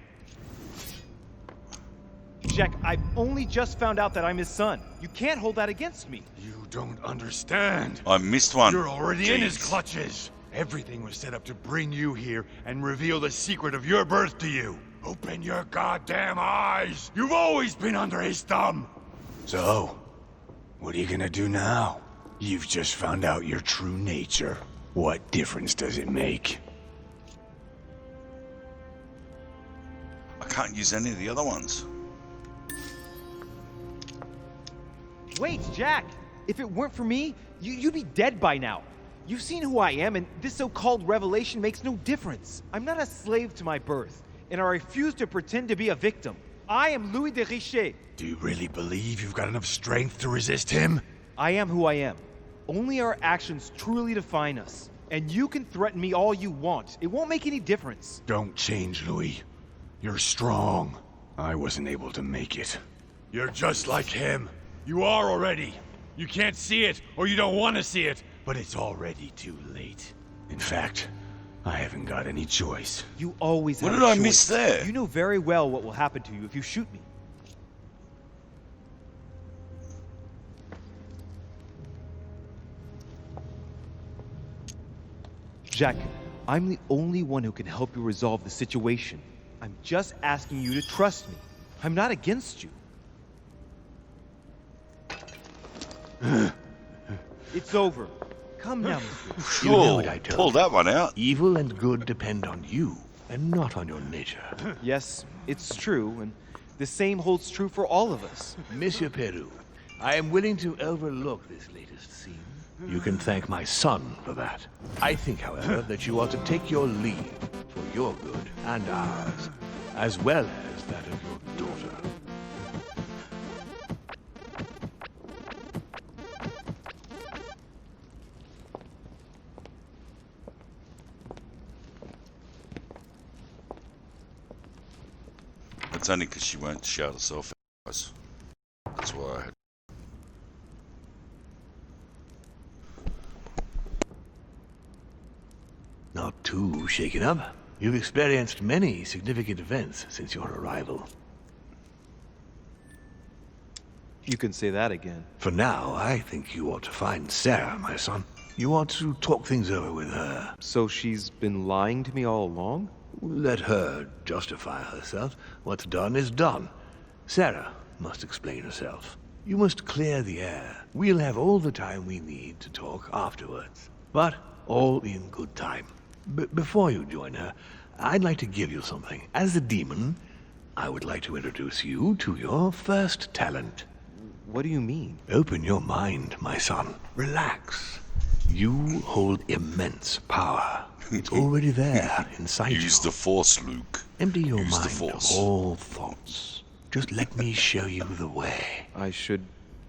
Speaker 3: Jacques, I've only just found out that I'm his son. You can't hold that against me.
Speaker 9: You don't understand.
Speaker 1: I missed one.
Speaker 9: You're already in his clutches. Everything was set up to bring you here and reveal the secret of your birth to you. Open your goddamn eyes! You've always been under his thumb! So, what are you gonna do now? You've just found out your true nature. What difference does it make?
Speaker 1: I can't use any of the other ones.
Speaker 3: Wait, Jack! If it weren't for me, you'd be dead by now. You've seen who I am, and this so-called revelation makes no difference. I'm not a slave to my birth, and I refuse to pretend to be a victim. I am Louis de Richet.
Speaker 9: Do you really believe you've got enough strength to resist him?
Speaker 3: I am who I am. Only our actions truly define us. And you can threaten me all you want. It won't make any difference.
Speaker 9: Don't change, Louis. You're strong. I wasn't able to make it. You're just like him. You are already. You can't see it, or you don't want to see it, but it's already too late. In fact, I haven't got any choice.
Speaker 3: You always have
Speaker 1: What
Speaker 3: a
Speaker 1: did I
Speaker 3: choice.
Speaker 1: miss there?
Speaker 3: You know very well what will happen to you if you shoot me. Jack, I'm the only one who can help you resolve the situation. I'm just asking you to trust me. I'm not against you. It's over. Come now, monsieur.
Speaker 12: You know what I told
Speaker 1: Pull that one out.
Speaker 12: Evil and good depend on you, and not on your nature.
Speaker 3: Yes, it's true, and the same holds true for all of us.
Speaker 12: Monsieur Peru, I am willing to overlook this latest scene. You can thank my son for that. I think, however, that you ought to take your leave for your good and ours, as well as that of your daughter.
Speaker 1: It's only because she won't shout herself out. That's why I had.
Speaker 12: Not too shaken up. You've experienced many significant events since your arrival.
Speaker 3: You can say that again.
Speaker 12: For now, I think you ought to find Sarah, my son. You ought to talk things over with her.
Speaker 3: So she's been lying to me all along?
Speaker 12: Let her justify herself. What's done is done. Sarah must explain herself. You must clear the air. We'll have all the time we need to talk afterwards. But all in good time. Before you join her, I'd like to give you something. As a demon, I would like to introduce you to your first talent.
Speaker 3: What do you mean?
Speaker 12: Open your mind, my son. Relax. You hold immense power. It's already there, inside you.
Speaker 1: Use the Force, Luke.
Speaker 12: Empty your
Speaker 1: Use the
Speaker 12: mind of
Speaker 1: Force.
Speaker 12: all thoughts. Just let me show you the way.
Speaker 3: I should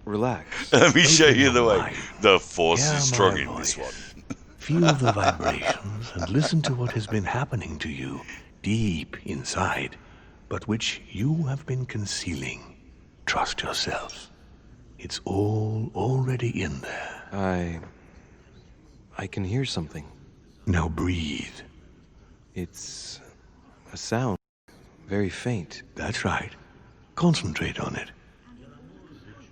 Speaker 3: relax.
Speaker 1: Let me show
Speaker 12: Open
Speaker 1: you the
Speaker 12: your
Speaker 1: way.
Speaker 12: mind.
Speaker 1: The Force
Speaker 12: Hear
Speaker 1: is strong
Speaker 12: my
Speaker 1: in this
Speaker 12: voice.
Speaker 1: one.
Speaker 12: Feel the vibrations and listen to what has been happening to you deep inside, but which you have been concealing. Trust yourself. It's all already in there.
Speaker 3: I can hear something.
Speaker 12: Now breathe.
Speaker 3: It's a sound. Very faint.
Speaker 12: That's right. Concentrate on it.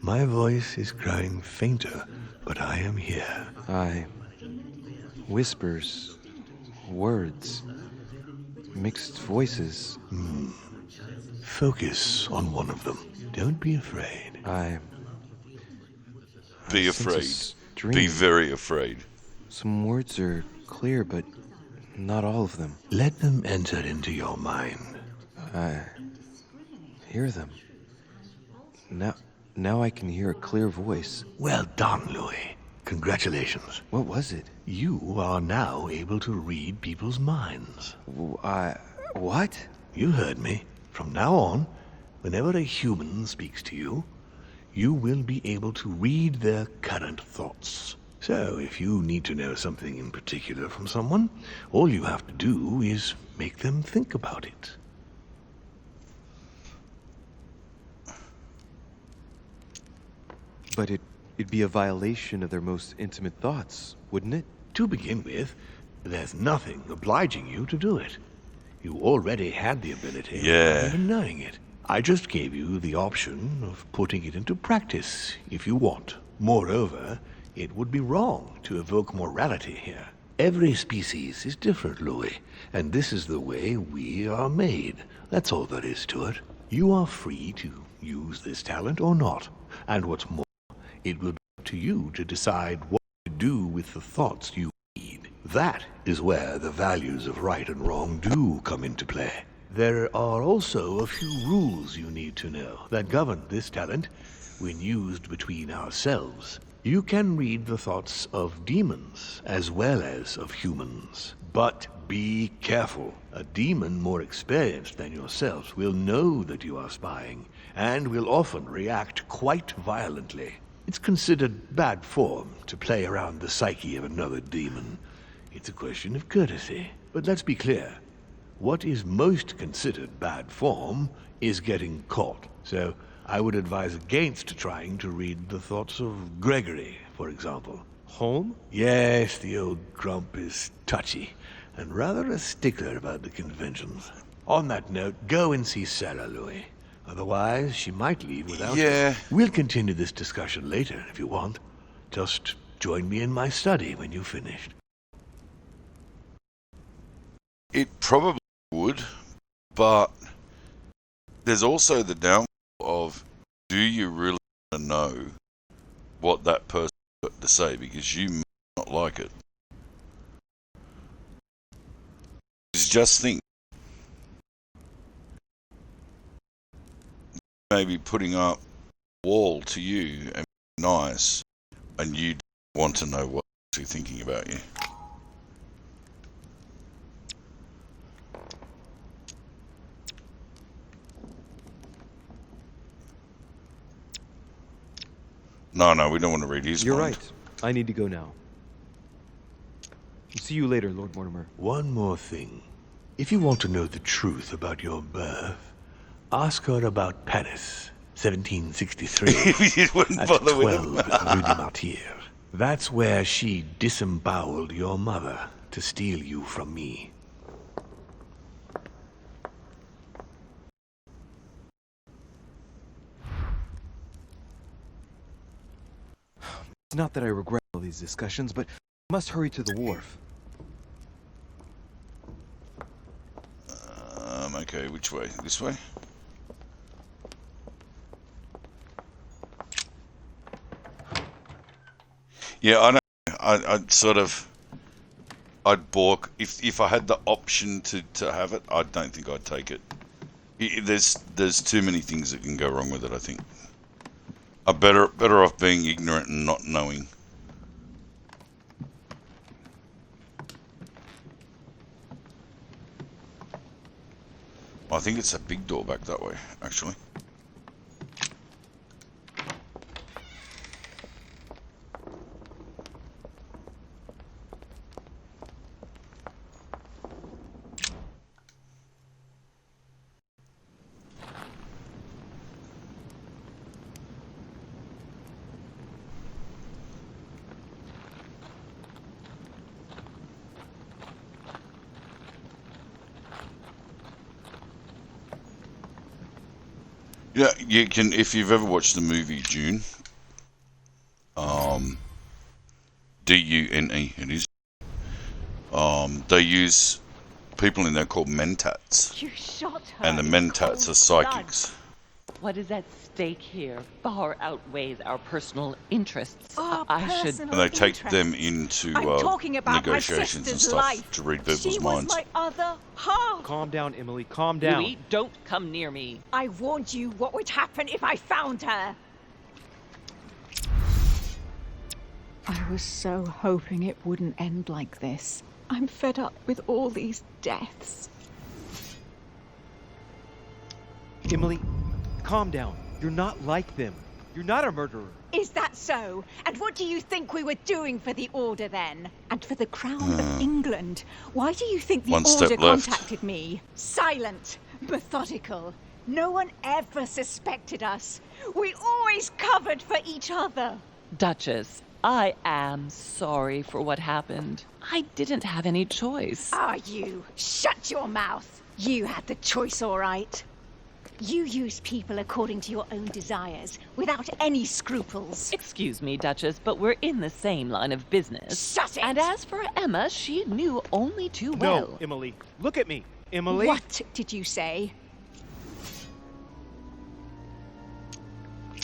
Speaker 12: My voice is growing fainter, but I am here.
Speaker 3: Whispers. Words. Mixed voices.
Speaker 12: Focus on one of them. Don't be afraid.
Speaker 1: Be afraid. Be very afraid.
Speaker 3: Some words are clear, but not all of them.
Speaker 12: Let them enter into your mind.
Speaker 3: I hear them. Now I can hear a clear voice.
Speaker 12: Well done, Louis. Congratulations.
Speaker 3: What was it?
Speaker 12: You are now able to read people's minds.
Speaker 3: What?
Speaker 12: You heard me. From now on, whenever a human speaks to you, you will be able to read their current thoughts. So, if you need to know something in particular from someone, all you have to do is make them think about it.
Speaker 3: But it'd be a violation of their most intimate thoughts, wouldn't it?
Speaker 12: To begin with, there's nothing obliging you to do it. You already had the ability without even knowing it. I just gave you the option of putting it into practice if you want. Moreover, it would be wrong to evoke morality here. Every species is different, Louis, and this is the way we are made. That's all there is to it. You are free to use this talent or not. And what's more, it will be up to you to decide what to do with the thoughts you read. That is where the values of right and wrong do come into play. There are also a few rules you need to know that govern this talent when used between ourselves. You can read the thoughts of demons as well as of humans. But be careful. A demon more experienced than yourself will know that you are spying and will often react quite violently. It's considered bad form to play around the psyche of another demon. It's a question of courtesy. But let's be clear. What is most considered bad form is getting caught. So I would advise against trying to read the thoughts of Gregory, for example.
Speaker 3: Home?
Speaker 12: Yes, the old grump is touchy, and rather a stickler about the conventions. On that note, go and see Sarah, Louis. Otherwise, she might leave without you. We'll continue this discussion later, if you want. Just join me in my study when you've finished.
Speaker 1: It probably would, but there's also the downfall of, do you really want to know what that person got to say, because you may not like it. Just think, maybe putting up a wall to you and be nice, and you don't want to know what they're actually thinking about you. No, we don't want to read his
Speaker 3: You're
Speaker 1: mind.
Speaker 3: right. I need to go now. See you later, Lord Mortimer.
Speaker 12: One more thing. If you want to know the truth about your birth, ask her about Paris, 1763.
Speaker 1: You wouldn't
Speaker 12: at
Speaker 1: bother
Speaker 12: 12
Speaker 1: with him.
Speaker 12: Rue de Martyr. That's where she disemboweled your mother to steal you from me.
Speaker 3: It's not that I regret all these discussions, but I must hurry to the wharf.
Speaker 1: Okay, which way? This way? Yeah, I know. I'd sort of... I'd balk. If I had the option to have it, I don't think I'd take it. There's too many things that can go wrong with it, I think. are better off being ignorant and not knowing. I think it's a big door back that way, actually. Yeah, you can, if you've ever watched the movie Dune, D-U-N-E, it is, they use people in there called mentats.
Speaker 15: You shot her.
Speaker 1: And the mentats are psychics.
Speaker 2: What is at stake here far outweighs our personal interests.
Speaker 10: I should.
Speaker 1: And they take them into negotiations and stuff to read people's minds.
Speaker 10: She was my other half.
Speaker 3: Calm down, Emily. Calm down.
Speaker 2: Louis, don't come near me.
Speaker 10: I warned you what would happen if I found her. I was so hoping it wouldn't end like this. I'm fed up with all these deaths.
Speaker 3: Emily, calm down. You're not like them. You're not a murderer.
Speaker 10: Is that so? And what do you think we were doing for the Order then? And for the Crown of England? Why do you think the Order contacted me? Silent, methodical. No one ever suspected us. We always covered for each other.
Speaker 2: Duchess, I am sorry for what happened. I didn't have any choice.
Speaker 10: Ah, you. Shut your mouth. You had the choice, all right. You use people according to your own desires, without any scruples.
Speaker 2: Excuse me, Duchess, but we're in the same line of business.
Speaker 10: Shut it!
Speaker 2: And as for Emma, she knew only too well.
Speaker 3: No, Emily. Look at me. Emily.
Speaker 10: What did you say?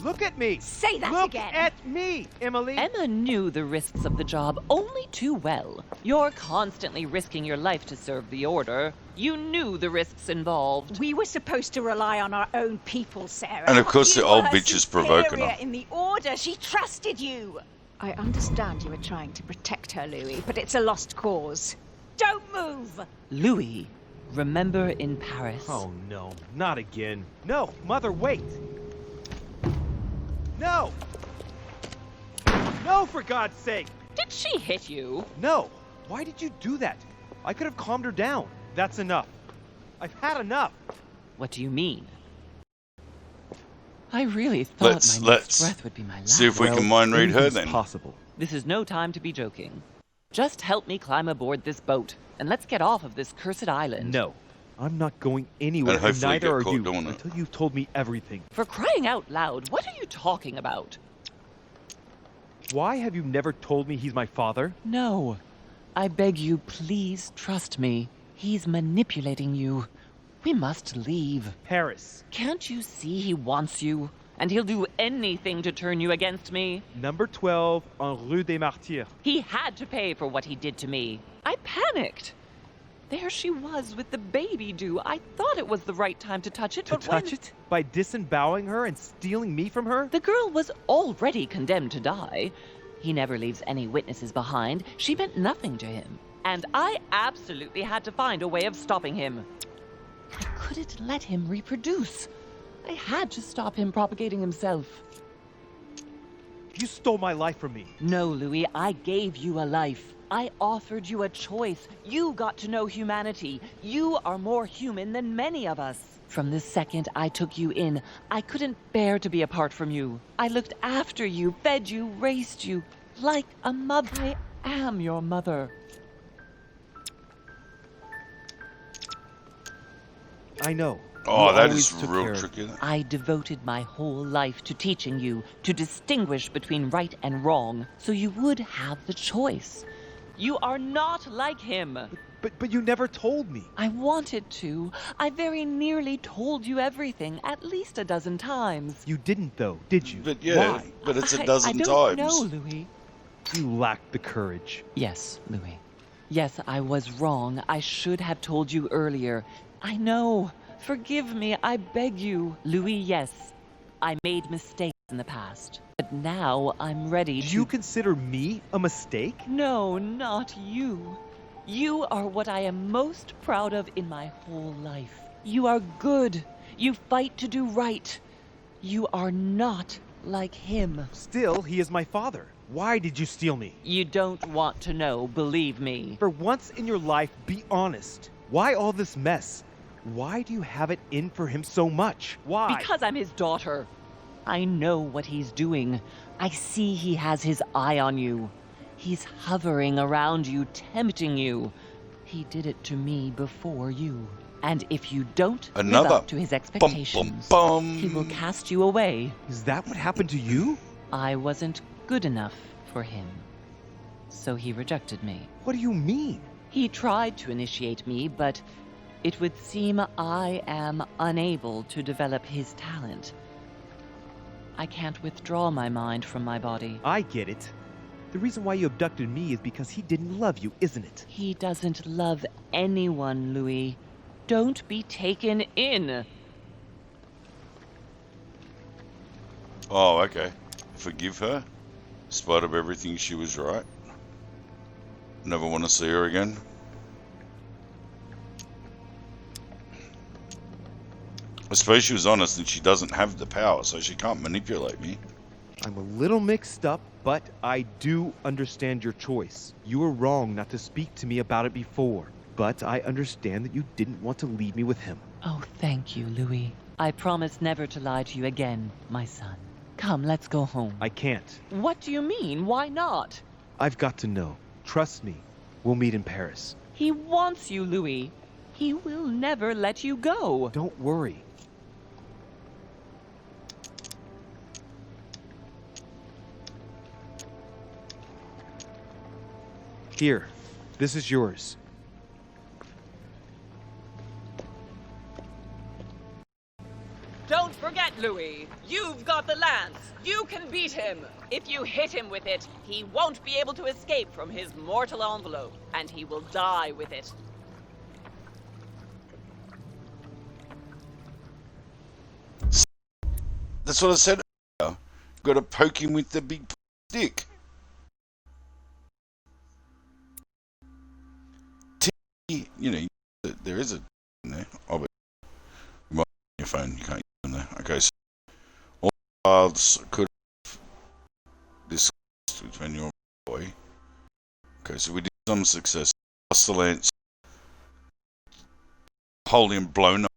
Speaker 3: Look at me!
Speaker 10: Say that
Speaker 3: Look
Speaker 10: again!
Speaker 3: Look at me, Emily!
Speaker 2: Emma knew the risks of the job only too well. You're constantly risking your life to serve the Order. You knew the risks involved.
Speaker 10: We were supposed to rely on our own people, Sarah.
Speaker 1: And of course the old bitch is provoking
Speaker 10: her.
Speaker 1: her.
Speaker 10: In the Order, she trusted you. I understand you were trying to protect her, Louis, but it's a lost cause. Don't move!
Speaker 2: Louis, remember in Paris?
Speaker 3: Oh no, not again. No, Mother, wait! No! No, for God's sake!
Speaker 2: Did she hit you?
Speaker 3: No! Why did you do that? I could have calmed her down. That's enough. I've had enough.
Speaker 2: What do you mean? I really thought my next breath would be my last.
Speaker 1: See if we can mind read her then.
Speaker 3: Possible.
Speaker 2: This is no time to be joking. Just help me climb aboard this boat, and let's get off of this cursed island.
Speaker 3: No. I'm not going anywhere, and neither are you, until you've told me everything.
Speaker 2: For crying out loud, what are you talking about?
Speaker 3: Why have you never told me he's my father?
Speaker 2: No. I beg you, please trust me. He's manipulating you. We must leave.
Speaker 3: Paris.
Speaker 2: Can't you see he wants you? And he'll do anything to turn you against me.
Speaker 3: Number 12 on Rue des Martyrs.
Speaker 2: He had to pay for what he did to me. I panicked. There she was with the baby due. I thought it was the right time to touch it, but
Speaker 3: touch it? By disemboweling her and stealing me from her?
Speaker 2: The girl was already condemned to die. He never leaves any witnesses behind. She meant nothing to him. And I absolutely had to find a way of stopping him. I couldn't let him reproduce. I had to stop him propagating himself.
Speaker 3: You stole my life from me.
Speaker 2: No, Louis, I gave you a life. I offered you a choice. You got to know humanity. You are more human than many of us. From the second I took you in, I couldn't bear to be apart from you. I looked after you, fed you, raised you, like a mother. I am your mother.
Speaker 3: I know.
Speaker 1: Oh, that is real tricky.
Speaker 2: I devoted my whole life to teaching you to distinguish between right and wrong, so you would have the choice. You are not like him.
Speaker 3: But you never told me.
Speaker 2: I wanted to. I very nearly told you everything, at least a dozen times.
Speaker 3: You didn't, though, did you?
Speaker 1: But yeah,
Speaker 3: why?
Speaker 1: But it's a dozen times.
Speaker 2: I don't know, Louis.
Speaker 3: You lacked the courage.
Speaker 2: Yes, Louis. Yes, I was wrong. I should have told you earlier. I know. Forgive me, I beg you. Louis, yes. I made mistakes. in the past. But now I'm ready to...
Speaker 3: Do you consider me a mistake?
Speaker 2: No, not you. You are what I am most proud of in my whole life. You are good. You fight to do right. You are not like him.
Speaker 3: Still, he is my father. Why did you steal me?
Speaker 2: You don't want to know, believe me.
Speaker 3: For once in your life, be honest. Why all this mess? Why do you have it in for him so much? Why?
Speaker 2: Because I'm his daughter. I know what he's doing. I see he has his eye on you. He's hovering around you, tempting you. He did it to me before you. And if you don't live up to his expectations, he will cast you away.
Speaker 3: Is that what happened to you?
Speaker 2: I wasn't good enough for him. So he rejected me.
Speaker 3: What do you mean?
Speaker 2: He tried to initiate me, but it would seem I am unable to develop his talent. I can't withdraw my mind from my body.
Speaker 3: I get it. The reason why you abducted me is because he didn't love you, isn't it?
Speaker 2: He doesn't love anyone, Louis. Don't be taken in.
Speaker 1: Oh, okay. Forgive her. In spite of everything, she was right. Never want to see her again. I suppose she was honest and she doesn't have the power, so she can't manipulate me.
Speaker 3: I'm a little mixed up, but I do understand your choice. You were wrong not to speak to me about it before, but I understand that you didn't want to leave me with him.
Speaker 2: Oh, thank you, Louis. I promise never to lie to you again, my son. Come, let's go home.
Speaker 3: I can't.
Speaker 2: What do you mean? Why not?
Speaker 3: I've got to know. Trust me. We'll meet in Paris.
Speaker 2: He wants you, Louis. He will never let you go.
Speaker 3: Don't worry. Here, this is yours.
Speaker 13: Don't forget, Louis. You've got the lance. You can beat him. If you hit him with it, he won't be able to escape from his mortal envelope, and he will die with it.
Speaker 1: That's what I said earlier. Got to poke him with the big stick. You know, there is a in there. Oh, but you might on your phone. You can't use it in there. Okay, so all paths could have discussed when you're a boy. Okay, so we did some success. Lost the lance. Wholly and blown up.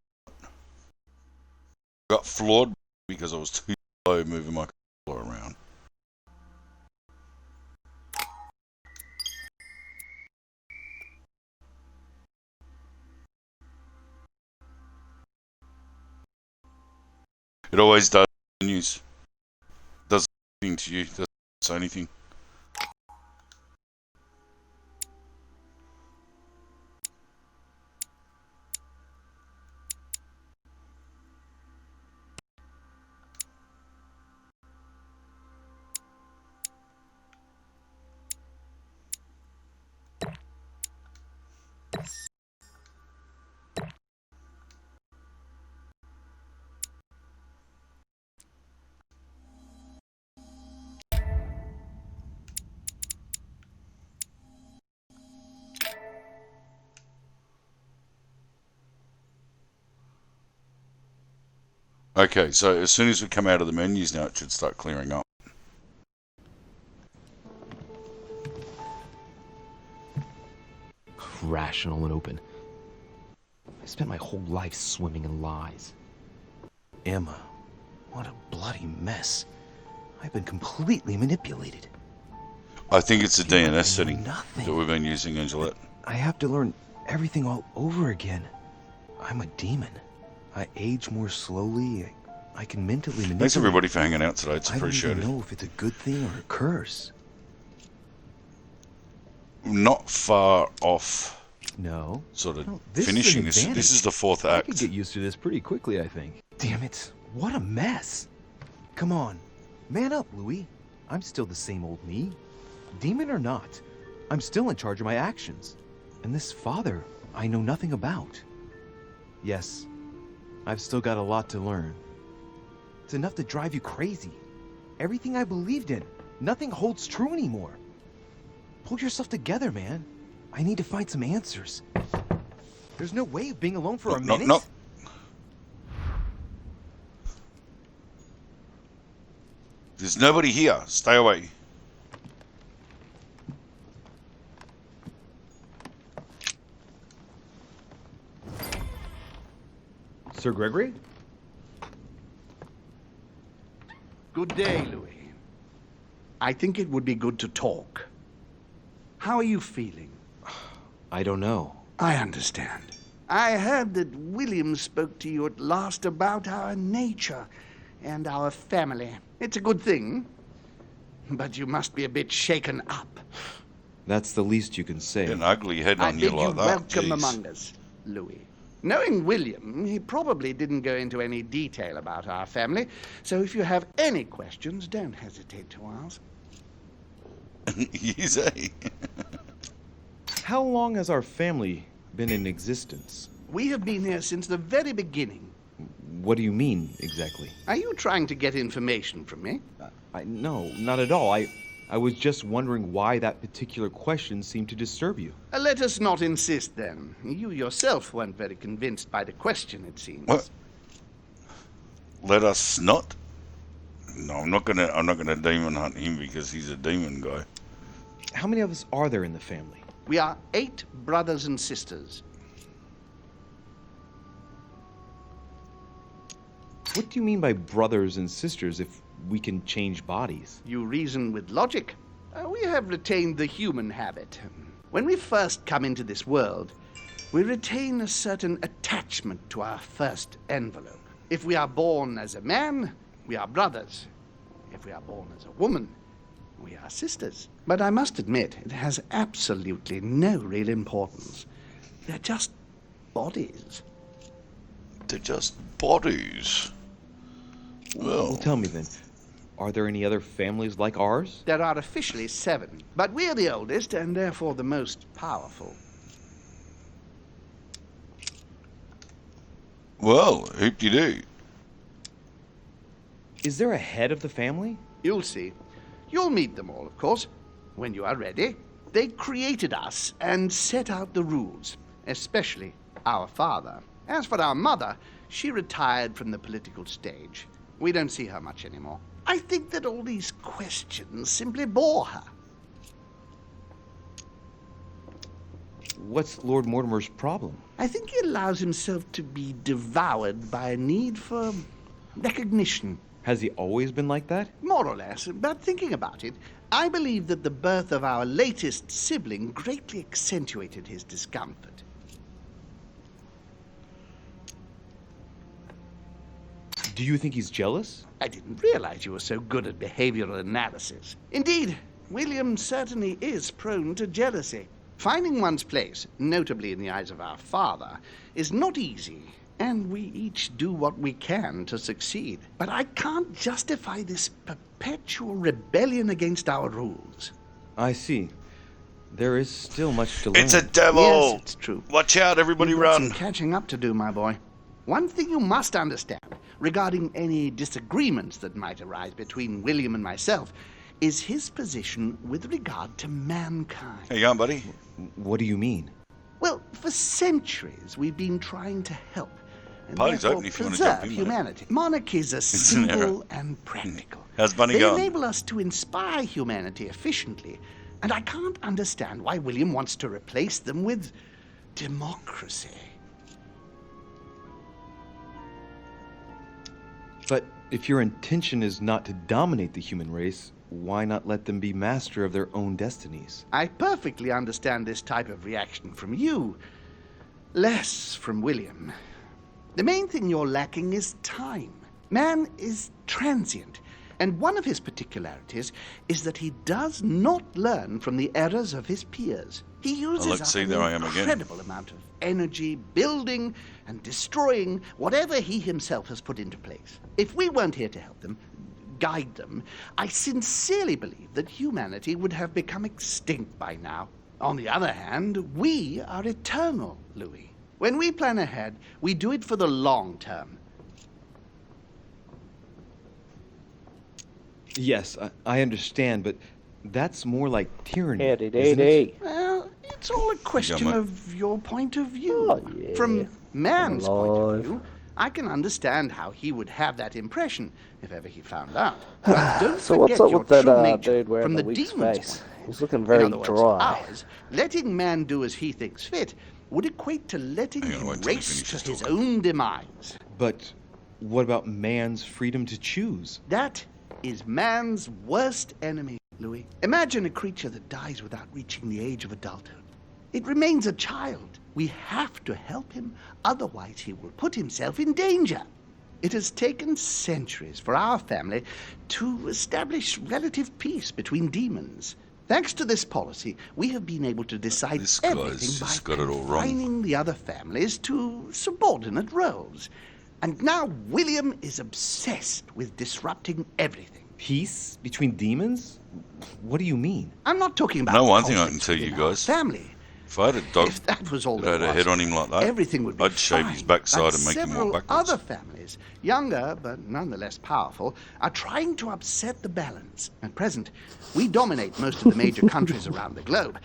Speaker 1: Got floored because I was too slow moving my controller around. It always does news. Does anything to you? Doesn't say anything. Okay, so as soon as we come out of the menus now, it should start clearing up.
Speaker 3: Rational and open. I spent my whole life swimming in lies. Emma, what a bloody mess. I've been completely manipulated.
Speaker 1: I think it's a DNS setting that we've been using, Angelette.
Speaker 3: I have to learn everything all over again. I'm a demon. I age more slowly. I can mentally manipulate.
Speaker 1: Thanks everybody for hanging out today. It's
Speaker 3: I
Speaker 1: appreciated.
Speaker 3: don't even know if it's a good thing or a curse.
Speaker 1: Not far off.
Speaker 3: No.
Speaker 1: Sort of
Speaker 3: this
Speaker 1: finishing
Speaker 3: is
Speaker 1: this. This is the fourth act.
Speaker 5: I could get used to this pretty quickly, I think.
Speaker 3: Damn it. What a mess. Come on. Man up, Louis. I'm still the same old me. Demon or not, I'm still in charge of my actions. And this father, I know nothing about. Yes, I've still got a lot to learn. It's enough to drive you crazy. Everything I believed in. Nothing holds true anymore. Pull yourself together, man. I need to find some answers. There's no way of being alone for a minute.
Speaker 1: No. There's nobody here. Stay away.
Speaker 3: Sir Gregory?
Speaker 7: Good day, Louis. I think it would be good to talk. How are you feeling?
Speaker 3: I don't know.
Speaker 7: I understand. I heard that William spoke to you at last about our nature and our family. It's a good thing, but you must be a bit shaken up.
Speaker 3: That's the least you can say.
Speaker 1: An ugly head on you like that.
Speaker 7: Welcome
Speaker 1: Jeez.
Speaker 7: among us, Louis. Knowing William, he probably didn't go into any detail about our family, so if you have any questions, don't hesitate to ask.
Speaker 1: Easy.
Speaker 3: How long has our family been in existence?
Speaker 7: We have been here since the very beginning.
Speaker 3: What do you mean, exactly?
Speaker 7: Are you trying to get information from me?
Speaker 3: No, not at all. I was just wondering why that particular question seemed to disturb you.
Speaker 7: Let us not insist, then. You yourself weren't very convinced by the question, it seems.
Speaker 1: What? Let us not? No, I'm not gonna demon hunt him because he's a demon guy.
Speaker 3: How many of us are there in the family?
Speaker 7: We are 8 brothers and sisters.
Speaker 3: What do you mean by brothers and sisters if we can change bodies?
Speaker 7: You reason with logic. We have retained the human habit. When we first come into this world, we retain a certain attachment to our first envelope. If we are born as a man, we are brothers. If we are born as a woman, we are sisters. But I must admit, it has absolutely no real importance. They're just bodies.
Speaker 1: They're just bodies.
Speaker 3: Well, tell me then, are there any other families like ours?
Speaker 7: There are officially 7, but we're the oldest and therefore the most powerful.
Speaker 1: Well, hoop-de-doo.
Speaker 3: Is there a head of the family?
Speaker 7: You'll see. You'll meet them all, of course, when you are ready. They created us and set out the rules, especially our father. As for our mother, she retired from the political stage. We don't see her much anymore. I think that all these questions simply bore her.
Speaker 3: What's Lord Mortimer's problem?
Speaker 7: I think he allows himself to be devoured by a need for recognition.
Speaker 3: Has he always been like that?
Speaker 7: More or less, but thinking about it, I believe that the birth of our latest sibling greatly accentuated his discomfort.
Speaker 3: Do you think he's jealous?
Speaker 7: I didn't realize you were so good at behavioral analysis. Indeed, William certainly is prone to jealousy. Finding one's place, notably in the eyes of our father, is not easy, and we each do what we can to succeed. But I can't justify this perpetual rebellion against our rules.
Speaker 3: I see. There is still much to learn.
Speaker 1: It's a devil!
Speaker 7: Yes, it's true.
Speaker 1: Watch out, everybody
Speaker 7: You've got
Speaker 1: run!
Speaker 7: some catching up to do, my boy. One thing you must understand, regarding any disagreements that might arise between William and myself, is his position with regard to mankind.
Speaker 1: How you going, buddy?
Speaker 3: What do you mean?
Speaker 7: Well, for centuries we've been trying to help and
Speaker 1: Party's
Speaker 7: therefore
Speaker 1: open if you want to jump
Speaker 7: preserve
Speaker 1: in, mate.
Speaker 7: humanity. Monarchies are
Speaker 1: an error.
Speaker 7: simple and practical.
Speaker 1: How's Bunny
Speaker 7: They
Speaker 1: going?
Speaker 7: enable us to inspire humanity efficiently, and I can't understand why William wants to replace them with democracy.
Speaker 3: But if your intention is not to dominate the human race, why not let them be master of their own destinies?
Speaker 7: I perfectly understand this type of reaction from you, less from William. The main thing you're lacking is time. Man is transient, and one of his particularities is that he does not learn from the errors of his peers. He uses
Speaker 1: let's
Speaker 7: up
Speaker 1: see,
Speaker 7: an
Speaker 1: there I am again.
Speaker 7: incredible amount of energy building and destroying whatever he himself has put into place. If we weren't here to help them, guide them, I sincerely believe that humanity would have become extinct by now. On the other hand, we are eternal, Louis. When we plan ahead, we do it for the long term.
Speaker 3: Yes, I understand, but that's more like tyranny.
Speaker 7: Well, it's all a question of your point of view. From man's point of view, I can understand how he would have that impression if ever he found out. But don't
Speaker 15: So
Speaker 7: forget
Speaker 15: what's up
Speaker 7: your
Speaker 15: with that
Speaker 7: true nature
Speaker 15: dude wearing
Speaker 7: from
Speaker 15: the
Speaker 7: the
Speaker 15: weak
Speaker 7: demon's
Speaker 15: face?
Speaker 7: point.
Speaker 15: He's looking very
Speaker 7: In other words,
Speaker 15: dry.
Speaker 7: ours, letting man do as he thinks fit would equate to letting him race to his own demise.
Speaker 3: But what about man's freedom to choose?
Speaker 7: That is man's worst enemy, Louis. Imagine a creature that dies without reaching the age of adulthood. It remains a child. We have to help him, otherwise he will put himself in danger. It has taken centuries for our family to establish relative peace between demons. Thanks to this policy, we have been able to decide everything by confining the other families to subordinate roles. And now William is obsessed with disrupting everything.
Speaker 3: Peace between demons? What do you mean?
Speaker 7: I'm not talking about
Speaker 1: No, one thing I can tell you guys.
Speaker 7: Family.
Speaker 1: If I had a dog
Speaker 7: that was all
Speaker 1: that had a head on him like that,
Speaker 7: everything would be
Speaker 1: I'd shave his backside
Speaker 7: But
Speaker 1: and make him
Speaker 7: several
Speaker 1: walk backwards.
Speaker 7: other families, younger but nonetheless powerful, are trying to upset the balance. At present, we dominate most of the major countries around the globe.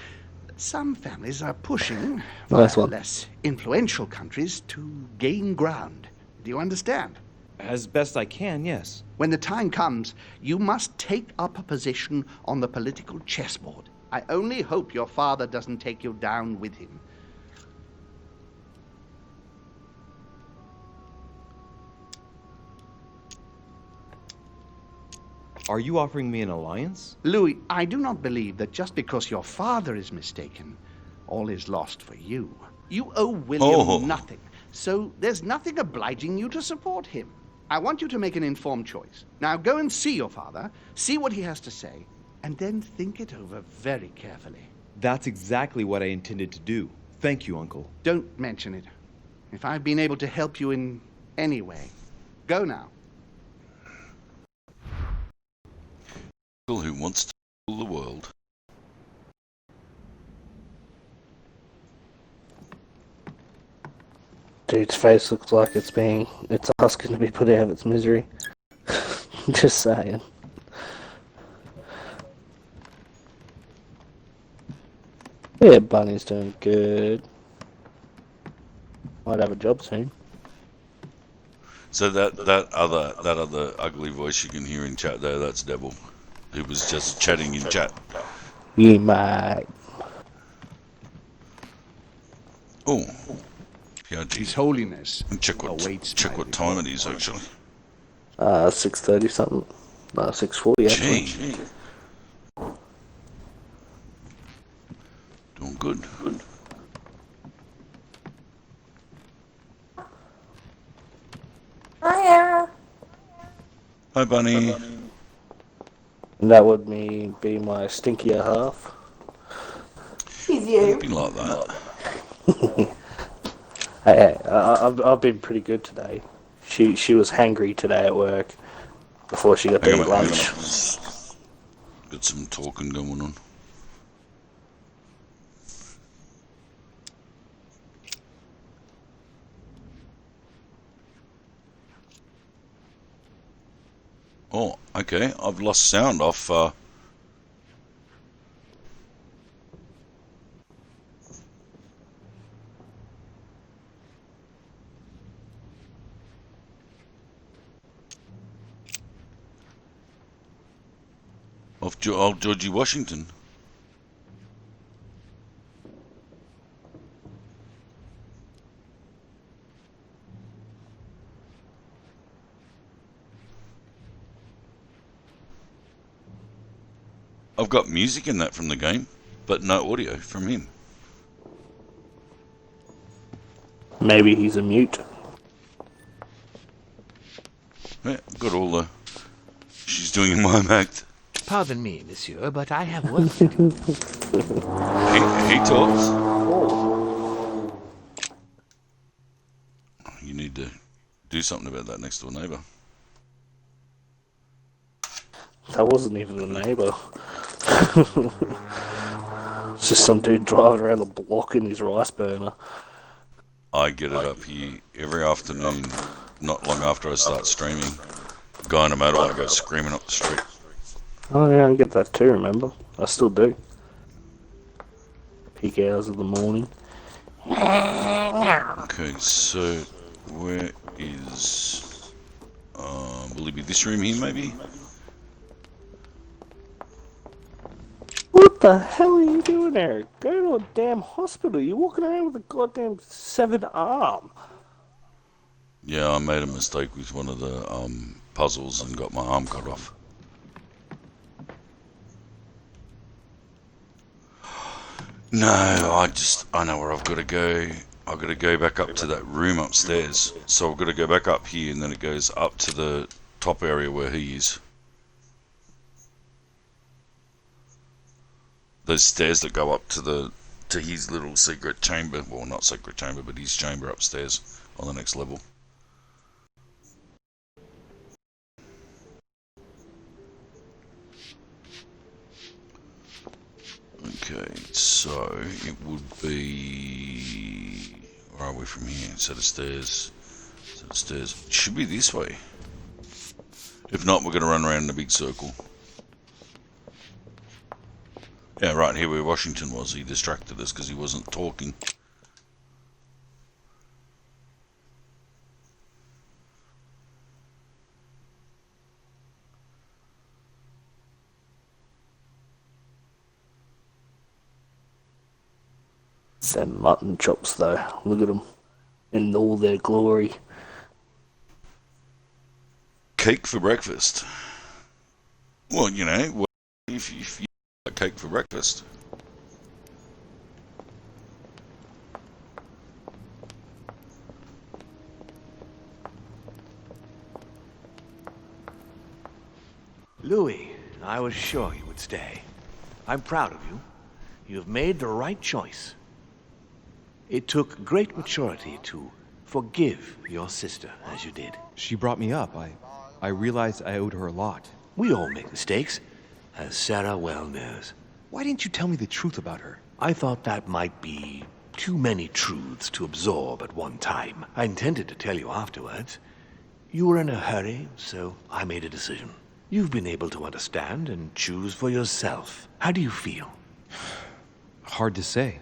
Speaker 7: Some families are pushing via less influential countries to gain ground. Do you understand?
Speaker 3: As best I can, yes.
Speaker 7: When the time comes, you must take up a position on the political chessboard. I only hope your father doesn't take you down with him.
Speaker 3: Are you offering me an alliance?
Speaker 7: Louis, I do not believe that just because your father is mistaken, all is lost for you. You owe William nothing, so there's nothing obliging you to support him. I want you to make an informed choice. Now go and see your father, see what he has to say, and then think it over very carefully.
Speaker 3: That's exactly what I intended to do. Thank you, Uncle.
Speaker 7: Don't mention it. If I've been able to help you in any way, go now.
Speaker 1: Who wants to rule the world?
Speaker 15: Dude's face looks like it's asking to be put out of its misery. Just saying. Yeah, Bunny's doing good. Might have a job soon.
Speaker 1: So that other ugly voice you can hear in chat there, that's Devil, who was just chatting in chat.
Speaker 15: You might.
Speaker 1: Oh, yeah,
Speaker 7: His Holiness
Speaker 1: check what time it is actually.
Speaker 15: 6:30 something. No, 6:40 actually.
Speaker 1: Gee. Doing good.
Speaker 15: Hiya.
Speaker 1: Hi, Bunny.
Speaker 15: And that would be my stinkier half.
Speaker 1: Be like that.
Speaker 15: Hey, I've been pretty good today. She was hangry today at work before she got to eat lunch.
Speaker 1: Got some talking going on. Oh, okay. I've lost sound off. Of old Georgie Washington. I've got music in that from the game, but no audio from him.
Speaker 15: Maybe he's a mute.
Speaker 1: Yeah, got all the she's doing in my act.
Speaker 12: Pardon me, monsieur, but I have work to do.
Speaker 1: He talks. You need to do something about that next door neighbour.
Speaker 15: That wasn't even a neighbour. It's just some dude driving around the block in his rice burner.
Speaker 1: I get it up here every afternoon, not long after I start streaming. Guy in a motorbike goes screaming up the street.
Speaker 15: Oh yeah, I get that too, remember? I still do. Peak hours of the morning.
Speaker 1: Okay, so where is... will it be this room here, maybe?
Speaker 15: What the hell are you doing there? Go to a damn hospital. You're walking around with a goddamn severed arm.
Speaker 1: Yeah, I made a mistake with one of the puzzles and got my arm cut off. No, I know where I've got to go. I've got to go back up to that room upstairs. So I've got to go back up here and then it goes up to the top area where he is. Those stairs that go up to his little secret chamber. Well, not secret chamber, but his chamber upstairs on the next level. Okay, so it would be... Where are we from here? Set of stairs. Set of stairs. It should be this way. If not, we're going to run around in a big circle. Yeah, right here where Washington was. He distracted us because he wasn't talking.
Speaker 15: Them mutton chops, though. Look at them in all their glory.
Speaker 1: Cake for breakfast. Well, you know, if you like cake for breakfast.
Speaker 12: Louis, I was sure you would stay. I'm proud of you. You have made the right choice. It took great maturity to forgive your sister as you did.
Speaker 3: She brought me up. I realized I owed her a lot.
Speaker 12: We all make mistakes, as Sarah well knows.
Speaker 3: Why didn't you tell me the truth about her?
Speaker 12: I thought that might be too many truths to absorb at one time. I intended to tell you afterwards. You were in a hurry, so I made a decision. You've been able to understand and choose for yourself. How do you feel?
Speaker 3: Hard to say.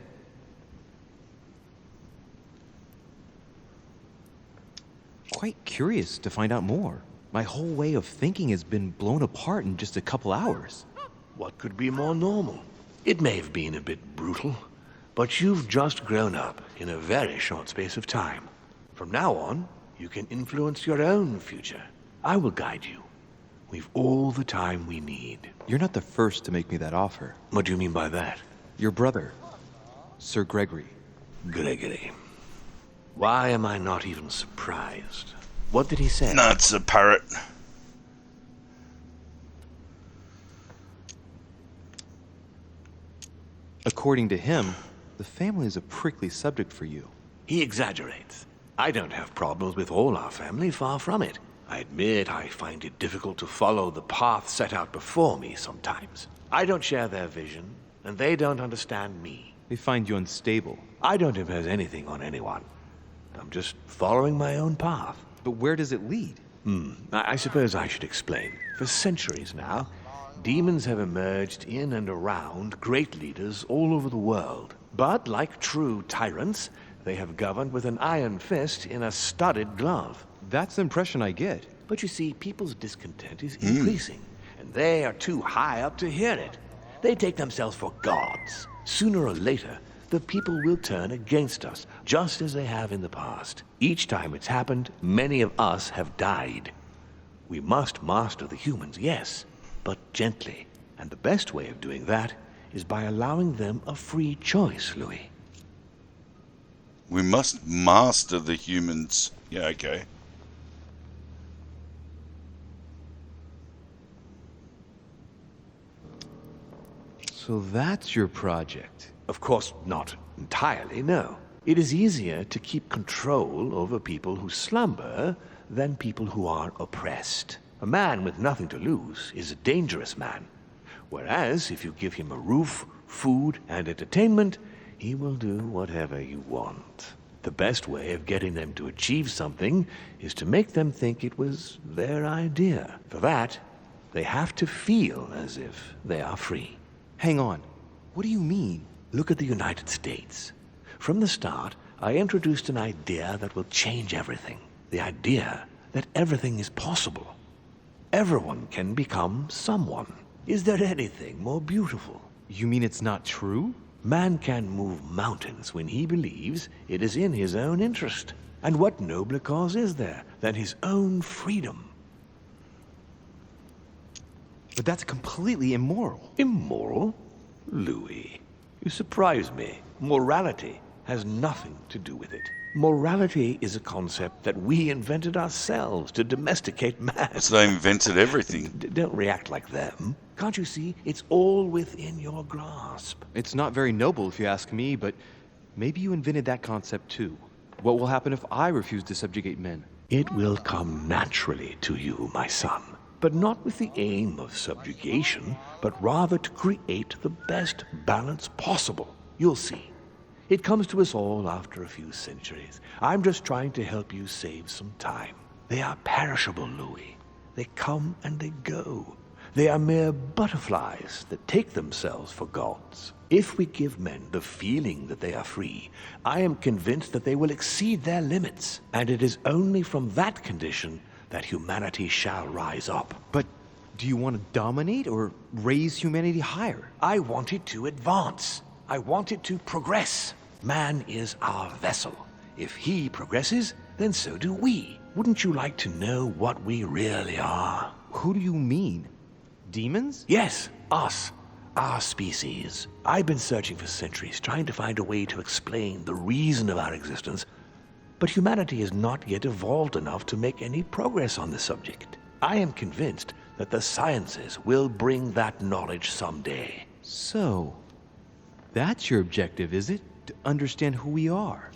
Speaker 3: Quite curious to find out more. My whole way of thinking has been blown apart in just a couple hours.
Speaker 12: What could be more normal? It may have been a bit brutal, but you've just grown up in a very short space of time. From now on, you can influence your own future. I will guide you. We've all the time we need.
Speaker 3: You're not the first to make me that offer.
Speaker 12: What do you mean by that?
Speaker 3: Your brother, Sir Gregory.
Speaker 12: Gregory. Why am I not even surprised? What did he say?
Speaker 1: No, it's a parrot.
Speaker 3: According to him, the family is a prickly subject for you.
Speaker 12: He exaggerates. I don't have problems with all our family, far from it. I admit I find it difficult to follow the path set out before me sometimes. I don't share their vision, and they don't understand me.
Speaker 3: They find you unstable.
Speaker 12: I don't impose anything on anyone. I'm just following my own path.
Speaker 3: But where does it lead?
Speaker 12: I suppose I should explain. For centuries now, demons have emerged in and around great leaders all over the world. But like true tyrants, they have governed with an iron fist in a studded glove.
Speaker 3: That's the impression I get.
Speaker 12: But you see, people's discontent is increasing, and they are too high up to hear it. They take themselves for gods. Sooner or later, the people will turn against us, just as they have in the past. Each time it's happened, many of us have died. We must master the humans, yes, but gently. And the best way of doing that is by allowing them a free choice, Louis.
Speaker 1: We must master the humans. Yeah, okay.
Speaker 3: So that's your project.
Speaker 12: Of course, not entirely, no. It is easier to keep control over people who slumber than people who are oppressed. A man with nothing to lose is a dangerous man. Whereas, if you give him a roof, food, and entertainment, he will do whatever you want. The best way of getting them to achieve something is to make them think it was their idea. For that, They have to feel as if they are free.
Speaker 5: Hang on. What do you mean?
Speaker 12: Look at the United States. From the start, I introduced an idea that will change everything. The idea that everything is possible. Everyone can become someone. Is there anything more beautiful?
Speaker 5: You mean it's not true?
Speaker 12: Man can move mountains when he believes it is in his own interest. And what nobler cause is there than his own freedom?
Speaker 5: But that's completely immoral.
Speaker 12: Immoral? Louis, you surprise me. Morality has nothing to do with it. Morality is a concept that we invented ourselves to domesticate man.
Speaker 1: So they invented everything.
Speaker 12: Don't react like them. Can't you see? It's all within your grasp.
Speaker 3: It's not very noble if you ask me, but maybe you invented that concept too. What will happen if I refuse to subjugate men?
Speaker 12: It will come naturally to you, my son. But not with the aim of subjugation, but rather to create the best balance possible. You'll see. It comes to us all after a few centuries. I'm just trying to help you save some time. They are perishable, Louis. They come and they go. They are mere butterflies that take themselves for gods. If we give men the feeling that they are free, I am convinced that they will exceed their limits. And it is only from that condition that humanity shall rise up.
Speaker 3: But do you want to dominate or raise humanity higher?
Speaker 12: I want it to advance. I want it to progress. Man is our vessel. If he progresses, then so do we. Wouldn't you like to know what we really are?
Speaker 3: Who do you mean? Demons?
Speaker 12: Yes, us. Our species. I've been searching for centuries, trying to find a way to explain the reason of our existence, but humanity has not yet evolved enough to make any progress on the subject. I am convinced that the sciences will bring that knowledge someday.
Speaker 3: So, that's your objective, is it? To understand who we are.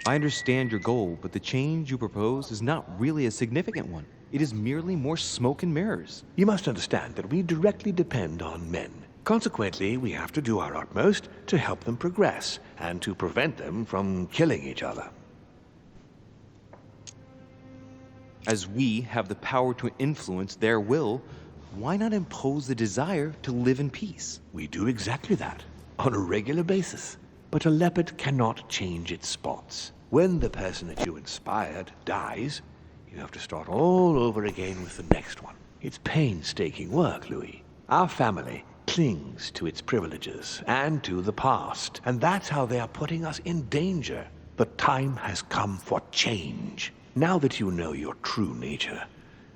Speaker 3: I understand your goal, but the change you propose is not really a significant one. It is merely more smoke and mirrors.
Speaker 12: You must understand that we directly depend on men. Consequently, we have to do our utmost to help them progress and to prevent them from killing each other.
Speaker 3: As we have the power to influence their will, why not impose the desire to live in peace?
Speaker 12: We do exactly that, on a regular basis. But a leopard cannot change its spots. When the person that you inspired dies, you have to start all over again with the next one. It's painstaking work, Louis. Our family clings to its privileges and to the past, and that's how they are putting us in danger. The time has come for change. Now that you know your true nature,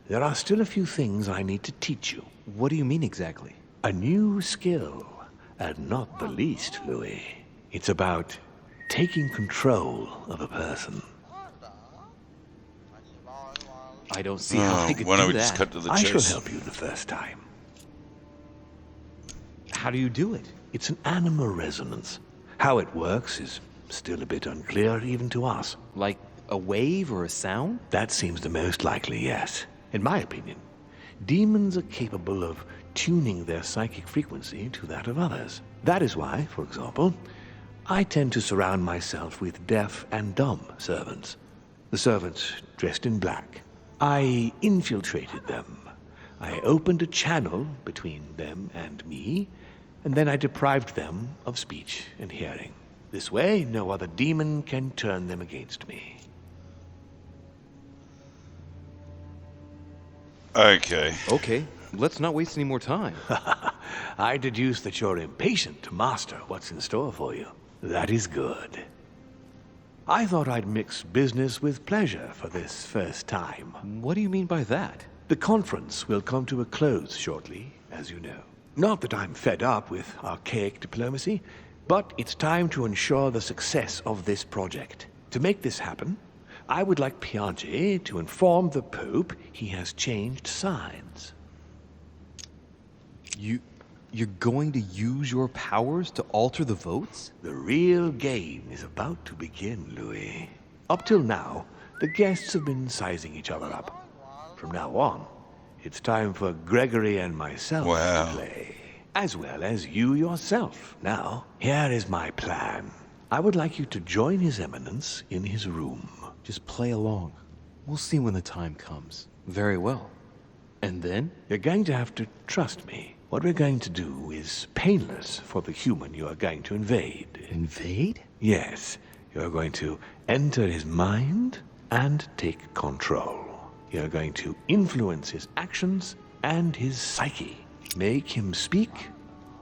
Speaker 12: there are still a few things I need to teach you.
Speaker 3: What do you mean exactly?
Speaker 12: A new skill, and not the least, Louis. It's about taking control of a person.
Speaker 3: I don't see how I could
Speaker 1: why don't
Speaker 3: do
Speaker 1: we just
Speaker 3: that.
Speaker 1: cut to the
Speaker 12: I shall
Speaker 1: chase?
Speaker 12: help you the first time.
Speaker 3: How do you do it?
Speaker 12: It's an animal resonance. How it works is still a bit unclear even to us.
Speaker 3: Like a wave or a sound?
Speaker 12: That seems the most likely, yes. In my opinion, demons are capable of tuning their psychic frequency to that of others. That is why, for example, I tend to surround myself with deaf and dumb servants. The servants dressed in black. I infiltrated them. I opened a channel between them and me, and then I deprived them of speech and hearing. This way, no other demon can turn them against me.
Speaker 1: Okay.
Speaker 3: Okay, let's not waste any more time.
Speaker 12: I deduce that you're impatient to master what's in store for you. That is good. I thought I'd mix business with pleasure for this first time.
Speaker 3: What do you mean by that?
Speaker 12: The conference will come to a close shortly, as you know. Not that I'm fed up with archaic diplomacy, but it's time to ensure the success of this project. To make this happen, I would like Piangi to inform the Pope he has changed sides.
Speaker 3: You're going to use your powers to alter the votes?
Speaker 12: The real game is about to begin, Louis. Up till now, the guests have been sizing each other up. From now on, it's time for Gregory and myself to play. As well as you yourself. Now, here is my plan. I would like you to join His Eminence in his room.
Speaker 5: Just play along. We'll see when the time comes.
Speaker 3: Very well. And then?
Speaker 12: You're going to have to trust me. What we're going to do is painless for the human you are going to invade.
Speaker 5: Invade?
Speaker 12: Yes. You're going to enter his mind and take control. You're going to influence his actions and his psyche. Make him speak,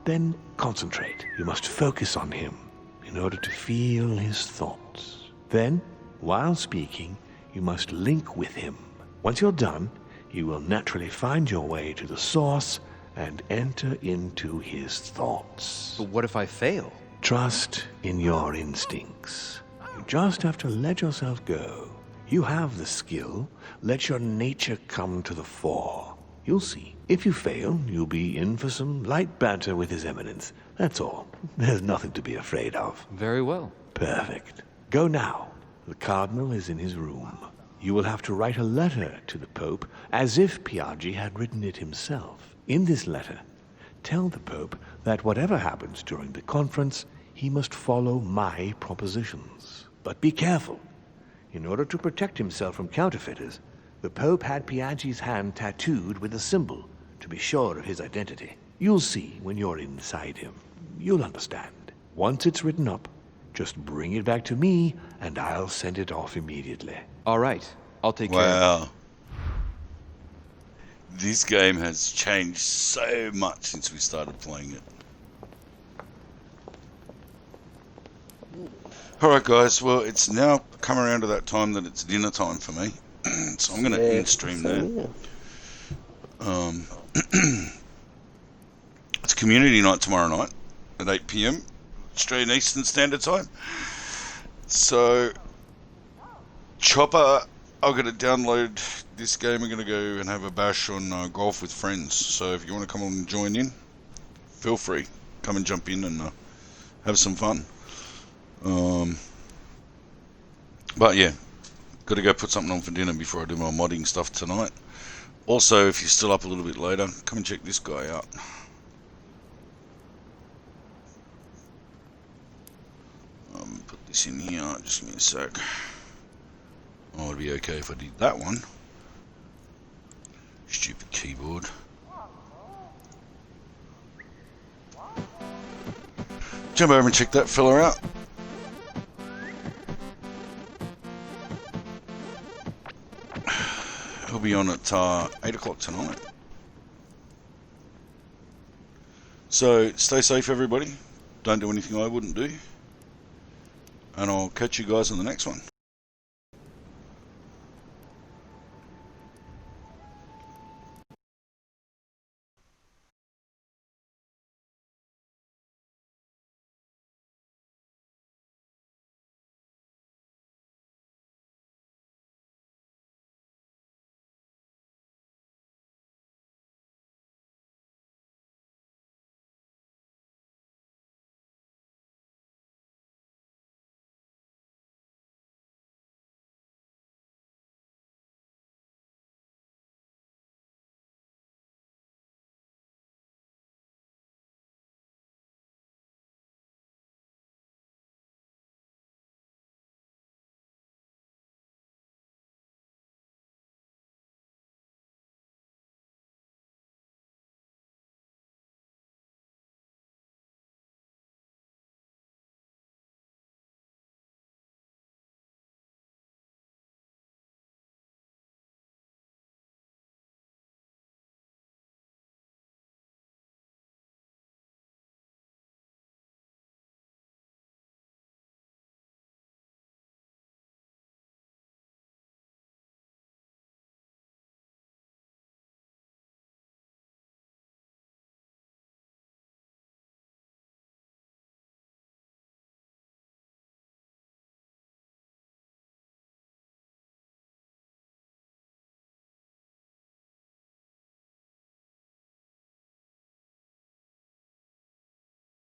Speaker 12: then concentrate. You must focus on him in order to feel his thoughts. Then, while speaking, you must link with him. Once you're done, you will naturally find your way to the source and enter into his thoughts.
Speaker 3: But what if I fail?
Speaker 12: Trust in your instincts. You just have to let yourself go. You have the skill. Let your nature come to the fore. You'll see. If you fail, you'll be in for some light banter with His Eminence. That's all. There's nothing to be afraid of.
Speaker 3: Very well.
Speaker 12: Perfect. Go now. The Cardinal is in his room. You will have to write a letter to the Pope as if Piaggi had written it himself. In this letter, tell the Pope that whatever happens during the conference, he must follow my propositions. But be careful. In order to protect himself from counterfeiters, the Pope had Piaggi's hand tattooed with a symbol to be sure of his identity. You'll see when you're inside him. You'll understand. Once it's written up, just bring it back to me, and I'll send it off immediately.
Speaker 3: All right. I'll take care of it.
Speaker 1: Wow. This game has changed so much since we started playing it. Alright guys, well it's now come around to that time that it's dinner time for me. So I'm going to end stream there. It's community night tomorrow night at 8 PM Australian Eastern Standard Time. So Chopper, I'm going to download this game. We're going to go and have a bash on Golf with Friends. So if you want to come on and join in, feel free. Come and jump in and have some fun. But yeah, got to go put something on for dinner before I do my modding stuff tonight. Also, if you're still up a little bit later, come and check this guy out. Put this in here, just give me a sec. Oh, it'd be okay if I did that one. Stupid keyboard. Jump over and check that fella out. He'll be on at 8 o'clock tonight. So, stay safe everybody. Don't do anything I wouldn't do. And I'll catch you guys in the next one.